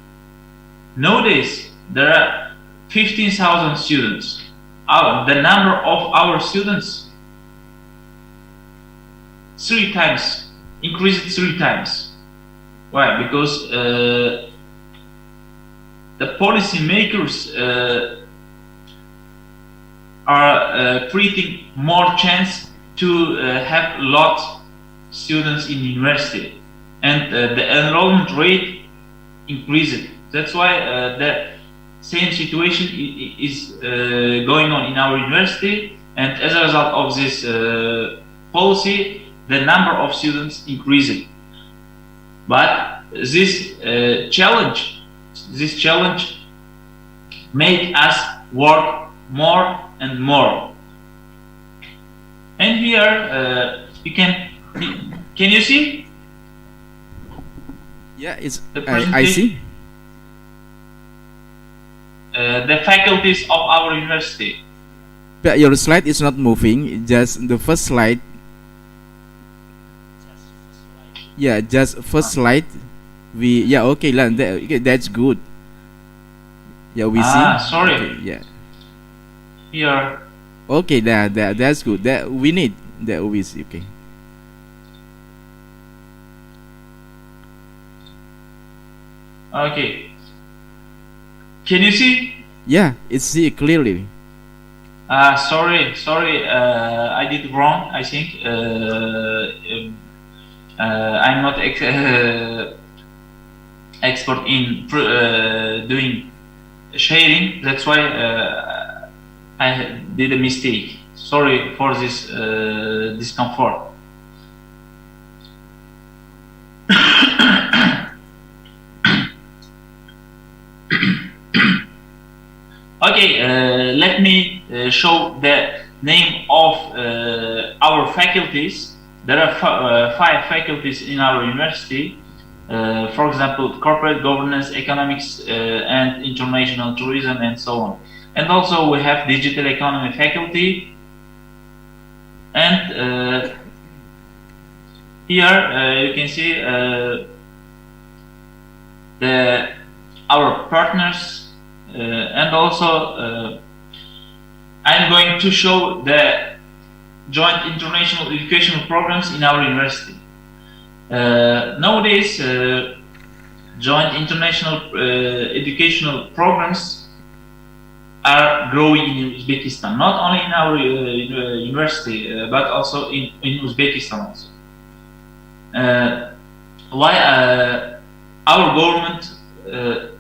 Nowadays, there are 15,000 students. The number of our students increased 3 times. Why? Because the policymakers are creating more chance to have a lot students in university, and the enrollment rate increased. That's why the same situation is going on in our university, and as a result of this policy, the number of students increased. But this challenge made us work more and more. And here you can you see? Yeah, it's I see. The faculties of our university. But your slide is not moving. Just the first slide. Yeah, just first slide. Okay, that's good. Yeah, we see. Sorry. Okay, yeah. Here. Okay, that's good. That we need. That we see. Okay. Okay. Can you see? Yeah, it's see clearly. Sorry. I did wrong. I think I'm not expert in doing sharing. That's why I did a mistake. Sorry for this discomfort. Okay, let me show the name of our faculties. There are 5 faculties in our university. For example, corporate governance, economics, and international tourism, and so on. And also we have digital economy faculty. And Here you can see our partners, and also I'm going to show the joint international educational programs in our university. Nowadays, joint international educational programs are growing in Uzbekistan, not only in our university, but also in Uzbekistan also. Why our government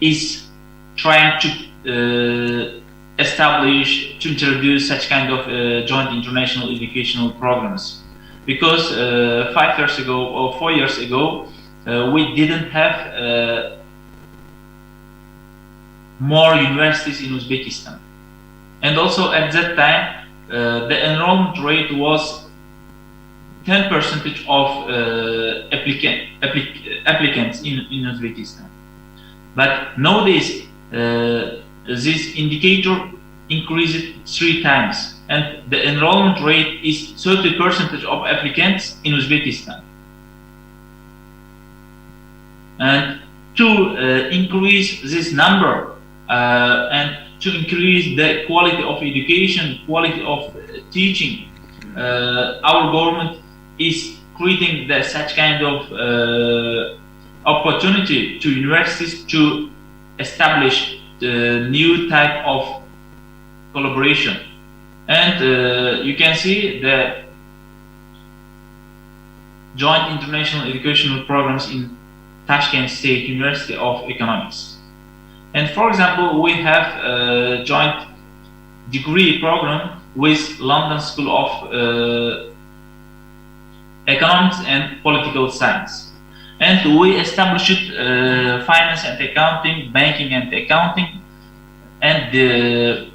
is trying to establish, to introduce such kind of joint international educational programs? Because 5 years ago or 4 years ago, we didn't have more universities in Uzbekistan, and also at that time the enrollment rate was 10% of applicants in Uzbekistan. But nowadays this indicator increased 3 times, and the enrollment rate is 30% of applicants in Uzbekistan. And to increase this number and to increase the quality of education, quality of teaching, our government is creating such kind of opportunity to universities to establish the new type of collaboration. And you can see the joint international educational programs in Tashkent State University of Economics. And for example, we have a joint degree program with London School of Economics and Political Science. And we established finance and accounting, banking and accounting, and the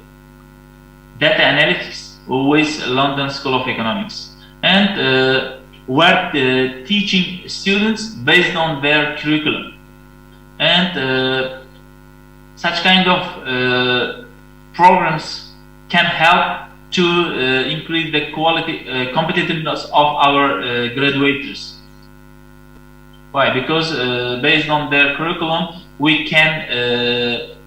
data analytics with London School of Economics. And we're teaching students based on their curriculum. And such kind of programs can help to increase the quality, competitiveness of our graduates. Why? Because based on their curriculum, we can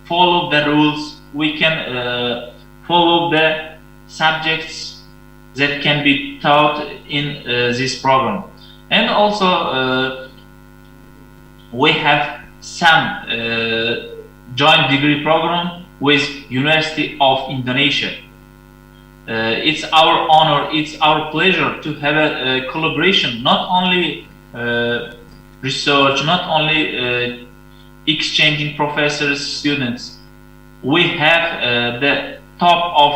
follow the rules, we can follow the subjects that can be taught in this program. And also we have some joint degree program with University of Indonesia. It's our honor, it's our pleasure to have a collaboration, not only research, not only exchanging professors, students. We have the top of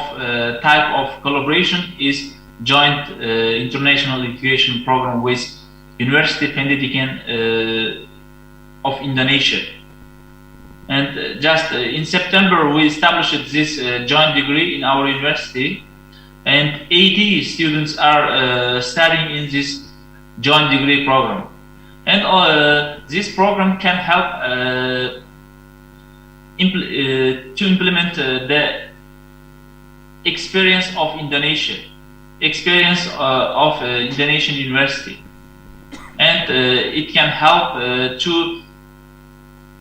type of collaboration is joint international education program with University Pendidikan of Indonesia. And just in September we established this joint degree in our university, and 80 students are studying in this joint degree program. And this program can help to implement the experience of Indonesia, experience of Indonesian university, and it can help to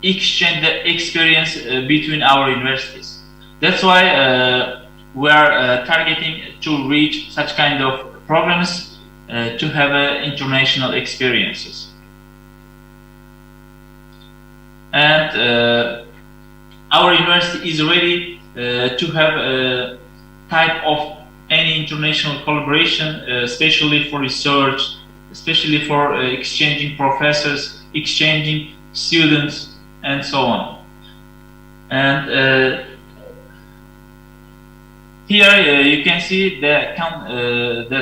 exchange the experience between our universities. That's why we are targeting to reach such kind of programs to have international experiences. And our university is ready to have a type of any international collaboration, especially for research, especially for exchanging professors, exchanging students, and so on. And here you can see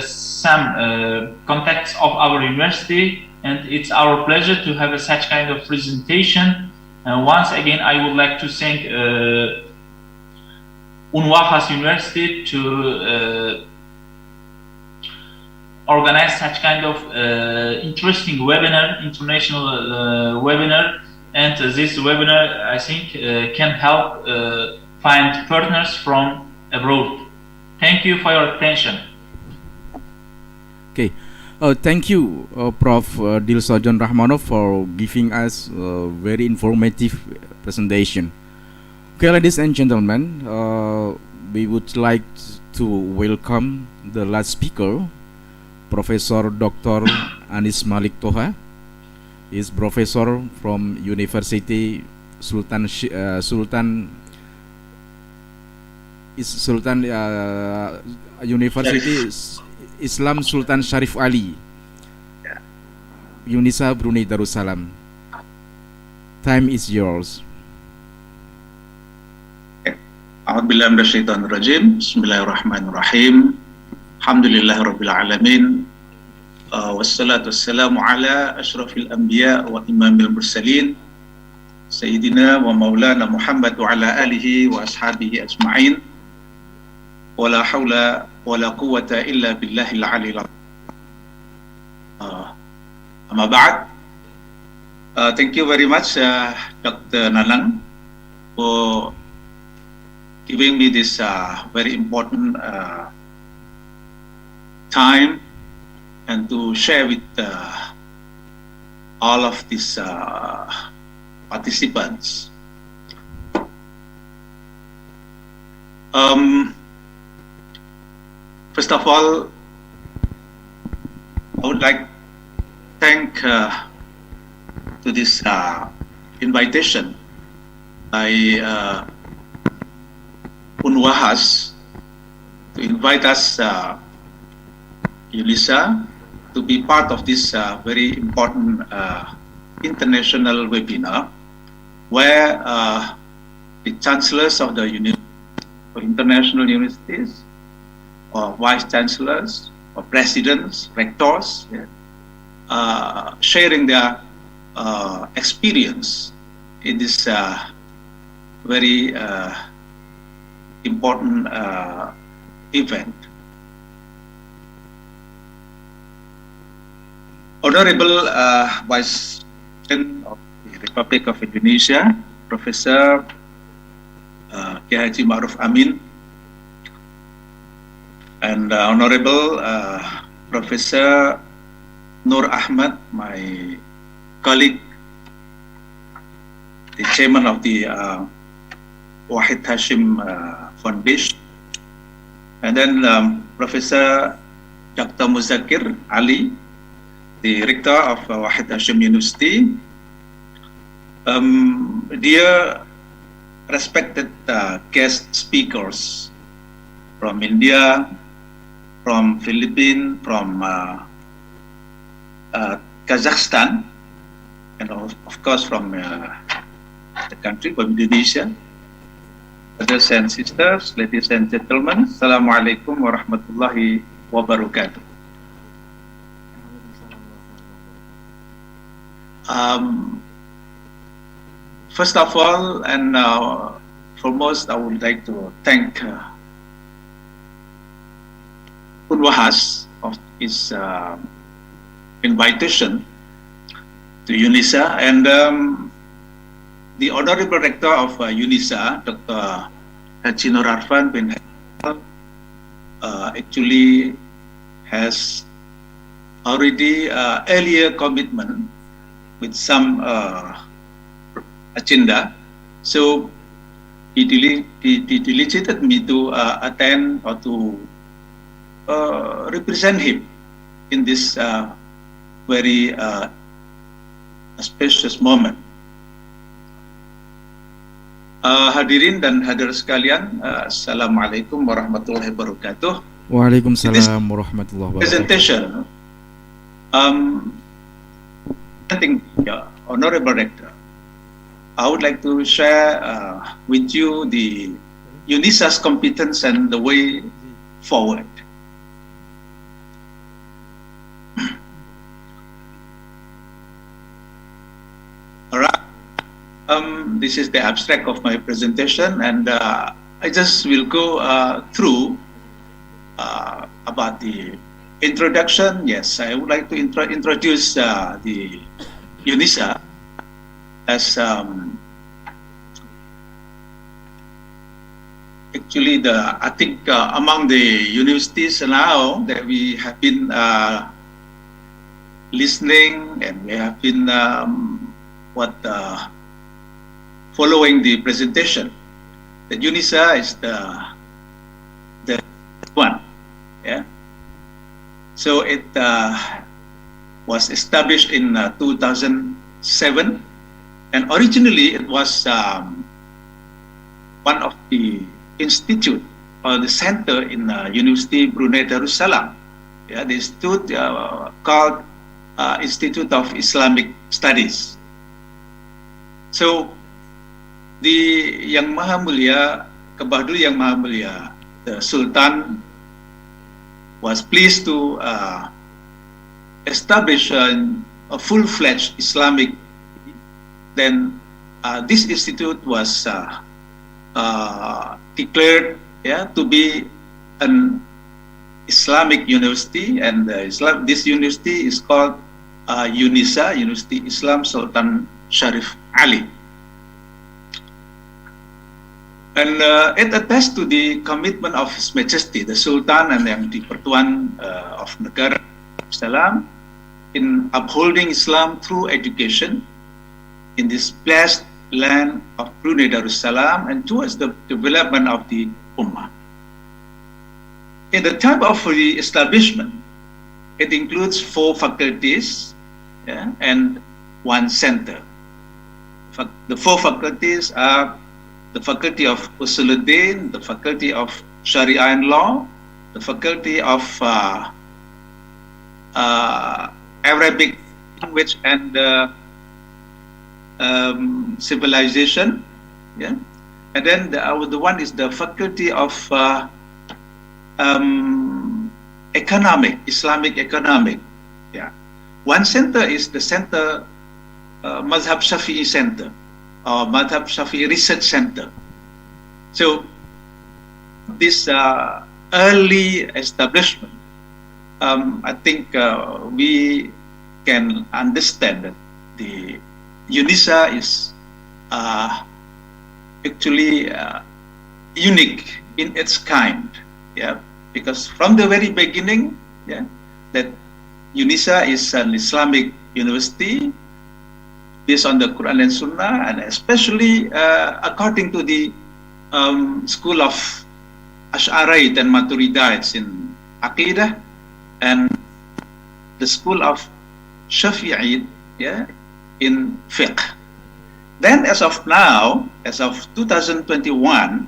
some contacts of our university, and it's our pleasure to have such kind of presentation. And once again, I would like to thank Unwahas University to organize such kind of interesting webinar, international webinar. And this webinar, I think, can help find partners from abroad. Thank you for your attention. Okay, Thank you, Prof. Dilsajan Rahmanov, for giving us a very informative presentation. Okay, ladies and gentlemen, we would like to welcome the last speaker, Professor Dr. Anis Malik Toha. He is professor from University University Islam Sultan Sharif Ali, Unisa, Brunei, Darussalam. Time is yours. A'udzubillahi minasyaitonir rajim. Bismillahirrahmanirrahim. Alhamdulillahirabbil alamin. Wassalatu wassalamu ala asyrafil anbiya wa imamil mursalin Sayyidina wa maulana Muhammad wa ala alihi wa ashabihi ajma'in. Wala hawla wala quwwata illa billahil aliyil azim. Amma ba'd. Thank you very much, Dr. Nanang, for giving me this very important time and to share with all of these participants. First of all, I would like to thank to this invitation by Unwahas to invite us, UNISA, to be part of this very important international webinar, where the chancellors of the international universities, or vice chancellors, or presidents, rectors, sharing their experience in this very important event. Honorable Vice President of the Republic of Indonesia, Professor Haji Ma'ruf Amin, and Honorable Professor Nur Ahmad, my colleague, the chairman of the Wahid Hasyim Foundation, and then Professor Dr. Muzakir Ali, the rector of Wahid Hasyim University. Dear respected guest speakers from India, from Philippines, from Kazakhstan, and of course from the country, from Indonesia. Brothers and sisters, ladies and gentlemen, Assalamualaikum warahmatullahi wabarakatuh. First of all, and foremost, I would like to thank Unwahas of his invitation to UNISA, and the Honorable Rector of UNISA, Dr. Haji Nur Arfan bin actually has already earlier commitment with some agenda, so he delegated me to attend or to represent him in this very auspicious moment. Hadirin dan hadir sekalian, Assalamualaikum warahmatullahi wabarakatuh. Waalaikumsalam warahmatullahi wabarakatuh. Presentation, I think, Honorable Rector, I would like to share with you the UNISA's competence and the way forward. Alright, this is the abstract of my presentation, and I just will go through about the introduction. Yes, I would like to introduce the UNISA as actually I think among the universities now that we have been listening, and we have been following the presentation. That UNISA is the one, yeah. So it was established in 2007, and originally it was one of the institute or the center in University Brunei Darussalam. Yeah, the institute called Institute of Islamic Studies. So the Yang Maha Mulia, Kebahadur Yang Maha Mulia, the Sultan was pleased to establish a full-fledged Islamic. Then this institute was declared, yeah, to be an Islamic university, and this university is called UNISA, University Islam Sultan Sharif Ali. And it attests to the commitment of His Majesty, the Sultan and Yang di-Pertuan of Negara Darussalam in upholding Islam through education in this blessed land of Brunei Darussalam and towards the development of the Ummah. In the time of the establishment, it includes 4 faculties, yeah, and 1 center. The 4 faculties are the Faculty of Usuluddin, the Faculty of Sharia and Law, the Faculty of Arabic Language and Civilization, yeah, and then the one is the Faculty of Economic, Islamic Economic, yeah. 1 center is the center, Mazhab Shafi'i Center, or Madhab Shafi'i Research Center. So this early establishment, I think we can understand that the UNISA is actually unique in its kind, yeah, because from the very beginning, yeah, that UNISA is an Islamic university based on the Quran and Sunnah, and especially according to the school of Ash'arite and Maturidites in Aqidah, and the school of Shafi'ite, yeah, in Fiqh. Then as of now, as of 2021,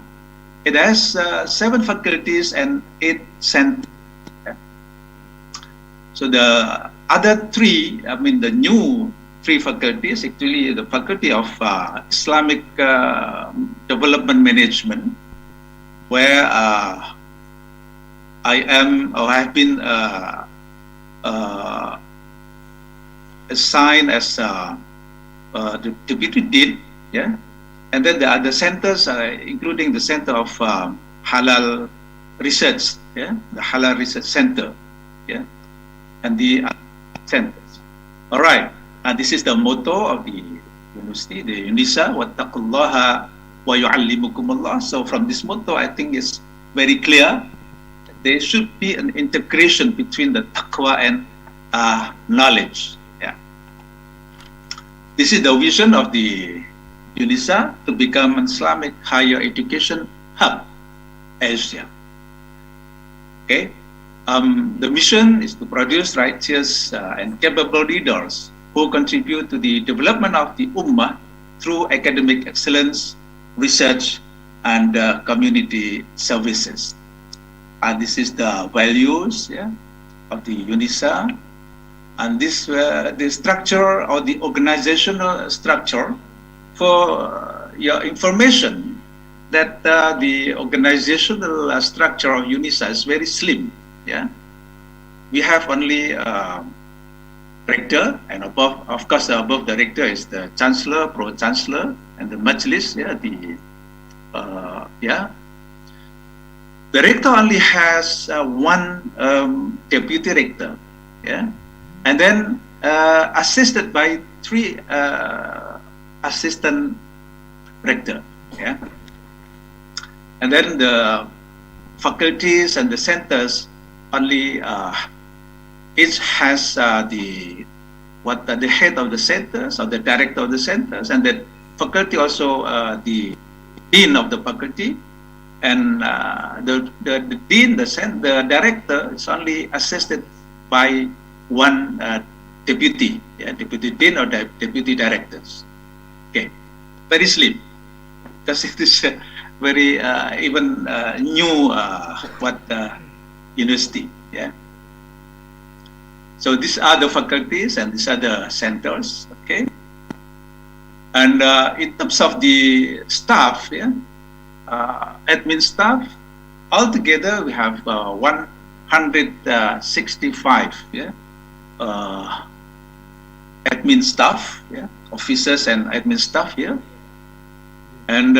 it has 7 faculties and 8 centers. So the other 3, I mean the new 3 faculties, actually the Faculty of Islamic Development Management, where I have been assigned as the Deputy Dean, yeah, and then the other centers, including the Center of Halal Research, yeah, the Halal Research Center, yeah, and the other centers. All right. This is the motto of the university, the UNISA, wattaqullaha wa yu'allimukumullah. So from this motto, I think it's very clear that there should be an integration between the taqwa and knowledge. Yeah. This is the vision of the UNISA to become an Islamic higher education hub, Asia. Okay. The mission is to produce righteous and capable leaders who contribute to the development of the Ummah through academic excellence, research, and community services. This is the values, yeah, of the UNISA, and this the structure or the organizational structure. For your information, that the organizational structure of UNISA is very slim. Yeah, we have only rector, and above, of course, above the rector is the chancellor, pro-chancellor, and the majlis. Yeah, the rector only has 1 deputy rector. Yeah, and then assisted by 3 assistant rector. Yeah, and then the faculties and the centers only each has the the head of the centers or the director of the centers, and then faculty also the dean of the faculty, and the dean, the director is only assisted by one deputy, deputy dean or deputy directors. Okay, very slim, because it is very even new university. Yeah. So these are the faculties and these are the centers. Okay. And in terms of the staff, admin staff, altogether we have 165 admin staff, officers and admin staff here. And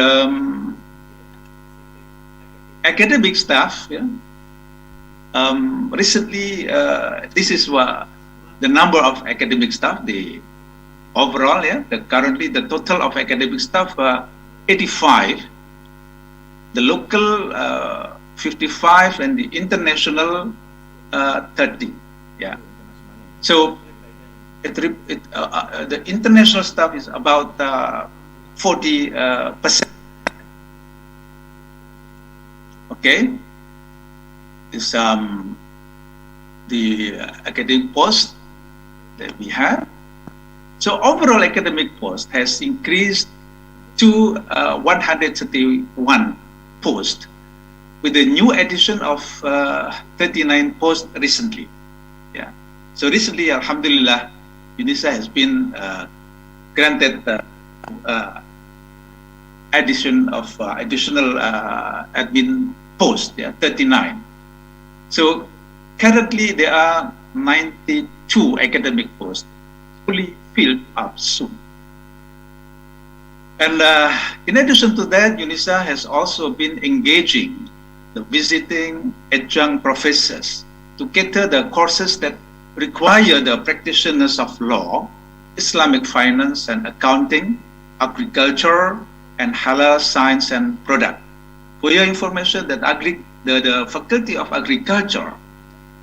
academic staff, recently this is what the number of academic staff, the overall, currently the total of academic staff 85, the local 55, and the international 30. Yeah. So the international staff is about 40%. Okay. Is the academic post that we have. So overall academic post has increased to 131 posts, with a new addition of 39 posts recently. Yeah. So recently, Alhamdulillah, UNISA has been granted addition of additional admin posts, 39. So currently there are 92 academic posts fully filled up soon. And in addition to that, UNISA has also been engaging the visiting adjunct professors to cater the courses that require the practitioners of law, Islamic finance and accounting, agriculture, and halal science and product. For your information, that the Faculty of Agriculture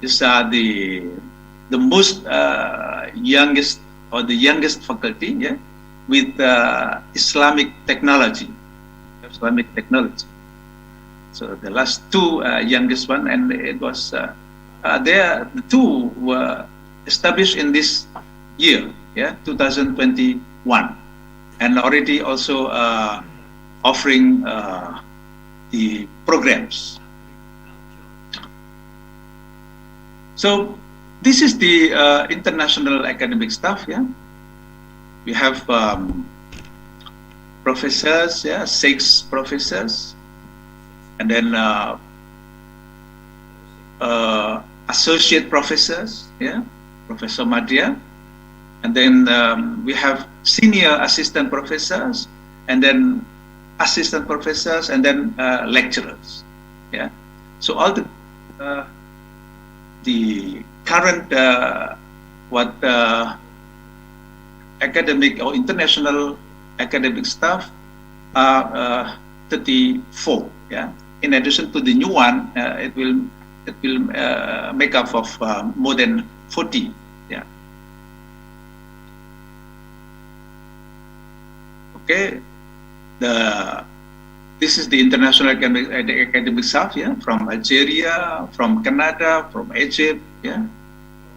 is the most youngest or the youngest faculty, with Islamic technology. So the last two youngest one, and it was the two were established in this year, 2021, and already also offering the programs. So this is the international academic staff. We have professors, 6 professors, and then associate professors, Professor Madria, and then we have senior assistant professors, and then assistant professors, and then lecturers. So all the current academic or international academic staff are 34. In addition to the new one, it will make up of more than 40. Okay. This is the international academic staff, from Algeria, from Canada, from Egypt,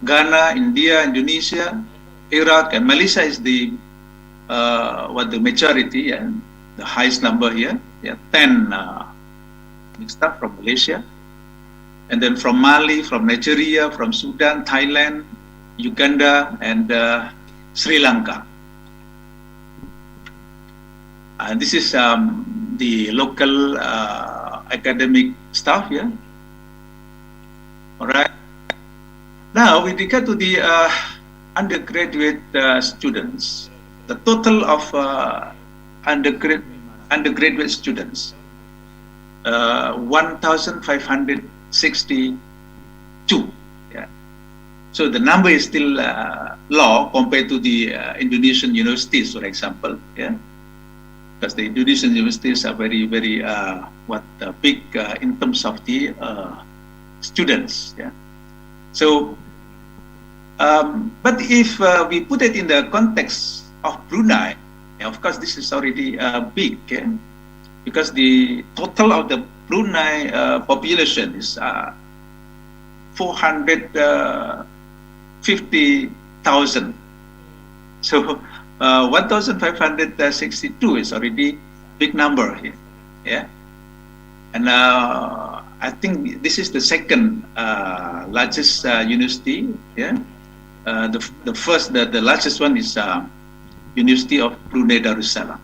Ghana, India, Indonesia, Iraq, and Malaysia is the majority, the highest number here. 10 staff from Malaysia, and then from Mali, from Nigeria, from Sudan, Thailand, Uganda, and Sri Lanka. And this is the local academic staff. All right. Now, with regard to the undergraduate students, the total of undergraduate students, 1,562. So the number is still low compared to the Indonesian universities, for example. Because the Indonesian universities are very, very big in terms of the students. So But if we put it in the context of Brunei, of course, this is already big, because the total of the Brunei population is 450,000. So 1,562 is already big number here, And I think this is the second largest university, The largest one is University of Brunei Darussalam.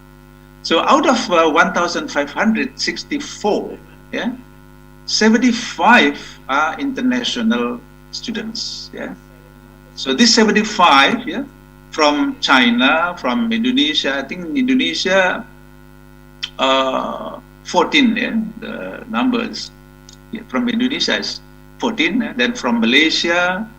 So out of 1,564, 75 are international students. So this 75, from China, from Indonesia. I think Indonesia 14, the numbers from Indonesia is 14, then from Malaysia,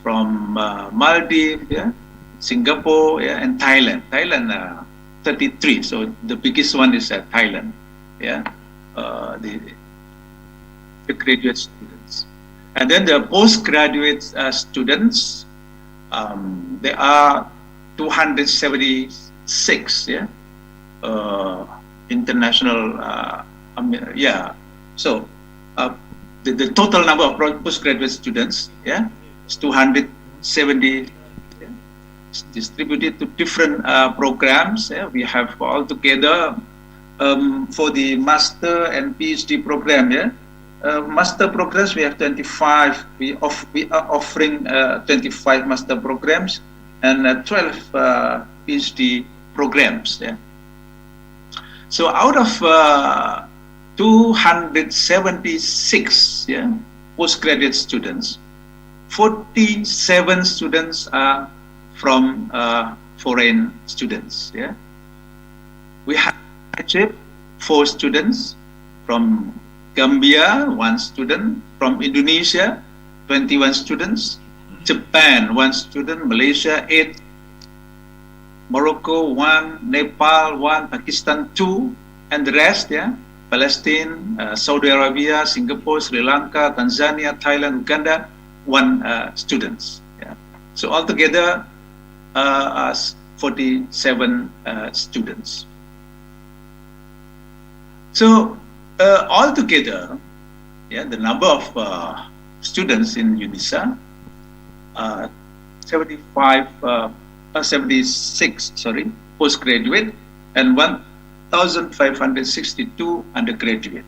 from Maldives, Singapore, and Thailand. Thailand 33. So the biggest one is Thailand. The graduate students, and then the postgraduate students. There are 276. International. So the total number of postgraduate students, is 270. Distributed to different programs. We have altogether for the master and PhD program. Master programs we have 25. We are offering 25 master programs and 12 PhD programs. So out of 276 postgraduate students, 47 students are from foreign students. We have 4 students from Gambia, 1 student from Indonesia, 21 students, Japan 1 student, Malaysia 8, Morocco 1, Nepal 1, Pakistan 2, and the rest, Palestine, Saudi Arabia, Singapore, Sri Lanka, Tanzania, Thailand, Uganda, 1 students. So altogether, 47 students. So altogether, the number of students in UNISA, 76, postgraduate, and 1,562 undergraduate.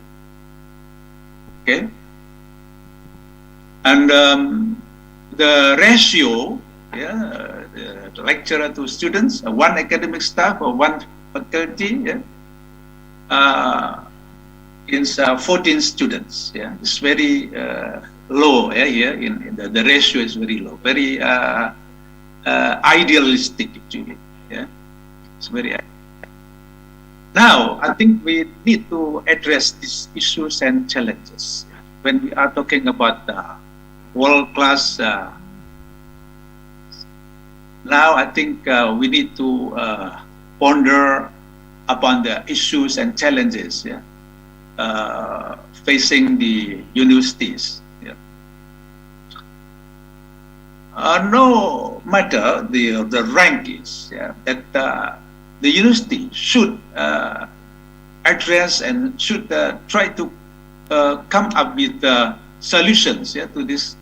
Okay, and the ratio, the lecturer to students, 1 academic staff or 1 faculty, is 14 students. It's very low here. In the ratio is very low, very idealistic actually. It's very. Now I think we need to address these issues and challenges when we are talking about world-class. Now I think we need to ponder upon the issues and challenges facing the universities. No matter the rank is, that the university should address and should try to come up with solutions to these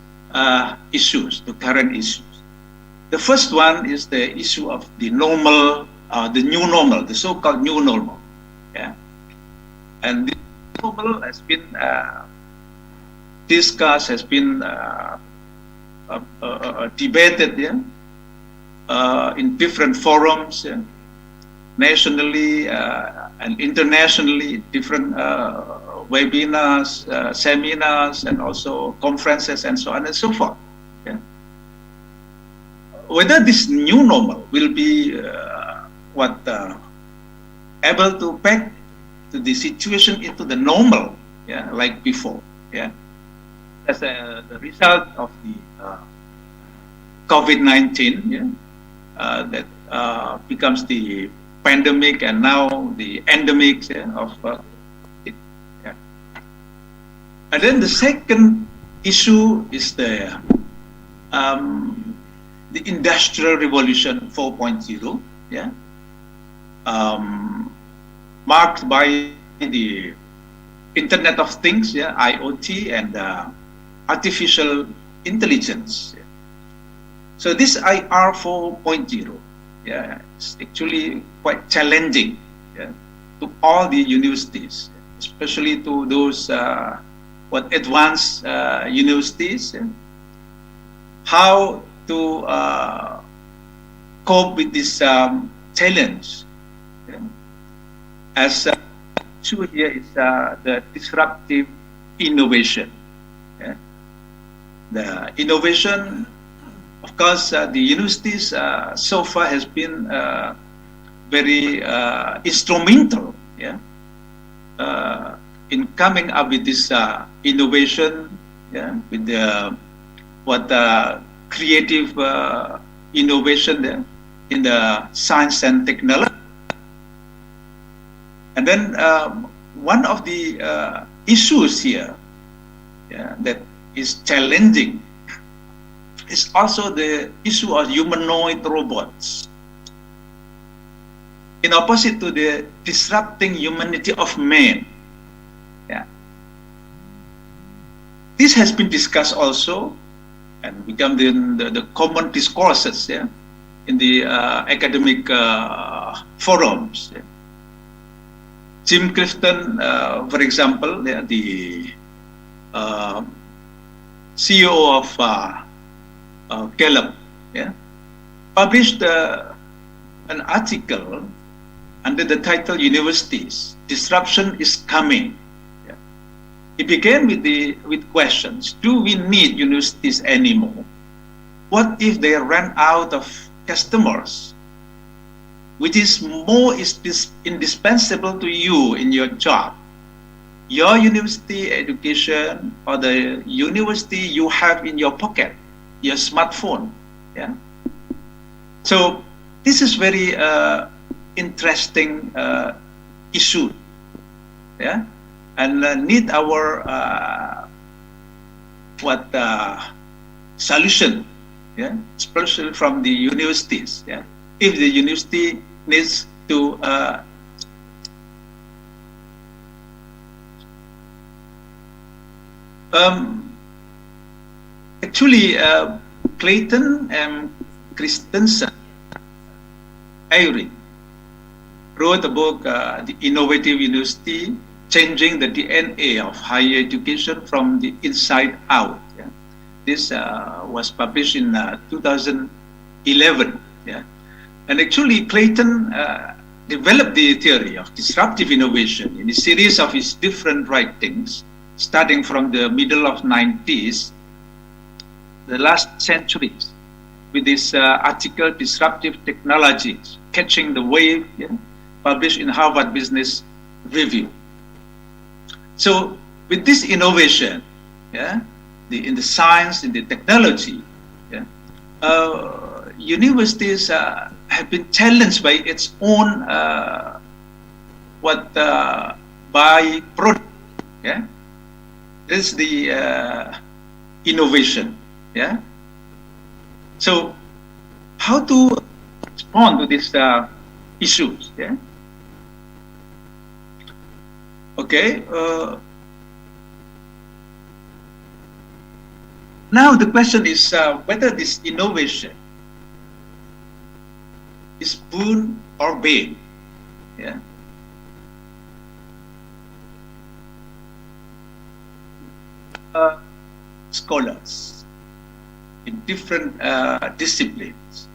issues, the current issues. The first one is the issue of the normal, the new normal, the so-called new normal. And this normal has been discussed, has been debated in different forums, nationally and internationally, different webinars, seminars, and also conferences, and so on and so forth. Whether this new normal will be able to back to the situation into the normal, like before, as the result of the COVID-19, that becomes the pandemic and now the endemic of it. And then the second issue is the the Industrial Revolution 4.0, yeah, marked by the Internet of Things, yeah, IoT, and artificial intelligence. Yeah. So this IR 4.0, yeah, is actually quite challenging, yeah, to all the universities, especially to those advanced universities. Yeah. How to cope with this challenge? Yeah. As issue here is the disruptive innovation. Yeah. The innovation, of course, the universities so far has been very instrumental, yeah, in coming up with this innovation, yeah, with the creative innovation there in the science and technology. And then one of the issues here, yeah, that is challenging is also the issue of humanoid robots. In opposite to the disrupting humanity of man. Yeah. This has been discussed also and become the common discourses, yeah, in the academic forums. Yeah. Jim Clifton, for example, yeah, the CEO of Gallup, yeah, published an article under the title "Universities: Disruption is Coming." Yeah. It began with questions: do we need universities anymore? What if they run out of customers? Which is more indispensable to you in your job? Your university education or the university you have in your pocket, your smartphone. Yeah. So this is very interesting issue. Yeah, and need our solution. Yeah, especially from the universities. Yeah. If the university needs to actually Clayton and Christensen Avery wrote a book, The Innovative University, Changing the DNA of Higher Education from the Inside Out. Yeah. This was published in 2011. Yeah. And actually, Clayton developed the theory of disruptive innovation in a series of his different writings, starting from the middle of 90s, the last centuries, with this article, Disruptive Technologies, Catching the Wave, yeah, published in Harvard Business Review. So with this innovation, yeah, in the science, in the technology, yeah, universities have been challenged by its own by product. Yeah, this is the innovation. Yeah. So how to respond to these issues? Yeah. Okay. Now the question is whether this innovation is boon or bane. Yeah. Scholars in different disciplines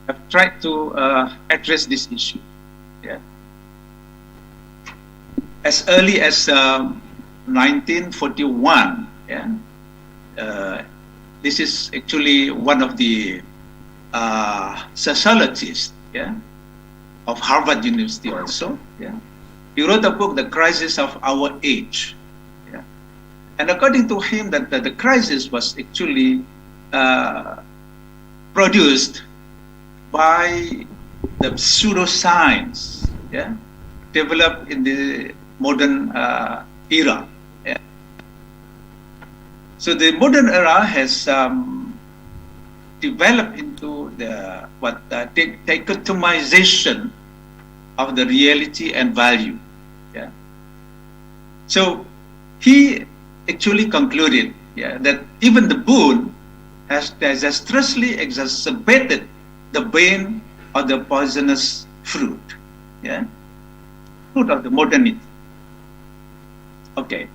have tried to address this issue. Yeah. As early as 1941, yeah, this is actually one of the sociologists, yeah, of Harvard University also. Yeah. He wrote a book, The Crisis of Our Age. Yeah. And according to him, that the crisis was actually produced by the pseudoscience, yeah, developed in the modern era. Yeah. So the modern era has develop into the dichotomization of the reality and value. Yeah. So he actually concluded, that even the boon has disastrously exacerbated the bane of the poisonous fruit. Yeah. Fruit of the modernity. Okay.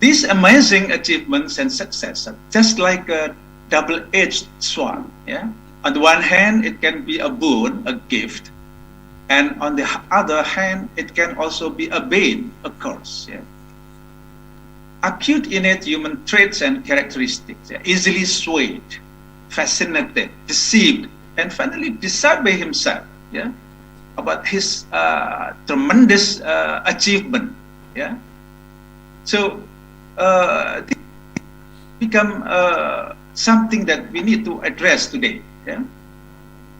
These amazing achievements and success are just like a double-edged sword. Yeah? On the one hand, it can be a boon, a gift, and on the other hand, it can also be a bane, a curse. Yeah? Acute innate human traits and characteristics, easily swayed, fascinated, deceived, and finally deceived by himself. Yeah? About his tremendous achievement. Yeah? So, this become something that we need to address today. Yeah?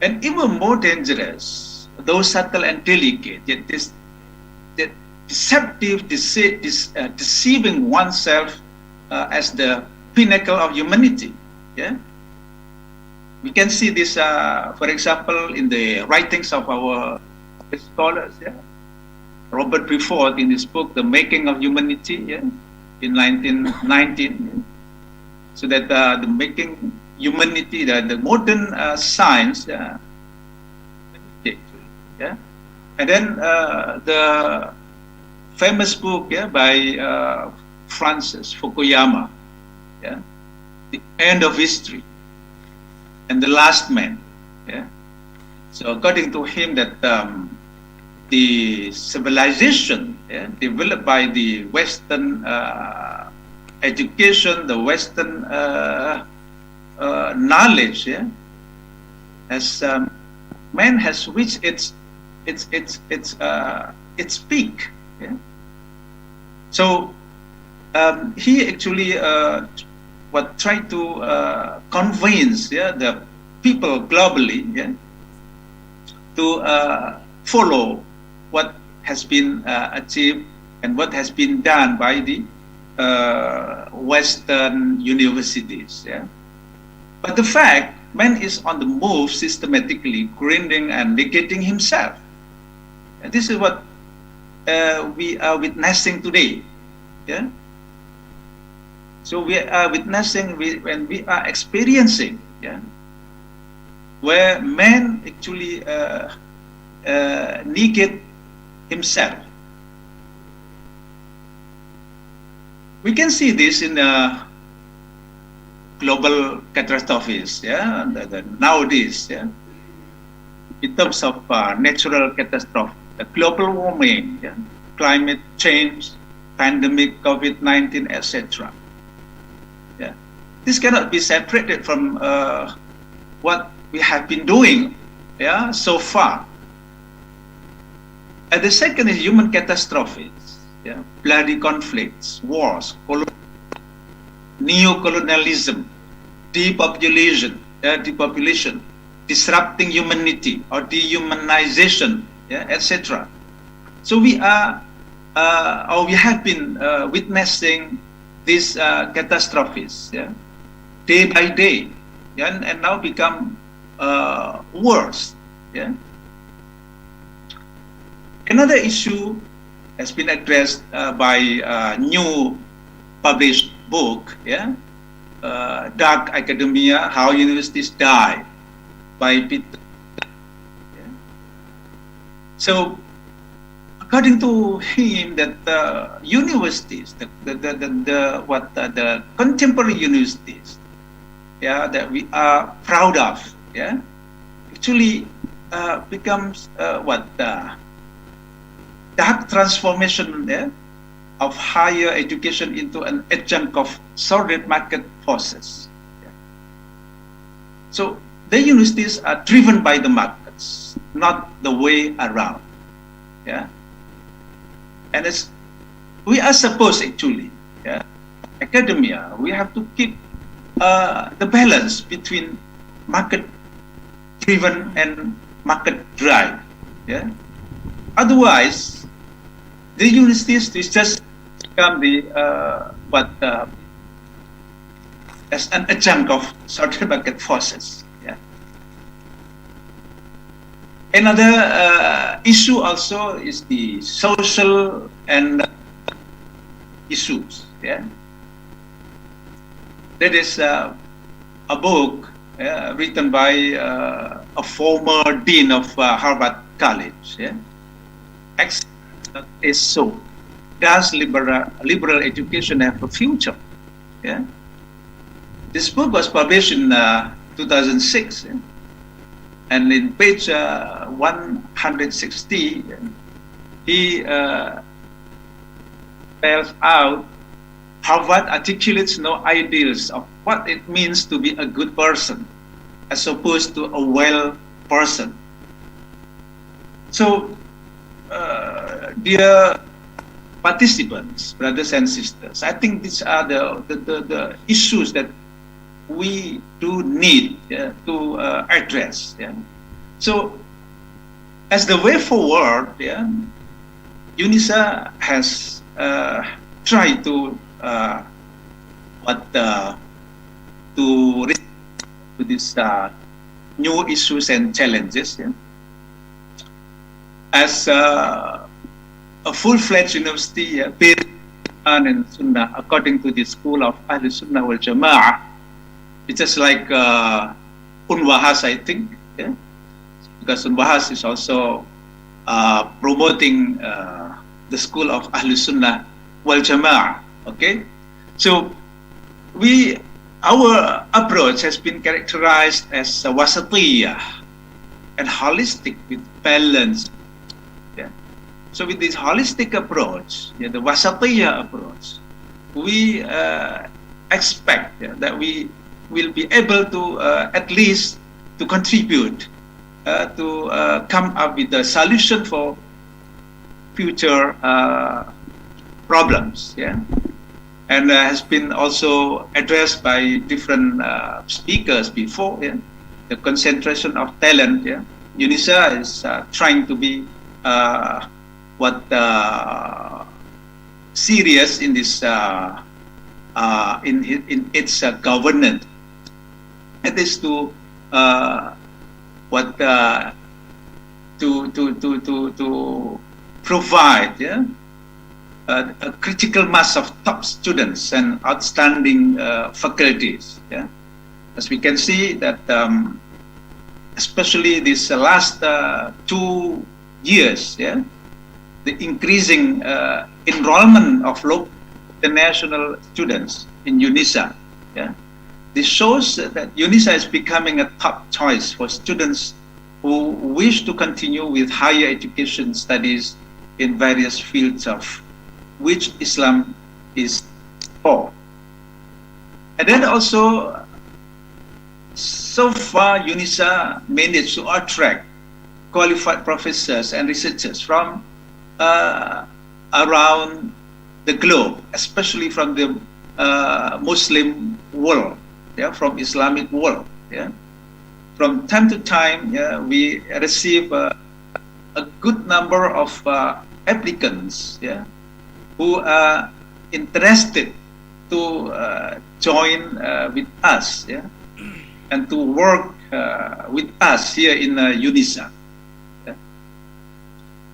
And even more dangerous, though subtle and delicate, yet this deceptive, deceiving oneself as the pinnacle of humanity. Yeah? We can see this, for example, in the writings of our scholars. Yeah? Robert Briford, in his book, The Making of Humanity, yeah? In 1919, so that the making humanity, the modern science, yeah? And then the famous book, yeah, by Francis Fukuyama, yeah? The End of History and the Last Man. Yeah? So according to him, that the civilization, yeah, developed by the Western education, the Western knowledge, yeah, as man has reached its peak. Yeah? So he actually tried to convince, yeah, the people globally, yeah, to follow what has been achieved and what has been done by the Western universities. Yeah? But the fact, man is on the move systematically, grinding and negating himself. And this is what we are witnessing today. Yeah? So we are witnessing when we are experiencing, yeah, where man actually negate himself. We can see this in the global catastrophes, yeah, nowadays, yeah, in terms of natural catastrophe, the global warming, yeah, climate change, pandemic, COVID-19, etc. Yeah, this cannot be separated from what we have been doing, yeah, so far. And the second is human catastrophes, yeah, bloody conflicts, wars, neo-colonialism, depopulation, disrupting humanity or dehumanization, yeah, etc. So we are, or we have been witnessing these catastrophes, yeah, day by day, yeah, and now become worse. Yeah. Another issue has been addressed by a new published book, yeah, Dark Academia: How Universities Die, by Peter. Yeah. So, according to him, that universities, the contemporary universities, yeah, that we are proud of, yeah, actually becomes dark transformation, yeah, of higher education into an adjunct of sordid market forces. Yeah. So the universities are driven by the markets, not the way around. Yeah. And we are supposed actually, yeah, academia, we have to keep the balance between market driven and market drive. Yeah. Otherwise, the universities is just become the as an adjunct of certain market forces. Yeah. Another issue also is the social and issues. Yeah. That is a book written by a former dean of Harvard College. Yeah. Is so. Does liberal education have a future? Yeah. This book was published in 2006, yeah? And in page 160, he spells out Harvard articulates no ideals of what it means to be a good person, as opposed to a well person. So, dear participants, brothers and sisters, I think these are the issues that we do need to address. Yeah? So, as the way forward, yeah, UNISA has tried to these new issues and challenges. Yeah? As a full-fledged university based on Sunnah, according to the school of Ahl Sunnah wal Jama'ah, it's just like Unwahas, I think, yeah? Because Unwahas is also promoting the school of Ahl Sunnah wal Jama'ah. Okay, so our approach has been characterized as wasatiyah and holistic with balance. Yeah. So with this holistic approach, the wasatiyah approach, we expect that we will be able to at least to contribute to come up with a solution for future problems. Yeah. And has been also addressed by different speakers before. Yeah? The concentration of talent. Yeah? UNISA is trying to be serious in this in its governance. It is to provide. Yeah? A critical mass of top students and outstanding faculties. Yeah? As we can see that especially this last 2 years, yeah, the increasing enrollment of local international students in UNISA. Yeah? This shows that UNISA is becoming a top choice for students who wish to continue with higher education studies in various fields of which Islam is for. And then also, so far UNISA managed to attract qualified professors and researchers from around the globe, especially from the Muslim world, yeah, from Islamic world. Yeah. From time to time, yeah, we receive a good number of applicants, yeah, who are interested to join with us, yeah, and to work with us here in UNISA. Yeah.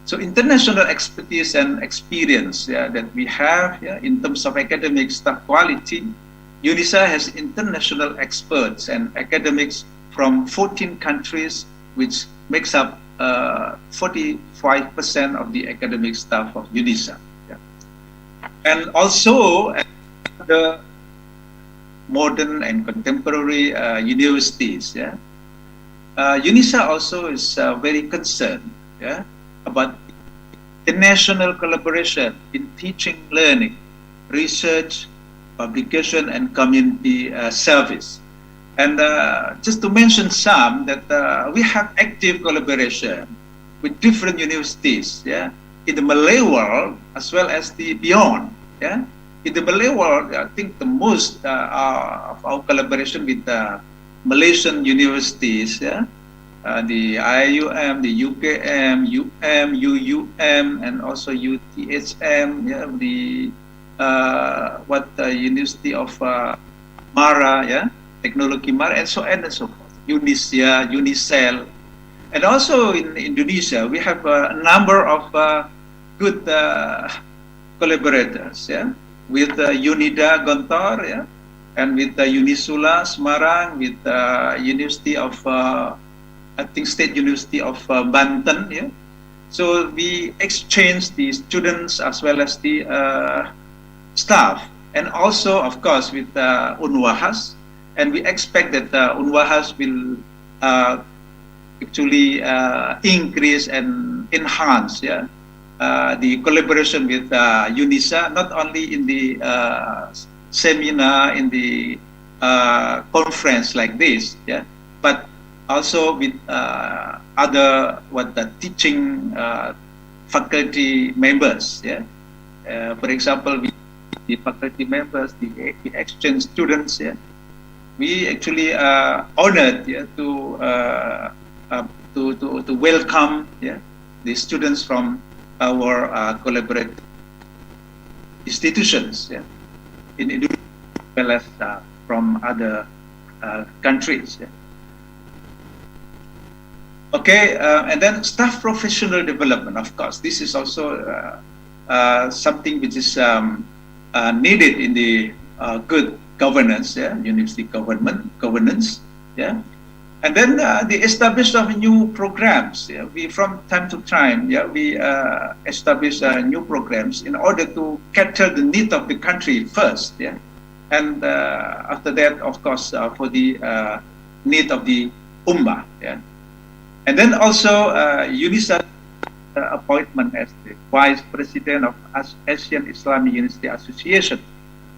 So international expertise and experience, yeah, that we have, yeah, in terms of academic staff quality, UNISA has international experts and academics from 14 countries, which makes up 45% of the academic staff of UNISA. And also the modern and contemporary universities. Yeah? UNISA also is very concerned, yeah, about international collaboration in teaching, learning, research, publication, and community service. And just to mention some, that we have active collaboration with different universities, yeah, in the Malay world as well as the beyond. Yeah, in the Malay world, I think the most of our collaboration with Malaysian universities, yeah, the IUM, the UKM, UUM, and also UTHM, yeah, the University of MARA, technology MARA, and so on and so forth. Unisia, Unicell, and also in Indonesia we have a number of good collaborators, with Unida Gontor, and with Unisula Semarang, with University of I think State University of Banten, So we exchange the students as well as the staff, and also of course with Unwahas, and we expect that Unwahas will actually increase and enhance the collaboration with UNISA, not only in the seminar, in the conference like this, but also with other teaching faculty members, for example, with the faculty members, the exchange students, we actually honored to welcome the students from our collaborative institutions in Indonesia as well as from other countries. Okay, and then staff professional development, of course. This is also something which is needed in the good governance, university governance, and then the establishment of new programs. We from time to time, we establish new programs in order to cater the need of the country first, and after that, of course, for the need of the ummah, and then also UNISA appointment as the Vice President of Asian Islamic University Association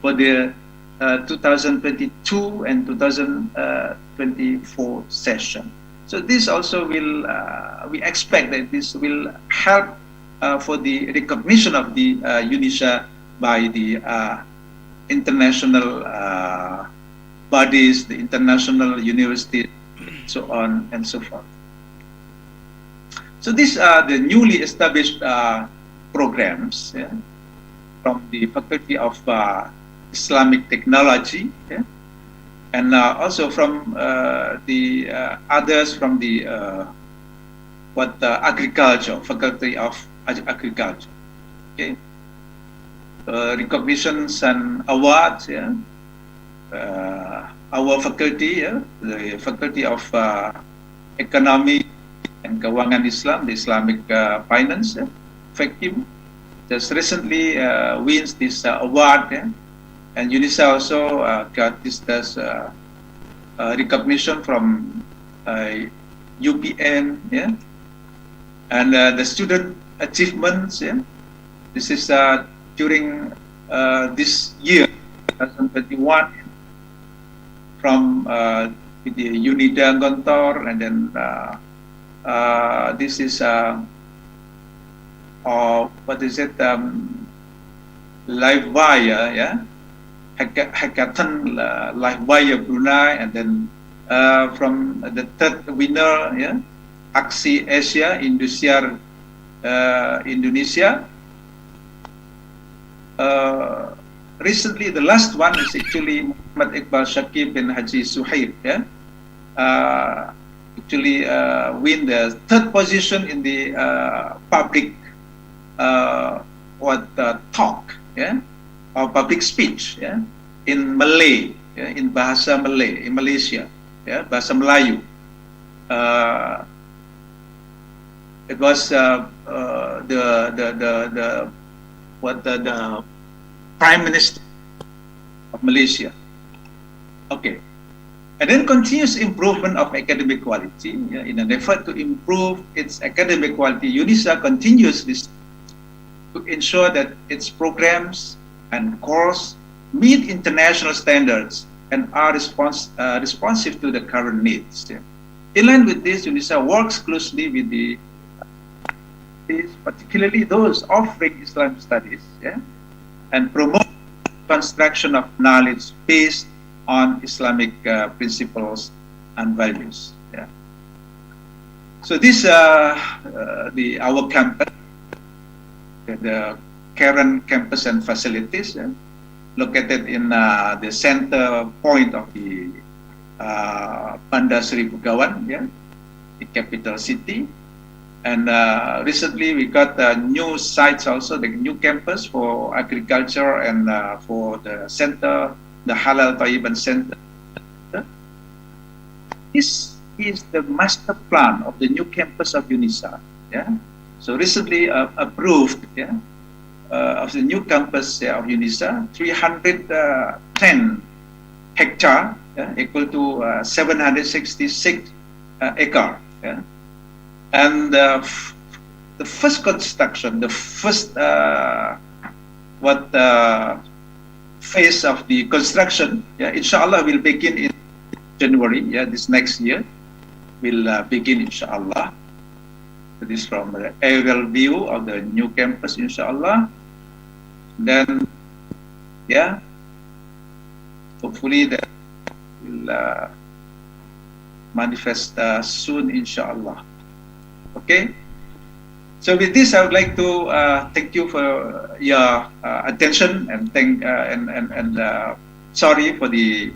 for the 2022 and 2024 session. So this also will, we expect that this will help for the recognition of the UNISA by the international bodies, the international universities, so on and so forth. So these are the newly established programs from the Faculty of Islamic Technology, and also from the others from the agriculture, Faculty of Agriculture. Okay, recognitions and awards. Our faculty, the Faculty of Economic and Keuangan Islam, the Islamic Finance, FECIM, just recently wins this award, and UNISA also got this recognition from UPN, and the student achievements. This is during this year, 2021, from the Unida Gontor, and then this is what is it? Live Wire, Hackathon Live Wire Brunei, and then from the third winner, Aksi Asia Indosiar Indonesia. Recently, the last one is actually Muhammad Iqbal Shakib bin Haji Suhaib, actually win the third position in the public talk, or public speech, in Malay, in Bahasa Malay in Malaysia, Bahasa Melayu. It was the Prime Minister of Malaysia. Okay. And then continuous improvement of academic quality. In an effort to improve its academic quality, UNISA continues this to ensure that its programs and course meet international standards and are responsive to the current needs. In line with this, UNISA works closely with the particularly those offering Islamic studies, and promote construction of knowledge based on Islamic principles and values. So this our campus, the current campus and facilities, located in the center point of the Bandar Seri Begawan, yeah, the capital city. And recently we got new sites also, the new campus for agriculture and for the center, the Halal Tayyiban Center. This is the master plan of the new campus of UNISA. Yeah, so recently approved, yeah, of the new campus of UNISA, 310 hectare, yeah, equal to 766 acre. Yeah. And the first construction, the first phase of the construction, yeah, inshallah will begin in January, yeah, this next year will begin, inshallah. This from the aerial view of the new campus, inshallah. Then, yeah, hopefully that will manifest soon, inshallah. Okay. So with this, I would like to thank you for your attention and sorry for the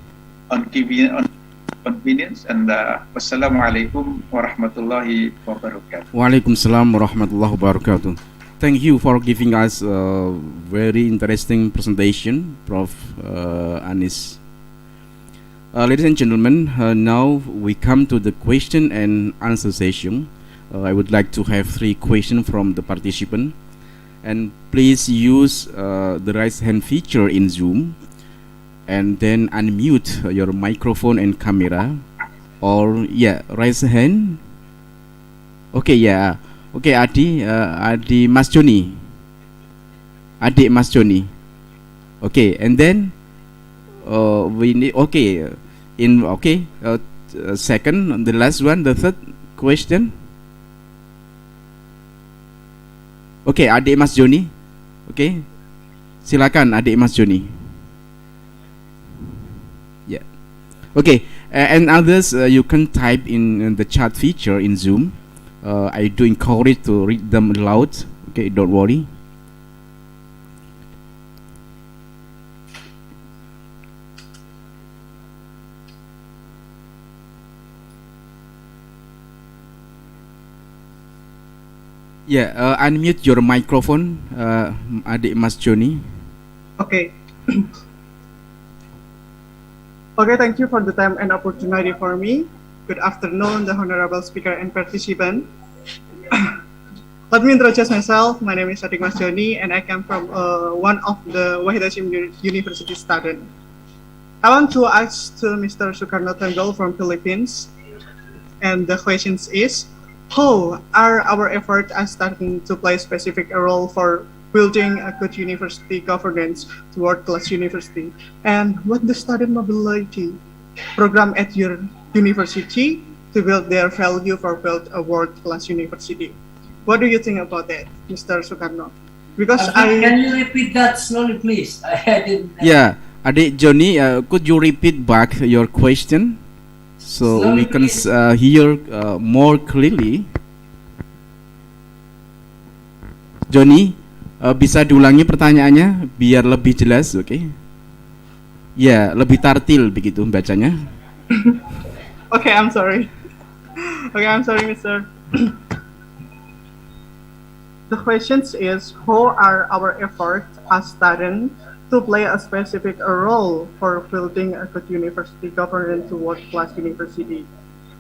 inconvenience, and wassalamualaikum warahmatullahi wabarakatuh. Waalaikumsalam warahmatullahi wabarakatuh. Thank you for giving us a very interesting presentation, Prof. Anis. Ladies and gentlemen, now we come to the question and answer session. I would like to have 3 questions from the participant, and please use the raise hand feature in Zoom, and then unmute your microphone and camera, or yeah, raise a hand. Okay, yeah, okay, Adi Mas Joni, Adik Mas Joni. Okay, and then we need, okay, second, the last one, the third question. Okay, Adik Mas Joni. Okay, silakan Adik Mas Joni. Yeah. Okay, and others, you can type in the chat feature in Zoom. I do encourage to read them aloud. Okay, don't worry. Yeah, unmute your microphone, Adik Mas Joni. Okay. Okay, thank you for the time and opportunity for me. Good afternoon, the honorable speaker and participant. Let me introduce myself. My name is Adik Mas Joni, and I come from one of the Wahid Hasyim University student. I want to ask to Mr. Sukarno Tenggol from Philippines, and the question is, how are our efforts starting to play specific role for building a good university governance to world-class university? And what the student mobility program at your university to build their value for build a world-class university? What do you think about that, Mr. Sukarno? Because can you repeat that slowly, please? I didn't. Yeah, Adik Joni, could you repeat back your question? So slowly, we can hear more clearly. Joni, bisa diulangi pertanyaannya biar lebih jelas, oke? Okay? Ya, lebih tartil begitu bacanya. Okay, I'm sorry. Okay, I'm sorry, Mr. The question is, how are our efforts as students to play a specific role for building a good university governance to world-class university?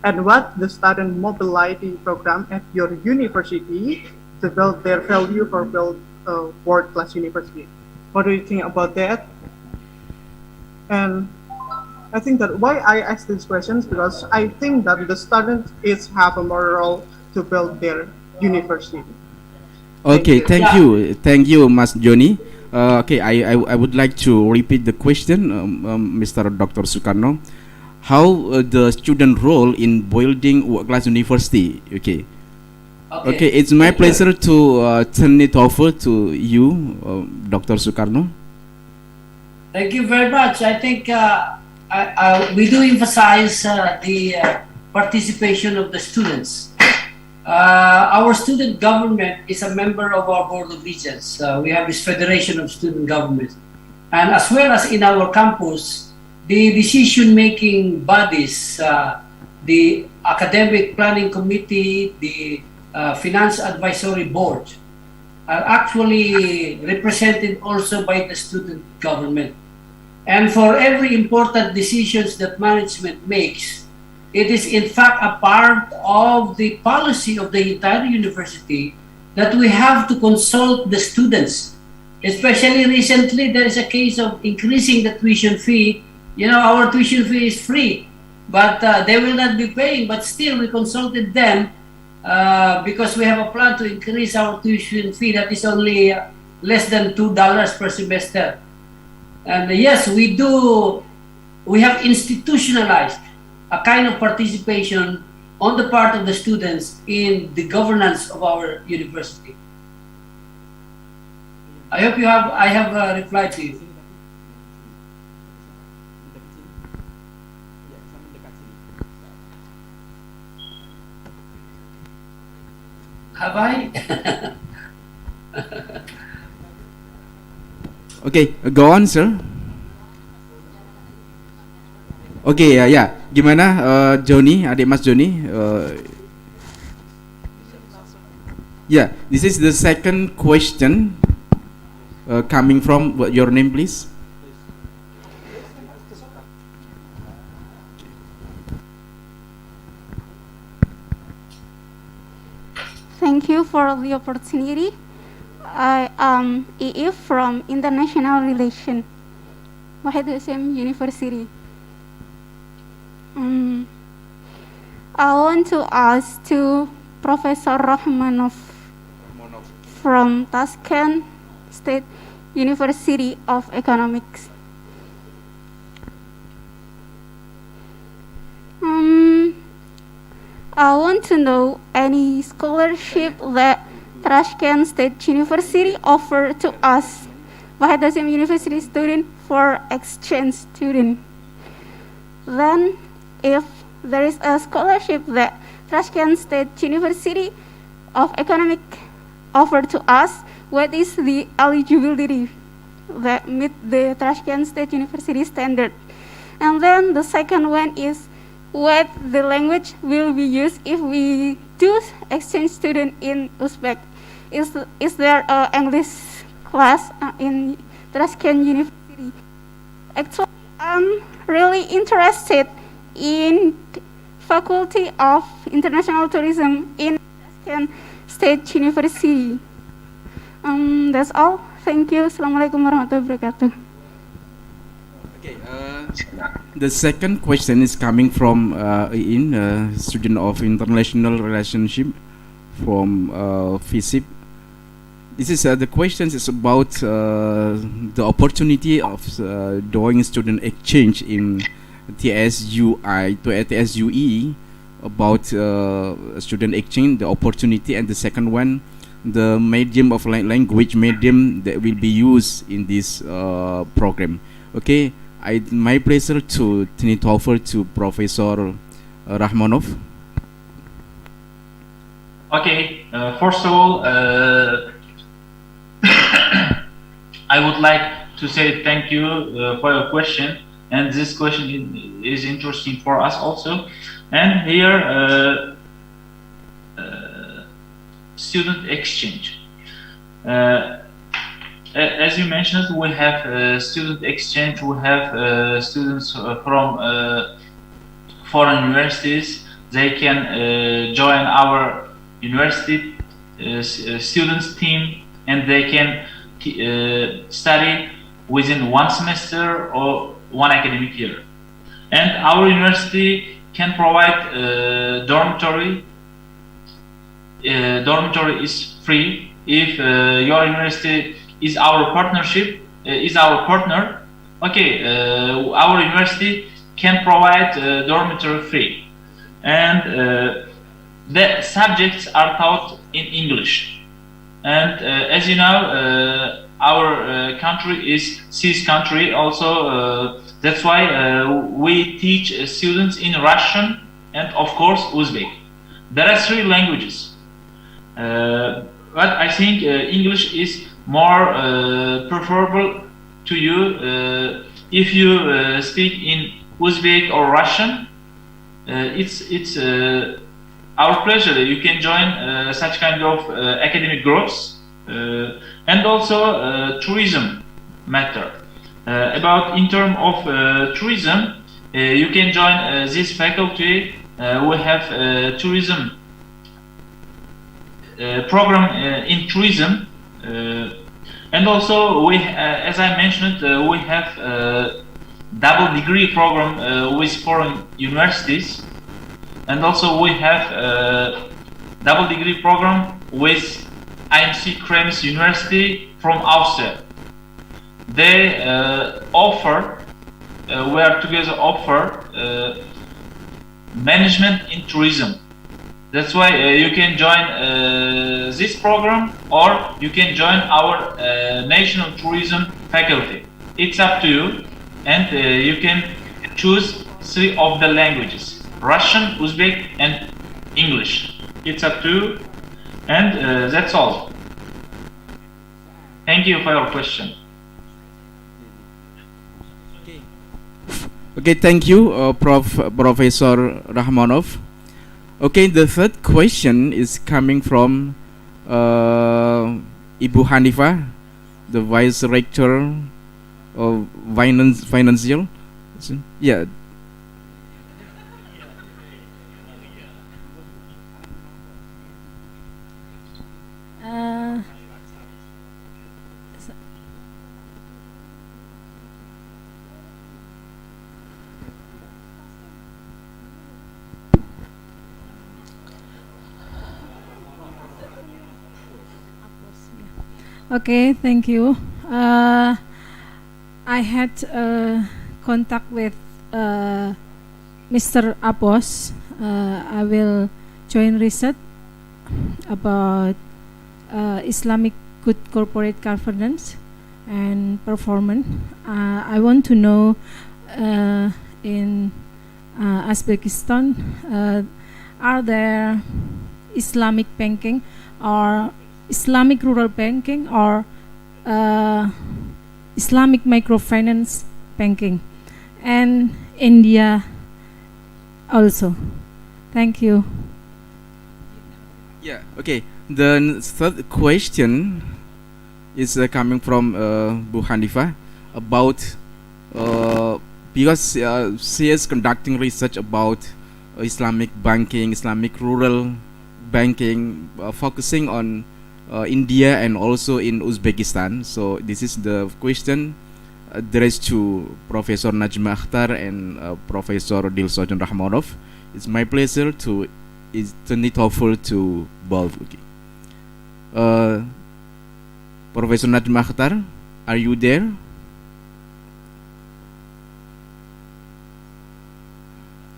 And what the student mobility program at your university to build their value for build a world-class university? What do you think about that? And I think that why I ask these questions, because I think that the student is have a more role to build their university. Okay, thank you, Mas Joni. Okay, I would like to repeat the question, Mr. Dr. Sukarno. How the student role in building world-class university? Okay. Okay, it's my pleasure to turn it over to you, Dr. Sukarno. Thank you very much. I think we do emphasize the participation of the students. Our student government is a member of our Board of Regents. We have this Federation of Student Governments. And as well as in our campus, the decision-making bodies, the academic planning committee, the finance advisory board, are actually represented also by the student government. And for every important decisions that management makes, it is in fact a part of the policy of the entire university that we have to consult the students. Especially recently, there is a case of increasing the tuition fee. You know, our tuition fee is free, but they will not be paying, but still we consulted them because we have a plan to increase our tuition fee that is only less than $2 per semester. And yes, we have institutionalized a kind of participation on the part of the students in the governance of our university. I hope I have replied to you. Have I? Okay, go on, sir. Okay, ya, gimana, Joni, adik Mas Joni? Yeah, this is the second question coming from your name, please. Thank you for the opportunity. I am EE from International Relations, Wahid University. I want to ask to Professor Rahmanov from Tashkent State University of Economics. I want to know any scholarship that Tashkent State University offer to us, Wahid University student for exchange student. Then, if there is a scholarship that Tashkent State University of Economics offer to us, what is the eligibility that meet the Tashkent State University standard? And then the second one is what the language will be used if we do exchange student in Uzbek. Is there an English class in Tashkent University? Actually, I'm really interested in Faculty of International Tourism in Tashkent State University. That's all. Thank you. Assalamualaikum warahmatullahi wabarakatuh. Okay, the second question is coming from student of international relationship from FISIP. This is the question is about the opportunity of doing student exchange in TSUI to TSUE, about student exchange, the opportunity, and the second one, the medium of language medium that will be used in this program. Okay, my pleasure to turn it over to Professor Rahmanov. Okay, first of all, I would like to say thank you for your question, and this question is interesting for us also. And here, student exchange. As you mentioned, we have student exchange. We have students from foreign universities. They can join our university students team, and they can study within one semester or one academic year. And our university can provide dormitory. Dormitory is free if your university is our partnership, is our partner. Okay, our university can provide dormitory free, and the subjects are taught in English. And as you know, our country is CIS country also. That's why we teach students in Russian and of course Uzbek. There are 3 languages. But I think English is more preferable to you. If you speak in Uzbek or Russian, it's our pleasure. You can join such kind of academic groups, and also tourism matter. About in terms of tourism, you can join this faculty. We have tourism program in tourism, and also we, as I mentioned, we have double degree program with foreign universities, and also we have double degree program with ISCoGI University from Austria. They offer, we are together offer management in tourism. That's why you can join this program, or you can join our national tourism faculty. It's up to you, and you can choose 3 of the languages: Russian, Uzbek, and English. It's up to you, and that's all. Thank you for your question. Okay, thank you, Professor Rahmanov. Okay, the third question is coming from Ibu Hanifa, the Vice Rector of Financial. Yeah. Okay, thank you. I had contact with Mr. Apos. I will join research about Islamic good corporate governance and performance. I want to know in Uzbekistan, are there Islamic banking or Islamic rural banking or Islamic microfinance banking, and India also. Thank you. Yeah, okay. The third question is coming from Bu Hanifa about because she is conducting research about Islamic banking, Islamic rural banking, focusing on India and also in Uzbekistan. So this is the question addressed to Professor Najma Akhtar and Professor Dilsojan Rahmanov. It's my pleasure to turn it over to both. Okay. Professor Najma Akhtar, are you there?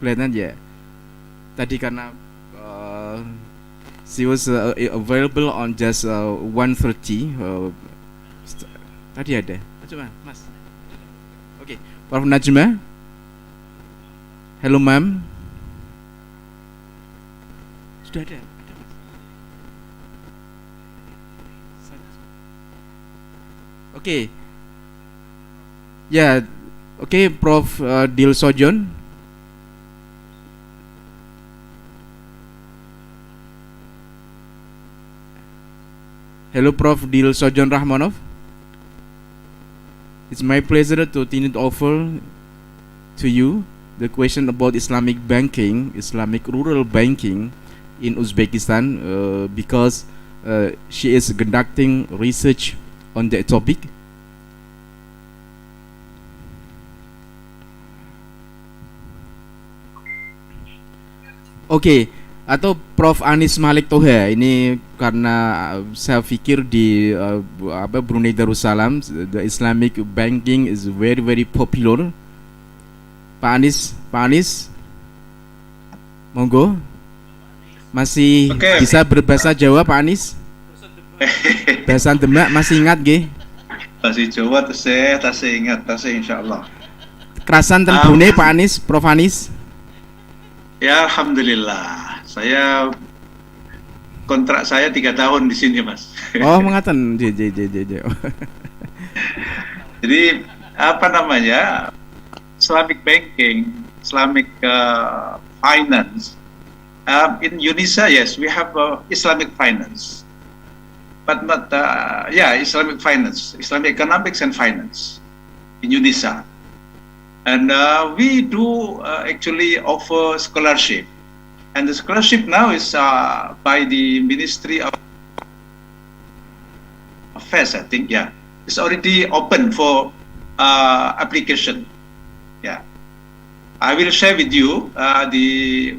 Kelihatan ya. Tadi karena she was available on just 1:30. Tadi ada. Coba, Mas. Okay, Prof Najma. Hello, ma'am. Sudah ada. Okay. Ya, okay, Prof Dilsojon. Hello, Prof Dilsojan Rahmanov. It's my pleasure to turn it over to you. The question about Islamic banking, Islamic rural banking in Uzbekistan, because she is conducting research on that topic. Okay. Atau Prof Anis Malik Toha, ini karena saya pikir di Brunei Darussalam the Islamic banking is very very popular. Pak Anis, monggo. Masih bisa berbahasa Jawa Pak Anis? Bahasa Demak masih ingat nggih? Bahasa Jawa tasih ingat insyaallah. Kerasan ten Brunei Pak Anis, Prof Anis? Ya alhamdulillah. Saya kontrak saya 3 tahun di sini, Mas. Oh, mengatakan. Jadi apa namanya, Islamic banking, Islamic finance. In Indonesia, yes, we have Islamic finance, but not Islamic finance, Islamic economics and finance in Indonesia, and we do actually offer scholarship, and the scholarship now is by the Ministry of Affairs, I think. Yeah, it's already open for application. Yeah, I will share with you the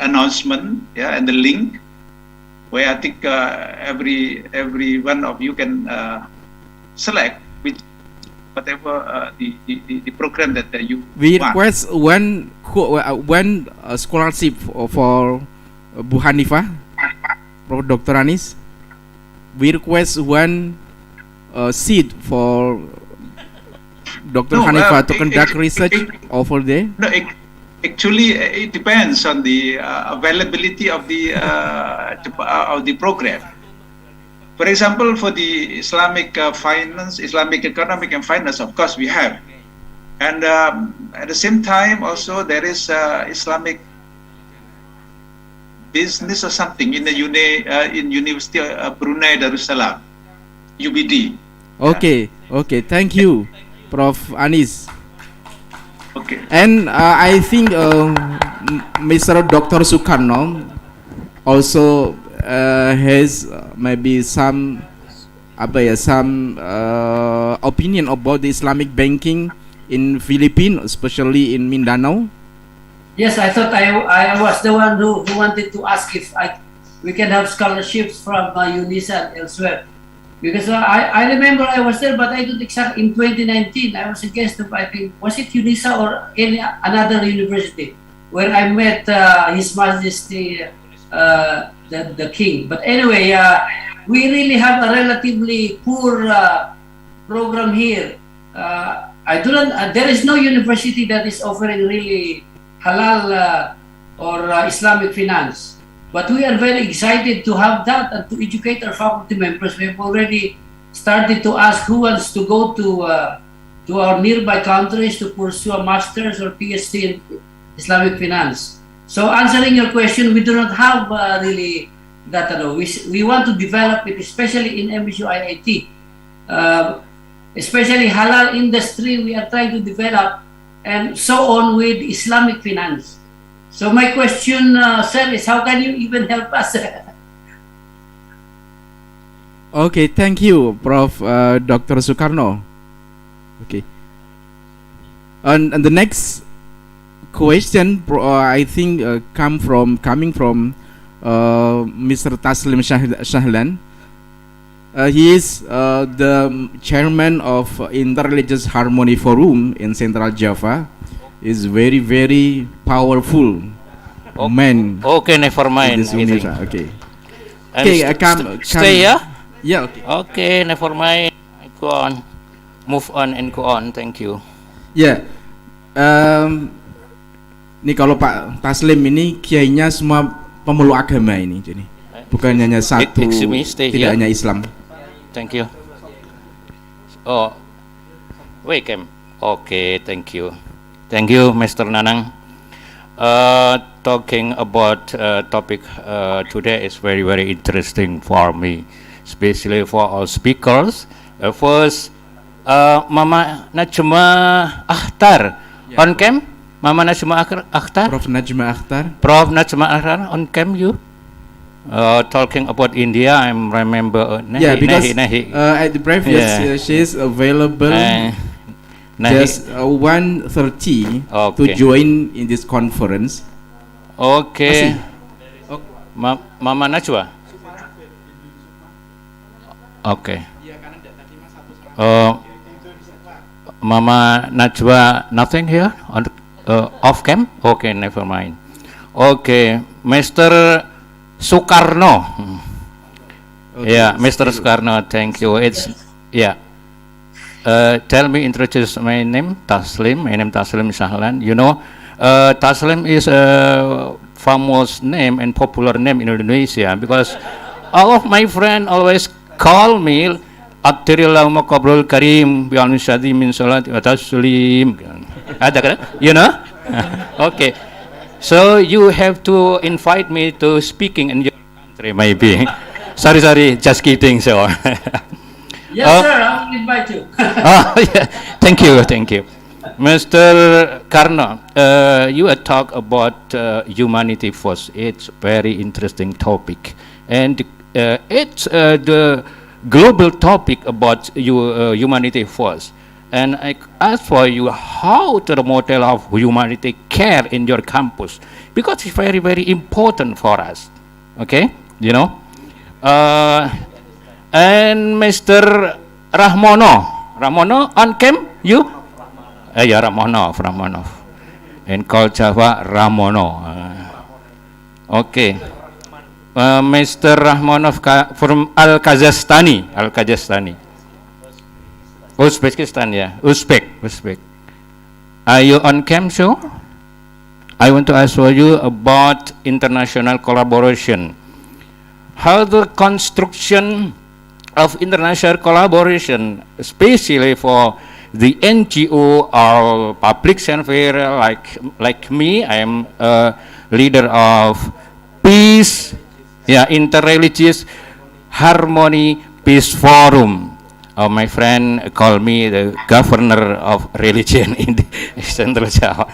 announcement, yeah, and the link where I think every one of you can select which whatever the program that you We want. request one scholarship for Bu Hanifah, Prof. Dr. Anis. We request one seat for Dr. Hanifah to conduct research over there. No, actually, it depends on the availability of the program. For example, for the Islamic finance, Islamic economic and finance, of course we have, and at the same time also there is Islamic business or something in the University of Brunei Darussalam, UBD. Okay, okay, thank you, Prof. Anis. Okay. And I think Mr. Dr. Sukarno also has maybe some opinion about the Islamic banking in Philippines, especially in Mindanao. Yes, I thought I was the one who wanted to ask if we can have scholarships from UNISA and elsewhere. Because I remember I was there, but I don't exact in 2019. I was a guest of, I think, was it UNISA or any another university, where I met His Majesty the King. But anyway, we really have a relatively poor program here. I do not. There is no university that is offering really halal or Islamic finance. But we are very excited to have that and to educate our faculty members. We have already started to ask who wants to go to our nearby countries to pursue a master's or PhD in Islamic finance. So answering your question, we do not have really that at all. We want to develop it, especially in MSU IIT. Especially halal industry, we are trying to develop, and so on with Islamic finance. So my question, sir, is how can you even help us? Okay, thank you, Prof. Dr. Sukarno. Okay. And the next question, I think, coming from Mr. Taslim Shahlan. He is the chairman of Interreligious Harmony Forum in Central Java. Is very, very powerful man. Okay, never mind. Okay. Okay, stay here. Yeah. Okay. Okay, never mind. Go on, move on and go on. Thank you. Ya, ini kalau Pak Taslim ini kiainya semua pemeluk agama ini, jadi bukan hanya satu, tidak hanya Islam. Thank you. Oh, welcome. Okay, thank you. Thank you, Mr. Nanang. Talking about topic today is very, very interesting for me, especially for all speakers. First, Mama Najma Akhtar on cam. Mama Najma Akhtar. Prof. Najma Akhtar. Prof. Najma Akhtar on cam. You talking about India. I remember. Because at the previous she is available. Just 1:30 to join in this conference. Okay. Mama Najwa. Okay. Mama Najwa, nothing here on off cam. Okay, never mind. Okay, Mr. Sukarno. Okay, yeah, Mr. Sukarno. Thank you. It's yeah. Tell me, introduce my name, Taslim. My name Taslim Shahlan. You know, Taslim is a famous name and popular name in Indonesia because all of my friends always call me At-Tirillahumma Qabrul Karim bi al-Nishadi min Salati wa Taslim. Ada kan? You know? Okay. So you have to invite me to speaking in your country maybe. Sorry, just kidding. So. Yes, sir, I will invite you. Yeah. Thank you. Mr. Karno, you talk about humanity first. It's very interesting topic, and it's the global topic about humanity first. And I ask for you how to the model of humanity care in your campus, because it's very, very important for us. Okay, you know. And Mr. Rahmono on cam you? Yeah, Ramonov. In called Java Ramono. Okay. Mr. Rahmonov from Al-Kazakstani. Uzbekistan, yeah. Uzbek. Are you on cam show? I want to ask for you about international collaboration. How the construction of international collaboration, especially for the NGO or public sector like me, I am a leader of peace, interreligious harmony peace forum. My friend call me the governor of religion in the Central Java.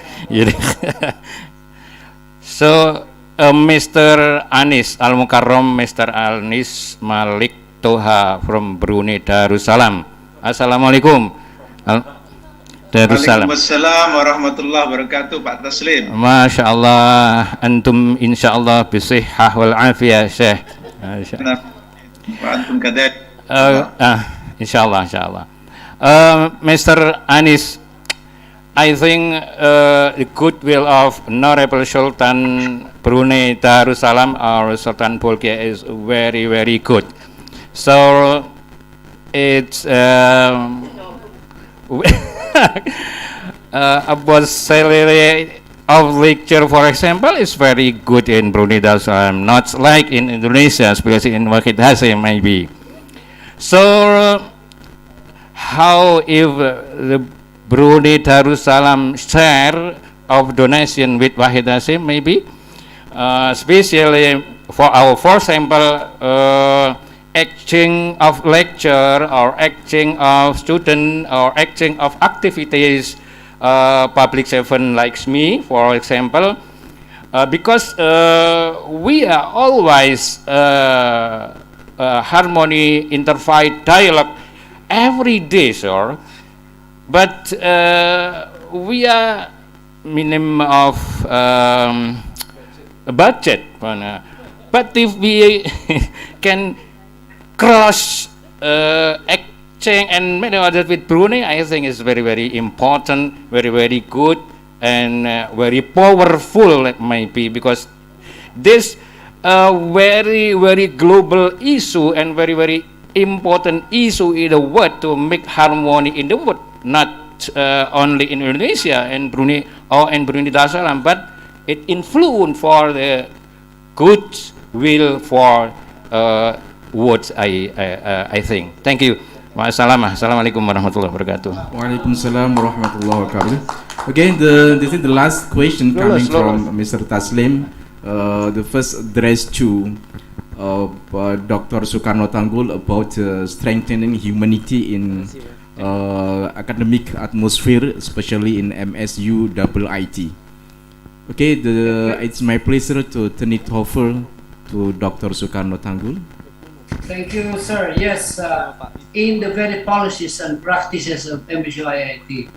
So Mr. Anis Al-Mukarram, Mr. Anis Malik Toha from Brunei Darussalam. Assalamualaikum. Darussalam. Waalaikumsalam warahmatullahi wabarakatuh, Pak Taslim. Masya Allah, antum insyaallah bisihhah wal afiyah, Syekh. Wa antum kadalik. Insyaallah. Mr. Anis, I think the goodwill of Honorable Sultan Brunei Darussalam or Sultan Bolkiah is very, very good. So it's about salary of lecture, for example, is very good in Brunei Darussalam, not like in Indonesia, especially in Wahid Hasyim maybe. So how if the Brunei Darussalam share of donation with Wahid Hasyim maybe, especially for example, exchange of lecture or exchange of student or exchange of activities, public servant like me, for example, because we are always harmony, interfaith dialogue every day, sir. But we are minimum of budget. But if we can cross exchange and many others with Brunei, I think is very, very important, very, very good, and very powerful, maybe, because this very, very global issue and very, very important issue in the world to make harmony in the world, not only in Indonesia and Brunei or in Brunei Darussalam, but it influence for the good will for words, I think. Thank you. Assalamualaikum warahmatullahi wabarakatuh. Waalaikumsalam warahmatullahi wabarakatuh. Again, this is the last question coming from Mr. Taslim. The first addressed to Dr. Sukarno Tanggul about strengthening humanity in academic atmosphere, especially in MSU IT. Okay, it's my pleasure to turn it over to Dr. Sukarno Tanggul. Thank you, sir. Yes, in the very policies and practices of MSU IIT,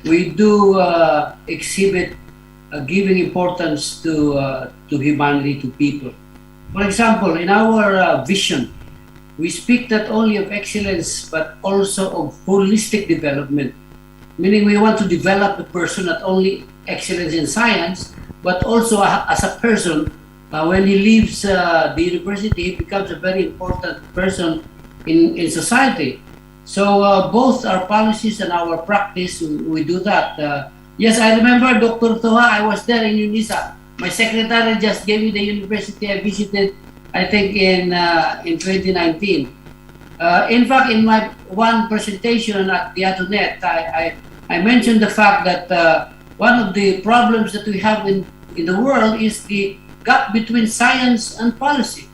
we do exhibit giving importance to humanity, to people. For example, in our vision, we speak not only of excellence but also of holistic development, meaning we want to develop the person not only excellence in science but also as a person. When he leaves the university, he becomes a very important person in society. So both our policies and our practice, we do that. Yes, I remember Dr. Toha, I was there in Unisa. My secretary just gave me the university I visited, I think in 2019. In fact, in my one presentation at the Adunet, I mentioned the fact that one of the problems that we have in the world is the gap between science and policy.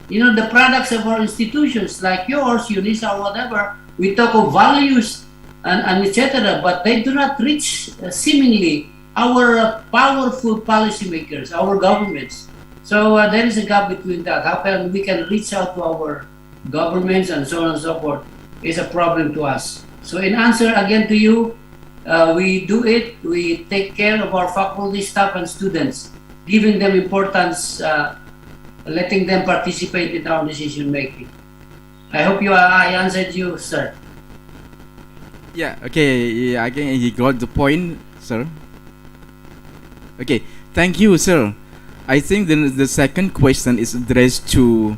You know, the products of our institutions like yours, UNISA or whatever, we talk of values and etc., but they do not reach seemingly our powerful policymakers, our governments. So there is a gap between that. How can we can reach out to our governments and so on and so forth is a problem to us. So in answer again to you, we do it. We take care of our faculty, staff, and students, giving them importance, letting them participate in our decision making. I hope I answered you, sir. Yeah, okay, yeah, I think he got the point, sir. Okay, thank you, sir. I think the second question is addressed to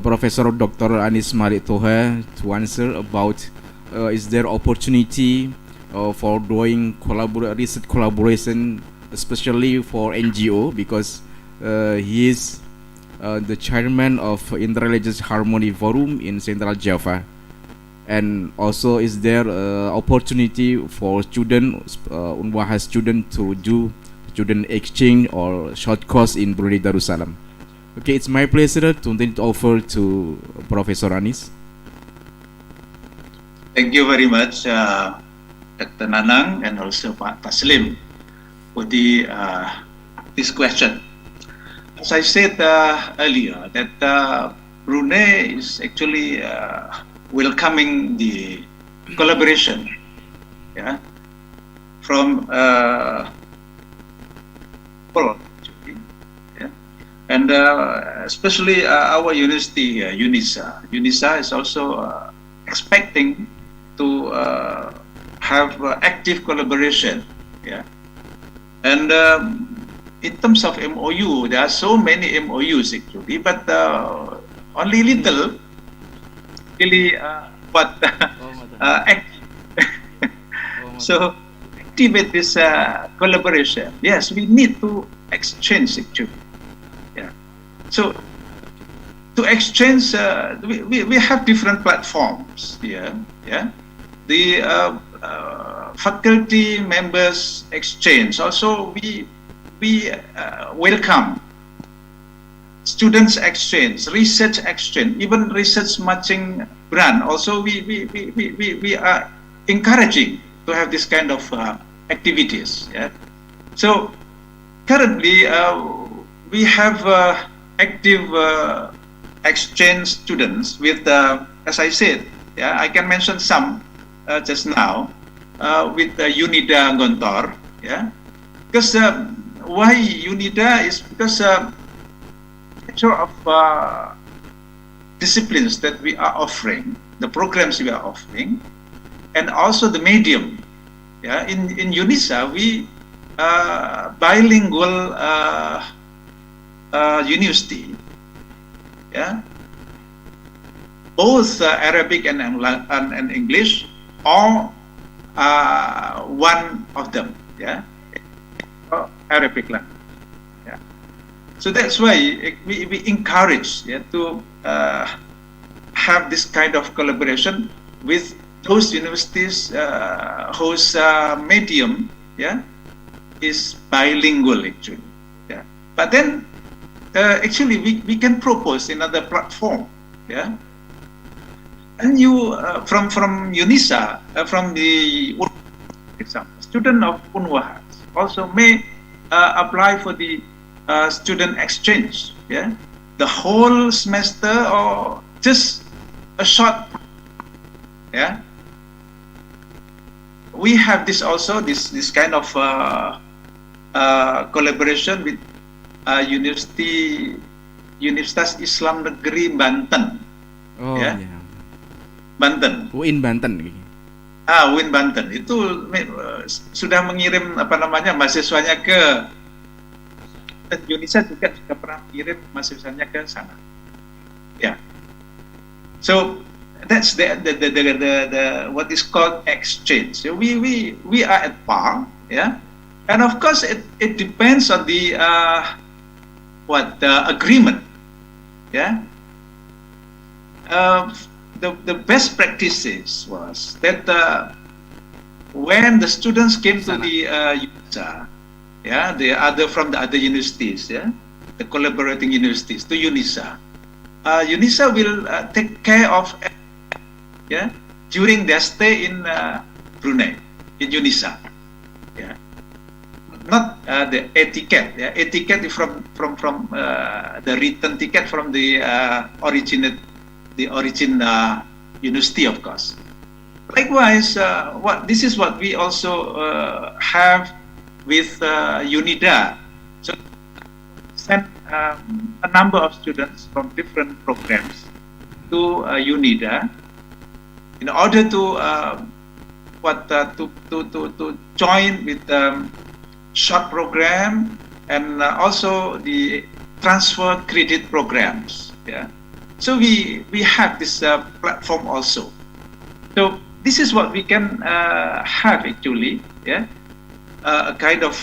Professor Dr. Anis Malik Toha to answer about is there opportunity for doing research collaboration, especially for NGO, because he is the chairman of Interreligious Harmony Forum in Central Java. And also, is there opportunity for Unwahas student to do student exchange or short course in Brunei Darussalam? Okay, it's my pleasure to then offer to Professor Anis. Thank you very much, Dr. Nanang and also Pak Taslim for this question. As I said earlier, that Brunei is actually welcoming the collaboration, yeah, from all, yeah, and especially our university, UNISA. UNISA is also expecting to have active collaboration, yeah, and in terms of MOU, there are so many MOUs actually, but only little really so activate this collaboration. Yes, we need to exchange actually. Yeah. So to exchange, we have different platforms here. Yeah. The faculty members exchange. Also, we welcome students exchange, research exchange, even research matching grant. Also, we are encouraging to have this kind of activities. Yeah. So currently, we have active exchange students with, as I said, yeah, I can mention some just now with UNIDA Gontor. Yeah, because why UNIDA is because nature of disciplines that we are offering, the programs we are offering, and also the medium. Yeah, in UNISA we bilingual university. Yeah, both Arabic and English, or one of them. Yeah, Arabic language. Yeah. So that's why we encourage, yeah, to have this kind of collaboration with those universities whose medium, yeah, is bilingual actually. Yeah. But then actually we can propose another platform. Yeah. And you from UNISA, from the example, student of Unwahas also may apply for the student exchange. Yeah, the whole semester or just a short. Yeah, we have this also this kind of collaboration with Universitas Islam Negeri Banten. Oh, yeah. Banten. UIN Banten. UIN Banten itu sudah mengirim mahasiswanya ke, dan UNISA juga sudah pernah mengirim mahasiswanya ke sana. Yeah. So that's the what is called exchange. So we are at par. Yeah. And of course it depends on the agreement. Yeah. the best practices was that when the students came to the UNISA, yeah, from the other universities, yeah, the collaborating universities to UNISA, UNISA will take care of, yeah, during their stay in Brunei, in UNISA, yeah. Not the etiquette. Yeah, etiquette from the written ticket from the origin university, of course. Likewise, this is what we also have with UNIDA. So send a number of students from different programs to UNIDA in order to join with short program and also the transfer credit programs. Yeah, so we have this platform also. So this is what we can have actually. Yeah, a kind of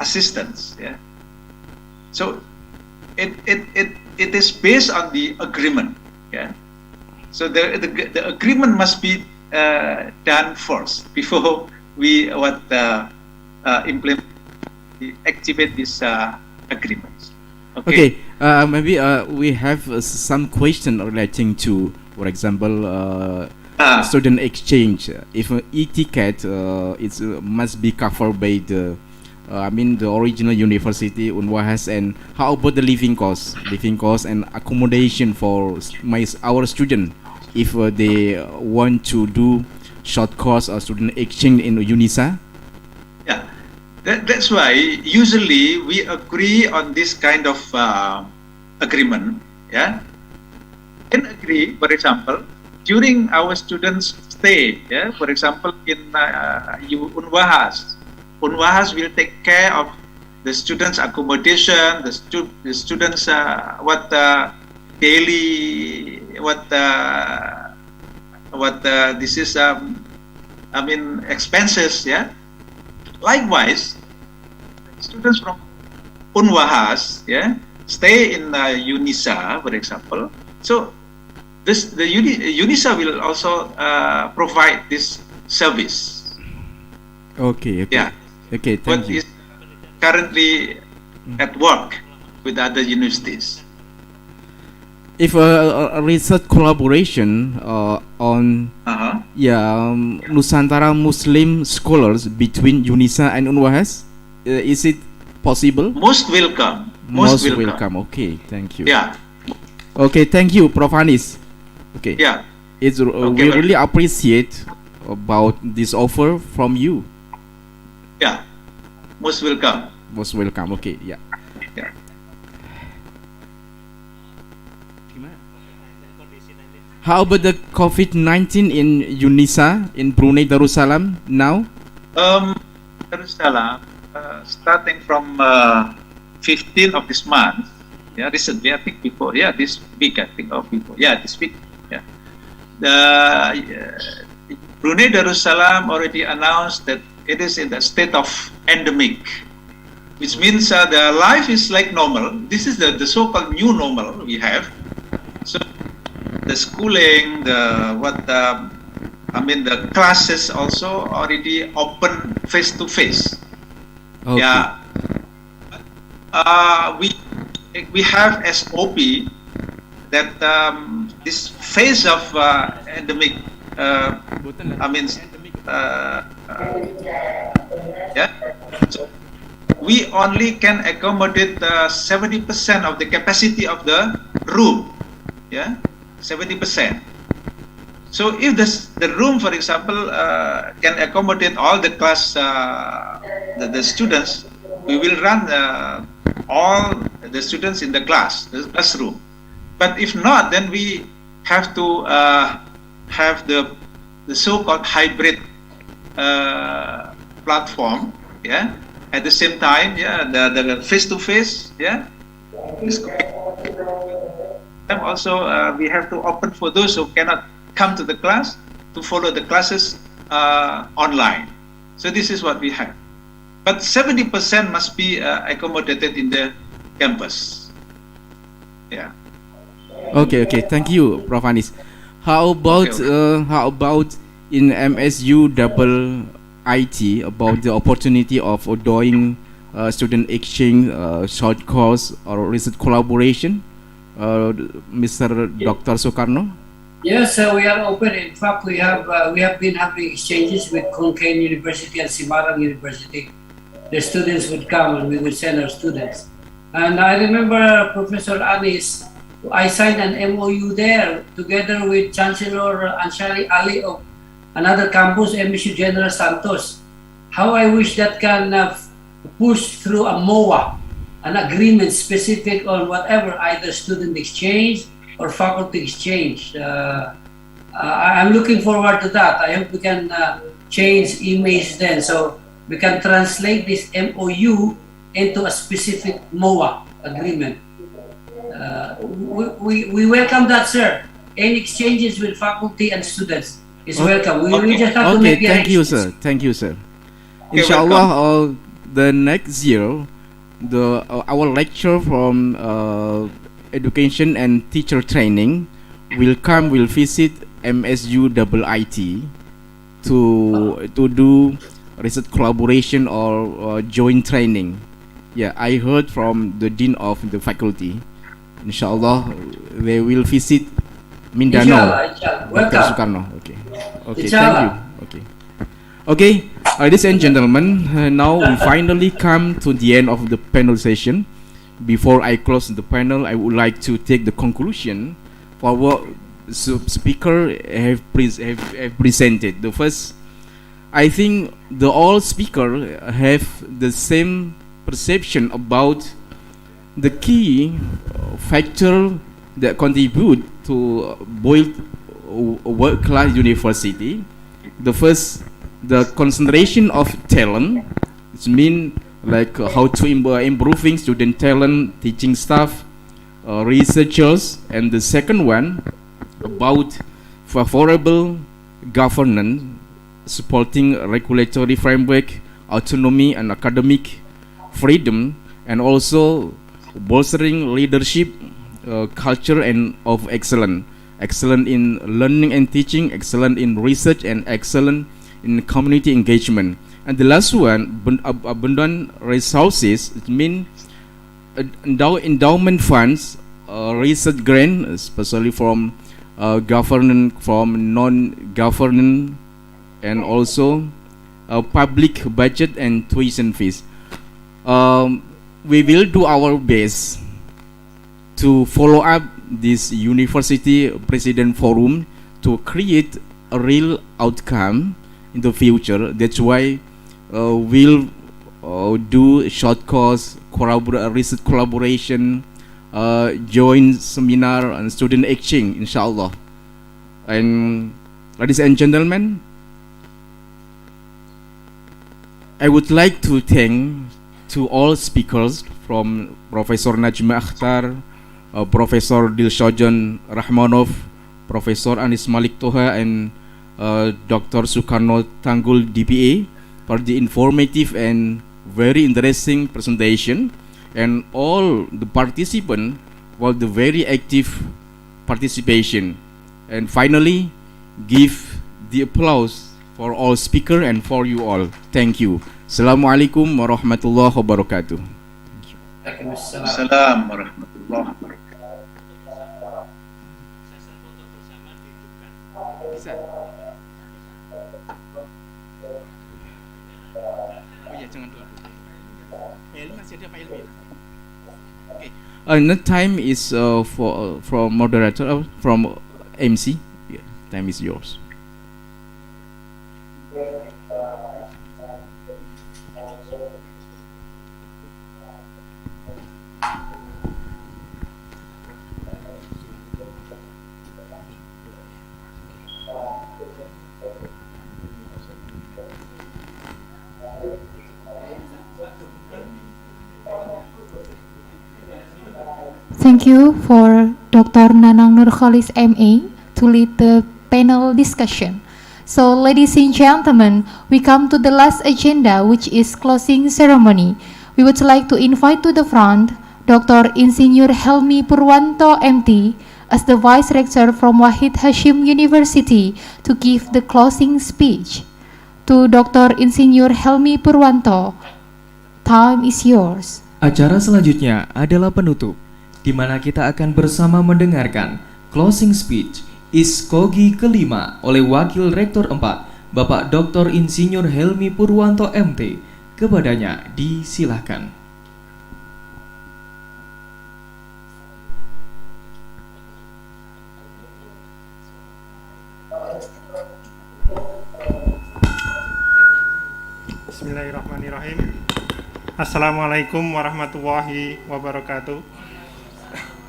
assistance. Yeah, so it is based on the agreement. Yeah, so the agreement must be done first before we implement, activate these agreements. Okay, maybe we have some question relating to, for example, student exchange. If e-ticket must be covered by the original university Unwahas, and how about the living cost and accommodation for our student if they want to do short course or student exchange in UNISA? Yeah, that's why usually we agree on this kind of agreement. Yeah, can agree. For example, during our students' stay, yeah, for example, in Unwahas will take care of the students' accommodation, the students' daily this is expenses. Yeah. Likewise, students from Unwahas, yeah, stay in UNISA, for example. So the UNISA will also provide this service. Okay. Yeah. Okay. Thank you. Is currently at work with other universities. If a research collaboration on Nusantara Muslim scholars between UNISA and Unwahas, is it possible? Most welcome. Most welcome. Okay, thank you. Yeah. Okay, thank you, Prof. Anis. Okay. Yeah. We really appreciate about this offer from you. Yeah. Most welcome. Most welcome. Okay. Yeah. Yeah. How about the COVID-19 in UNISA in Brunei Darussalam now? Darussalam, starting from 15th of this month, yeah, recently, I think before, yeah, this week, I think, or before, yeah, this week, yeah. Brunei Darussalam already announced that it is in the state of endemic, which means the life is like normal. This is the so-called new normal we have. So the schooling, the classes also already open face to face. Okay. Yeah. We have SOP that this phase of endemic. Yeah. So we only can accommodate 70% of the capacity of the room. Yeah. 70%. So if the room, for example, can accommodate all the class, the students, we will run all the students in the classroom. But if not, then we have to have the so-called hybrid platform. Yeah. At the same time, yeah, the face-to-face. Yeah. And also, we have to open for those who cannot come to the class to follow the classes online. So this is what we have. But 70% must be accommodated in the campus. Yeah. Okay. Thank you, Prof. Anis. How about in MSU double IT about the opportunity of doing student exchange, short course or research collaboration, Mr. Dr. Soekarno? Yes, we are open. In fact, we have been having exchanges with Kunjungi University and Semarang University. The students would come and we would send our students. And I remember Professor Anis, I signed an MOU there together with Chancellor Anshari Ali of another campus, MSU General Santos. How I wish that can push through a MOA, an agreement specific on whatever, either student exchange or faculty exchange. I'm looking forward to that. I hope we can change emails then, so we can translate this MOU into a specific MOA agreement. We welcome that, sir. Any exchanges with faculty and students is welcome. We just have to make the Thank you, arrangements. sir. Thank you, sir. Inshallah, the next year, our lecture from education and teacher training will visit MSU double IT to do research collaboration or joint training. Yeah, I heard from the dean of the faculty. Inshallah, they will visit Mindanao. Inshallah. Dr. Welcome. Soekarno. Okay, thank you. Inshallah. Okay, ladies and gentlemen, now we finally come to the end of the panel session. Before I close the panel, I would like to take the conclusion for what speaker have presented. The first, I think all speakers have the same perception about the key factor that contribute to build a world-class university. The first, the concentration of talent. It means like how to improving student talent, teaching staff, researchers, and the second one about favorable governance, supporting regulatory framework, autonomy and academic freedom, and also bolstering leadership culture and of excellence in learning and teaching, excellent in research, and excellent in community engagement. And the last one, abundant resources. It means endowment funds, research grant, especially from government, from non-government, and also public budget and tuition fees. We will do our best to follow up this university president forum to create a real outcome in the future. That's why we'll do short course, research collaboration, joint seminar and student exchange, inshallah. And ladies and gentlemen, I would like to thank to all speakers from Professor Najma Akhtar, Professor Dilshojan Rahmanov, Professor Anis Malik Toha, and Dr. Soekarno Tanggul DPA for the informative and very interesting presentation, and all the participants for the very active participation. And finally, give the applause for all speakers and for you all. Thank you. Assalamualaikum warahmatullahi wabarakatuh. Assalamualaikum warahmatullahi wabarakatuh. The time is from moderator, from MC. Yeah, time is yours. Thank you for Dr. Nanang Nurkholis MA to lead the panel discussion. So, ladies and gentlemen, we come to the last agenda, which is closing ceremony. We would like to invite to the front Dr. Insinyur Helmi Purwanto MT, as the Vice Rector from Wahid Hasyim University to give the closing speech. To Dr. Insinyur Helmi Purwanto, time is yours. Acara selanjutnya adalah penutup, di mana kita akan bersama mendengarkan closing speech ISCoGI kelima oleh Wakil Rektor 4, Bapak Dr. Insinyur Helmi Purwanto MT. Kepadanya disilahkan. Bismillahirrahmanirrahim. Assalamualaikum warahmatullahi wabarakatuh.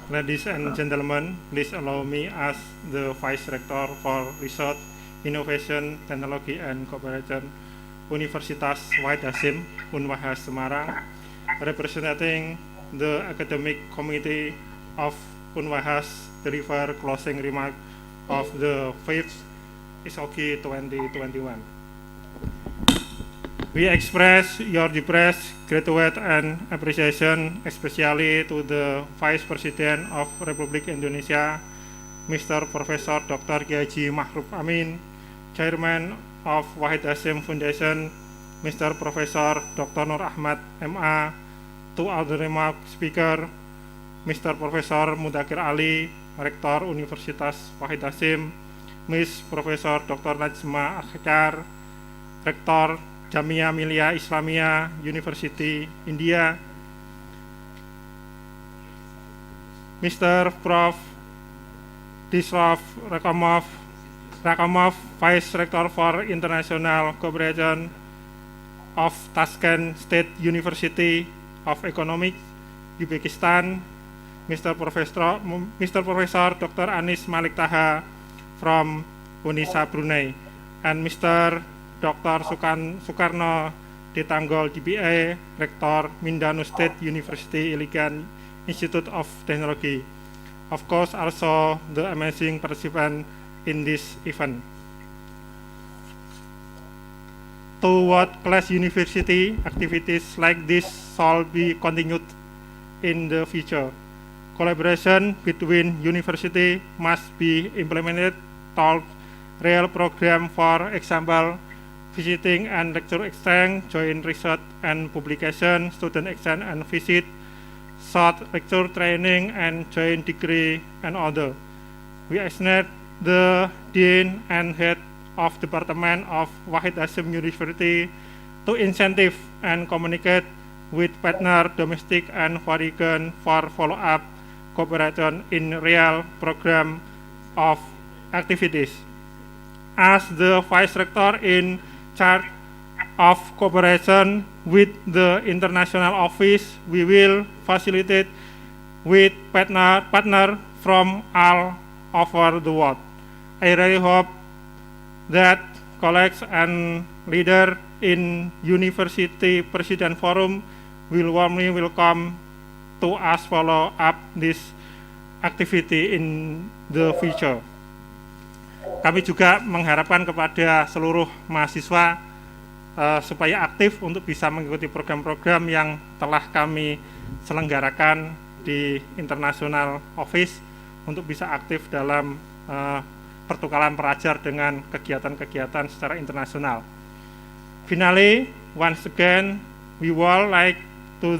Ladies and gentlemen, please allow me as the Vice Rector for Research, Innovation, Technology and Cooperation, Universitas Wahid Hasyim, Unwahas Semarang, representing the academic committee of Unwahas, deliver closing remark of the 5th ISCoGI 2021. We express your deepest gratitude and appreciation, especially to the Vice President of Republik Indonesia, Mr. Professor Dr. Kiai Ma'ruf Amin, Chairman of Wahid Hasyim Foundation, Mr. Professor Dr. Nur Ahmad MA, to all the remarked speaker, Mr. Professor Mudakir Ali, Rektor Universitas Wahid Hasyim, Miss Professor Dr. Najma Akhtar, Rektor Jamia Millia Islamia University India, Mr. Prof. Disraf Rakamov, Vice Rector for International Cooperation of Tashkent State University of Economics, Uzbekistan, Mr. Professor Dr. Anis Malik Taha from Unisa Brunei, and Mr. Dr. Soekarno Detanggol DBA, Rektor Mindanao State University Iligan Institute of Technology. Of course, also the amazing participant in this event. To world-class university, activities like this shall be continued in the future. Collaboration between university must be implemented toward real program, for example, visiting and lecture exchange, joint research and publication, student exchange and visit, short lecture training and joint degree and other. We asked the Dean and Head of Department of Wahid Hasyim University to incentive and communicate with partner domestic and foreign for follow-up cooperation in real program of activities. As the Vice Rector in charge of cooperation with the international office, we will facilitate with partner from all over the world. I really hope that colleagues and leaders in University President Forum will warmly welcome to us follow up this activity in the future. Kami juga mengharapkan kepada seluruh mahasiswa supaya aktif untuk bisa mengikuti program-program yang telah kami selenggarakan di International Office untuk bisa aktif dalam pertukaran pelajar dengan kegiatan-kegiatan secara internasional. Finally, once again, we would like to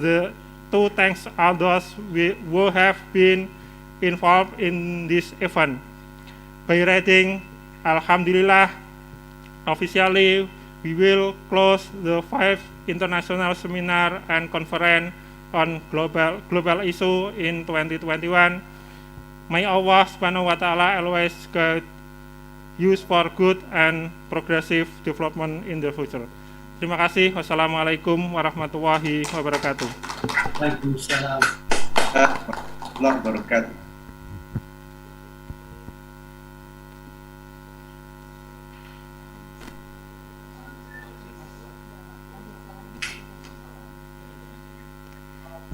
thank all those who have been involved in this event. By writing Alhamdulillah, officially we will close the 5th International Seminar and Conference on Global Issue in 2021. May Allah Subhanahu wa Ta'ala always guide use for good and progressive development in the future. Terima kasih. Wassalamualaikum warahmatullahi wabarakatuh. Waalaikumsalam warahmatullahi wabarakatuh.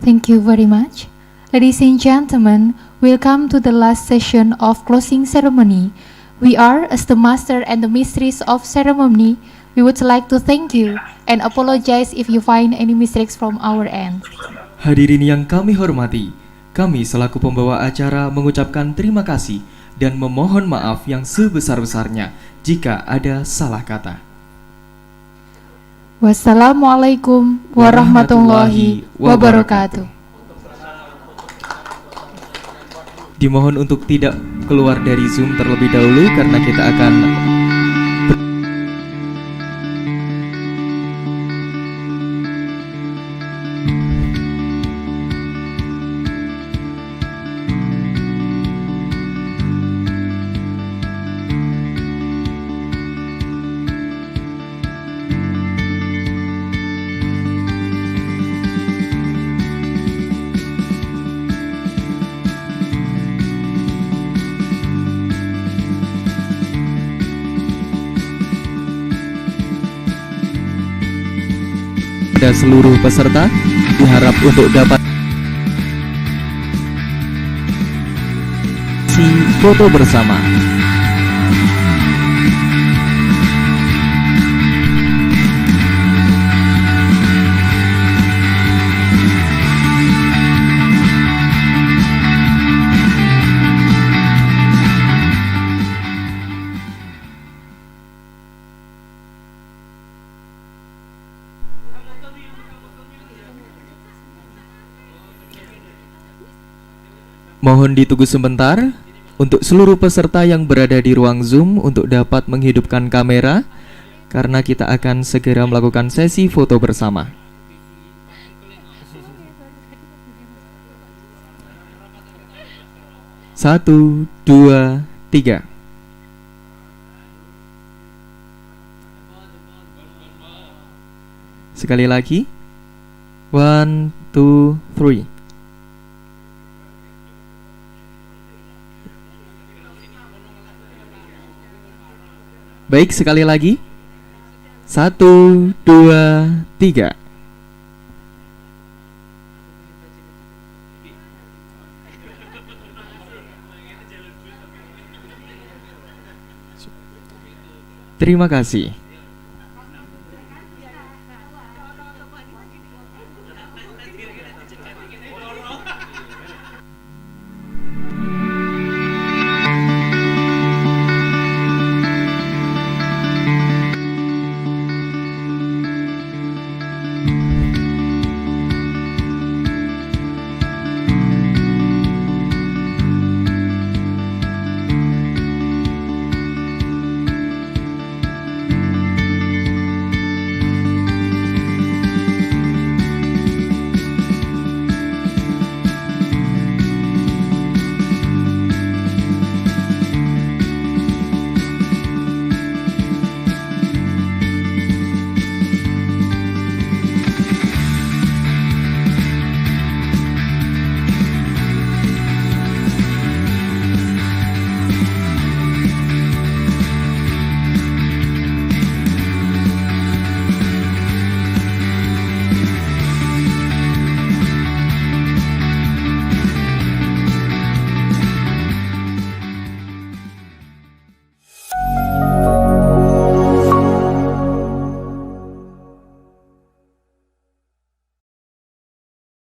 Thank you very much. Ladies and gentlemen, welcome to the last session of closing ceremony. We are, as the master and the mistress of ceremony, we would like to thank you and apologize if you find any mistakes from our end. Hadirin yang kami hormati, Kami selaku pembawa acara mengucapkan terima kasih dan memohon maaf yang sebesar-besarnya jika ada salah kata. Wassalamualaikum warahmatullahi wabarakatuh. Dimohon untuk tidak keluar dari Zoom terlebih dahulu karena kita akan seluruh peserta diharap untuk dapat foto bersama. Mohon ditunggu sebentar untuk seluruh peserta yang berada di ruang Zoom untuk dapat menghidupkan kamera karena kita akan segera melakukan sesi foto bersama. Satu, dua, tiga. Sekali lagi. 1, 2, 3. Baik, sekali lagi. 1, 2, 3. Terima kasih.